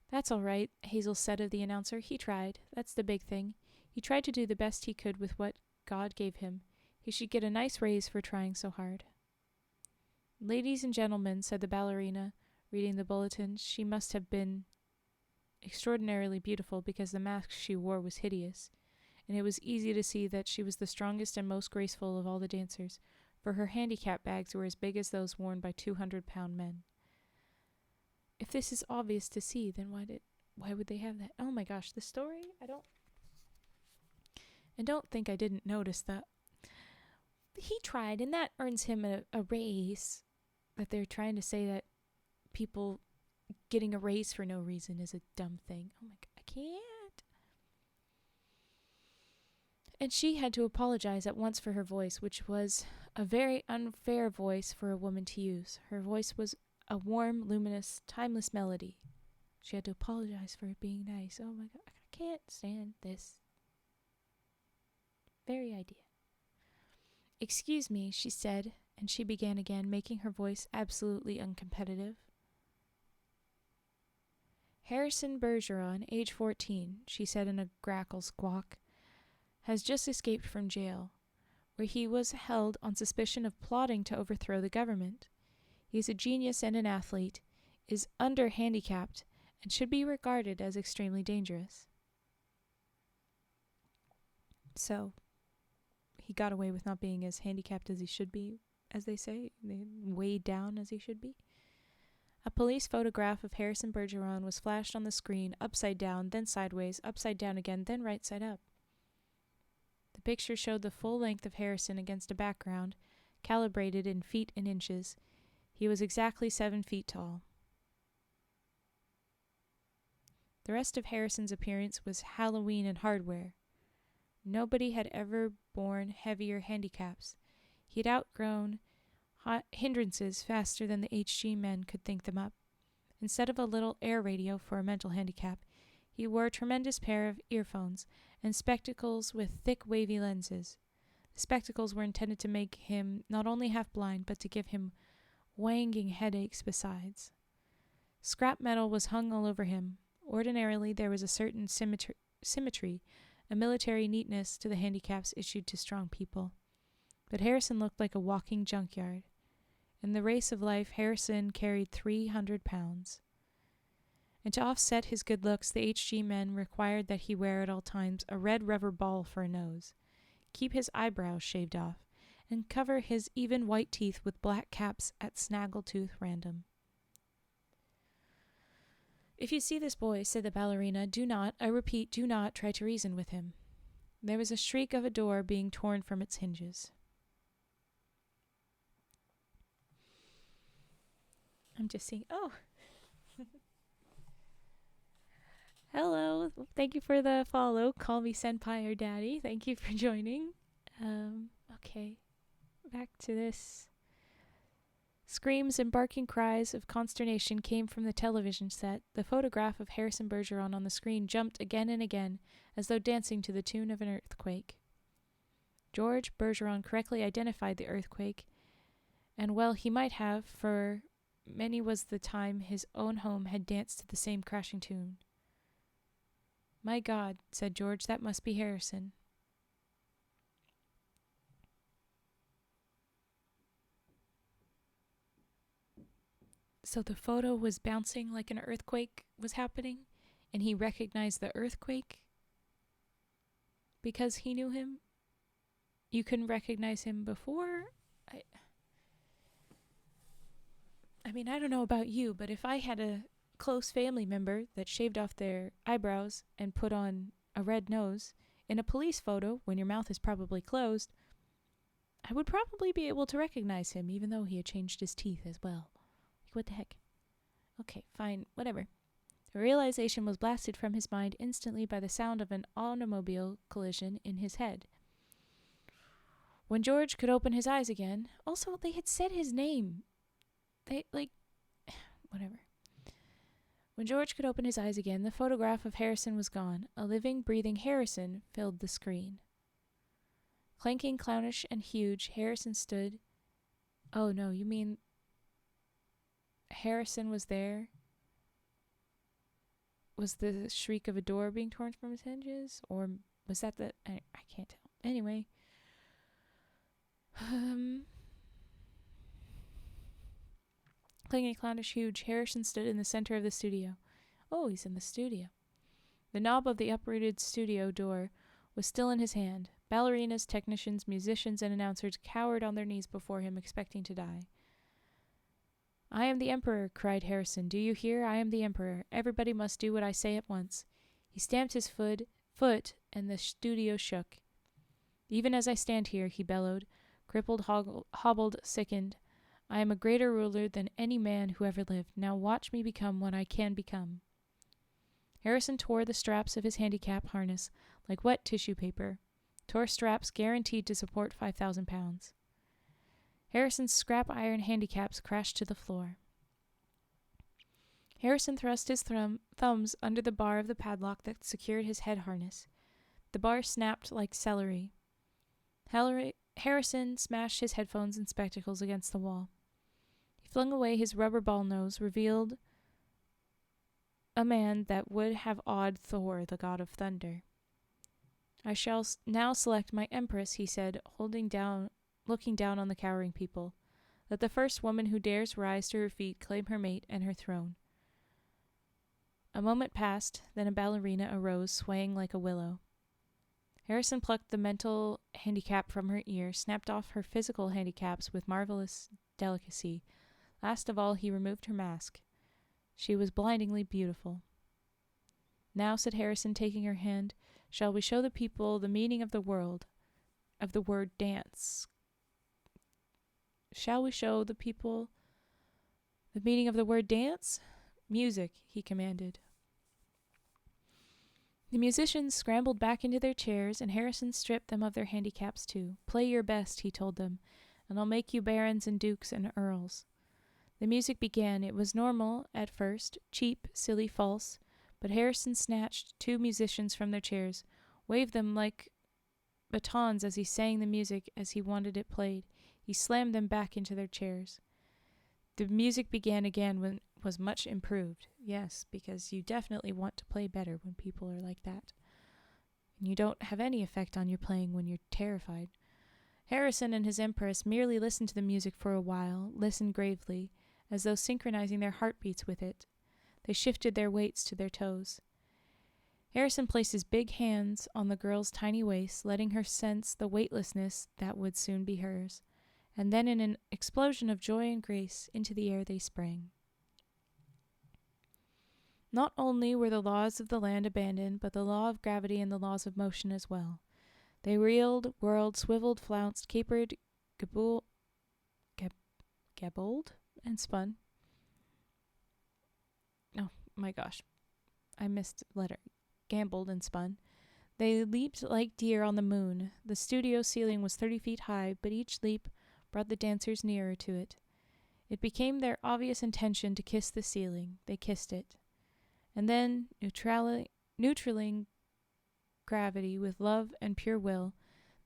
That's all right, Hazel said of the announcer. He tried. That's the big thing. He tried to do the best he could with what God gave him. He should get a nice raise for trying so hard. Ladies and gentlemen, said the ballerina, reading the bulletin, she must have been extraordinarily beautiful because the mask she wore was hideous, and it was easy to see that she was the strongest and most graceful of all the dancers, for her handicap bags were as big as those worn by 200-pound men. If this is obvious to see, then why would they have that? Oh my gosh, the story? I don't think I didn't notice that. He tried, and that earns him a raise. That they're trying to say that people getting a raise for no reason is a dumb thing. Oh my God, I can't. And she had to apologize at once for her voice, which was a very unfair voice for a woman to use. Her voice was a warm, luminous, timeless melody. She had to apologize for it being nice. Oh my God, I can't stand this very idea. Excuse me, she said, and she began again, making her voice absolutely uncompetitive. Harrison Bergeron, age 14, she said in a grackle squawk, has just escaped from jail, where he was held on suspicion of plotting to overthrow the government. He is a genius and an athlete, is under-handicapped, and should be regarded as extremely dangerous. So, he got away with not being as handicapped as he should be, as they say, weighed down as he should be. A police photograph of Harrison Bergeron was flashed on the screen, upside down, then sideways, upside down again, then right side up. The picture showed the full length of Harrison against a background, calibrated in feet and inches. He was exactly 7 feet tall. The rest of Harrison's appearance was Halloween and hardware. Nobody had ever borne heavier handicaps. He had outgrown hindrances faster than the HG men could think them up. Instead of a little air radio for a mental handicap, he wore a tremendous pair of earphones and spectacles with thick, wavy lenses. The spectacles were intended to make him not only half blind, but to give him wanging headaches besides. Scrap metal was hung all over him. Ordinarily, there was a certain symmetry, a military neatness to the handicaps issued to strong people. But Harrison looked like a walking junkyard. In the race of life, Harrison carried 300 pounds. And to offset his good looks, the HG men required that he wear at all times a red rubber ball for a nose, keep his eyebrows shaved off, and cover his even white teeth with black caps at snaggletooth random. If you see this boy, said the ballerina, do not, I repeat, do not try to reason with him. There was a shriek of a door being torn from its hinges. I'm just seeing, oh. Hello, thank you for the follow. Call me senpai or daddy. Thank you for joining. Okay, back to this. Screams and barking cries of consternation came from the television set. The photograph of Harrison Bergeron on the screen jumped again and again, as though dancing to the tune of an earthquake. George Bergeron correctly identified the earthquake, and well he might have, for many was the time his own home had danced to the same crashing tune. My God, said George, that must be Harrison. So the photo was bouncing like an earthquake was happening, and he recognized the earthquake because he knew him. You couldn't recognize him before? I mean, I don't know about you, but if I had a close family member that shaved off their eyebrows and put on a red nose in a police photo when your mouth is probably closed, I would probably be able to recognize him even though he had changed his teeth as well. What the heck? Okay, fine, whatever. The realization was blasted from his mind instantly by the sound of an automobile collision in his head. When George could open his eyes again, also, they had said his name. Whatever. When George could open his eyes again, the photograph of Harrison was gone. A living, breathing Harrison filled the screen. Clanking, clownish, and huge, Harrison stood. Oh no, you mean Harrison was there? Was the shriek of a door being torn from his hinges? Or Was that the... I can't tell. Anyway. Clinging clownish huge, Harrison stood in the center of the studio. Oh, he's in the studio. The knob of the uprooted studio door was still in his hand. Ballerinas, technicians, musicians, and announcers cowered on their knees before him, expecting to die. I am the Emperor, cried Harrison. Do you hear? I am the Emperor. Everybody must do what I say at once. He stamped his foot, and the studio shook. Even as I stand here, he bellowed, crippled, hobbled, sickened. I am a greater ruler than any man who ever lived. Now watch me become what I can become. Harrison tore the straps of his handicap harness like wet tissue paper, tore straps guaranteed to support 5,000 pounds. Harrison's scrap iron handicaps crashed to the floor. Harrison thrust his thumbs under the bar of the padlock that secured his head harness. The bar snapped like celery. Harrison smashed his headphones and spectacles against the wall. He flung away his rubber ball nose, revealed a man that would have awed Thor, the god of thunder. I shall now select my empress, he said, looking down on the cowering people. Let the first woman who dares rise to her feet claim her mate and her throne. A moment passed, then a ballerina arose, swaying like a willow. Harrison plucked the mental handicap from her ear, snapped off her physical handicaps with marvelous delicacy. Last of all, he removed her mask. She was blindingly beautiful. Now, said Harrison, taking her hand, shall we show the people the meaning of the word dance? Shall we show the people the meaning of the word dance? Music, he commanded. The musicians scrambled back into their chairs, and Harrison stripped them of their handicaps too. Play your best, he told them, and I'll make you barons and dukes and earls. The music began. It was normal at first, cheap, silly, false, but Harrison snatched 2 musicians from their chairs, waved them like batons as he sang the music as he wanted it played. He slammed them back into their chairs. The music began again when was much improved. Yes, because you definitely want to play better when people are like that. And you don't have any effect on your playing when you're terrified. Harrison and his empress merely listened to the music for a while, listened gravely, as though synchronizing their heartbeats with it. They shifted their weights to their toes. Harrison placed his big hands on the girl's tiny waist, letting her sense the weightlessness that would soon be hers. And then in an explosion of joy and grace, into the air they sprang. Not only were the laws of the land abandoned, but the law of gravity and the laws of motion as well. They reeled, whirled, swiveled, flounced, capered, gabbled, and spun. Oh my gosh, I missed a letter. Gambled and spun. They leaped like deer on the moon. The studio ceiling was 30 feet high, but each leap brought the dancers nearer to it. It became their obvious intention to kiss the ceiling. They kissed it. And then, neutraling gravity with love and pure will,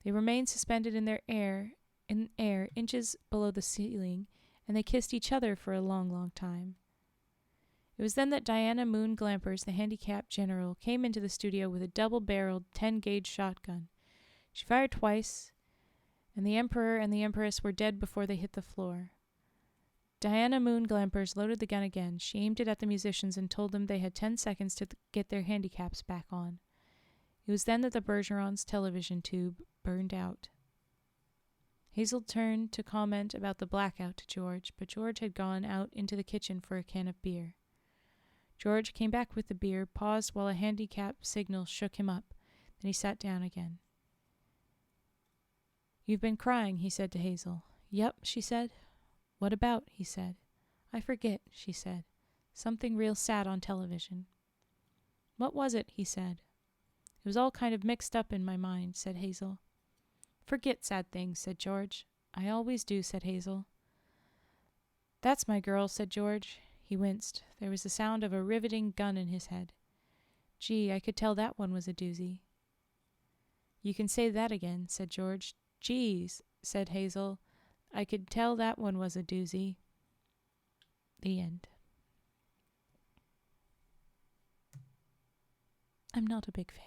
they remained suspended in air, inches below the ceiling, and they kissed each other for a long, long time. It was then that Diana Moon Glampers, the handicapped general, came into the studio with a double-barreled 10-gauge shotgun. She fired twice, and the Emperor and the Empress were dead before they hit the floor. Diana Moon Glampers loaded the gun again. She aimed it at the musicians and told them they had 10 seconds to get their handicaps back on. It was then that the Bergeron's television tube burned out. Hazel turned to comment about the blackout to George, but George had gone out into the kitchen for a can of beer. George came back with the beer, paused while a handicap signal shook him up. Then he sat down again. You've been crying, he said to Hazel. Yep, she said. What about? He said. I forget, she said. Something real sad on television. What was it? He said. It was all kind of mixed up in my mind, said Hazel. Forget sad things, said George. I always do, said Hazel. That's my girl, said George. He winced. There was the sound of a riveting gun in his head. Gee, I could tell that one was a doozy. You can say that again, said George. Geez, said Hazel. I could tell that one was a doozy. The end. I'm not a big fan.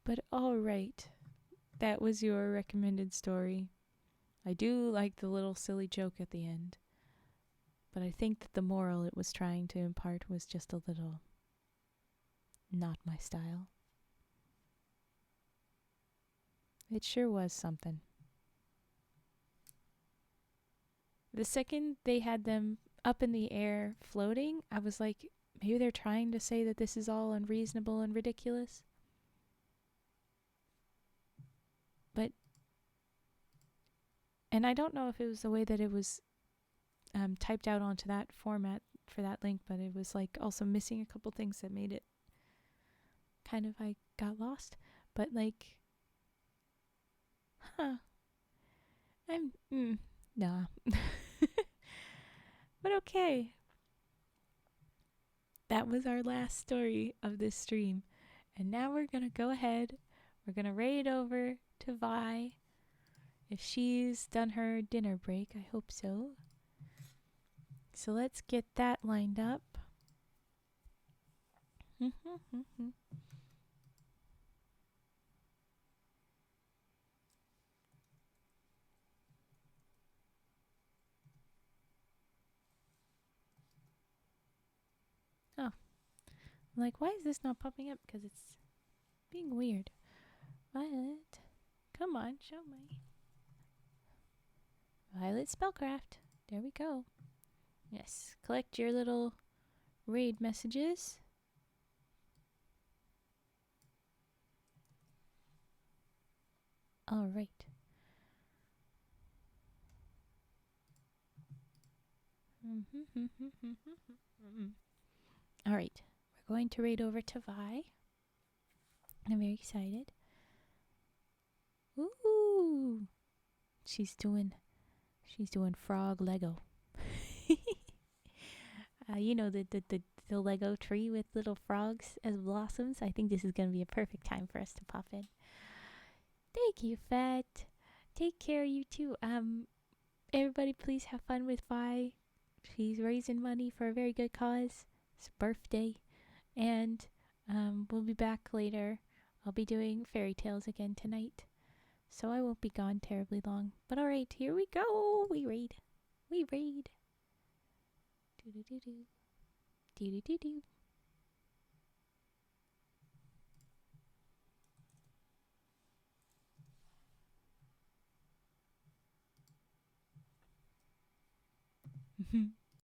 But all right, that was your recommended story. I do like the little silly joke at the end, but I think that the moral it was trying to impart was just a little not my style. It sure was something. The second they had them up in the air floating, I was like, maybe they're trying to say that this is all unreasonable and ridiculous. And I don't know if it was the way that it was typed out onto that format for that link, but it was like also missing a couple things that made it kind of, I got lost. But like, nah. But okay. That was our last story of this stream. And now we're going to go ahead. We're going to raid over to Vi. If she's done her dinner break, I hope so. So let's get that lined up. Oh, I'm like, why is this not popping up? Because it's being weird. Violet, come on, show me. Violet Spellcraft. There we go. Yes, collect your little raid messages. All right. All right. We're going to raid over to Vi. I'm very excited. Ooh. She's doing frog Lego. You know, the Lego tree with little frogs as blossoms. I think this is going to be a perfect time for us to pop in. Thank you, Fat. Take care, you too. Everybody please have fun with Vi. She's raising money for a very good cause. It's birthday. And we'll be back later. I'll be doing fairy tales again tonight. So I won't be gone terribly long. But alright, here we go. We raid. Do-do-do-do. Do-do-do-do.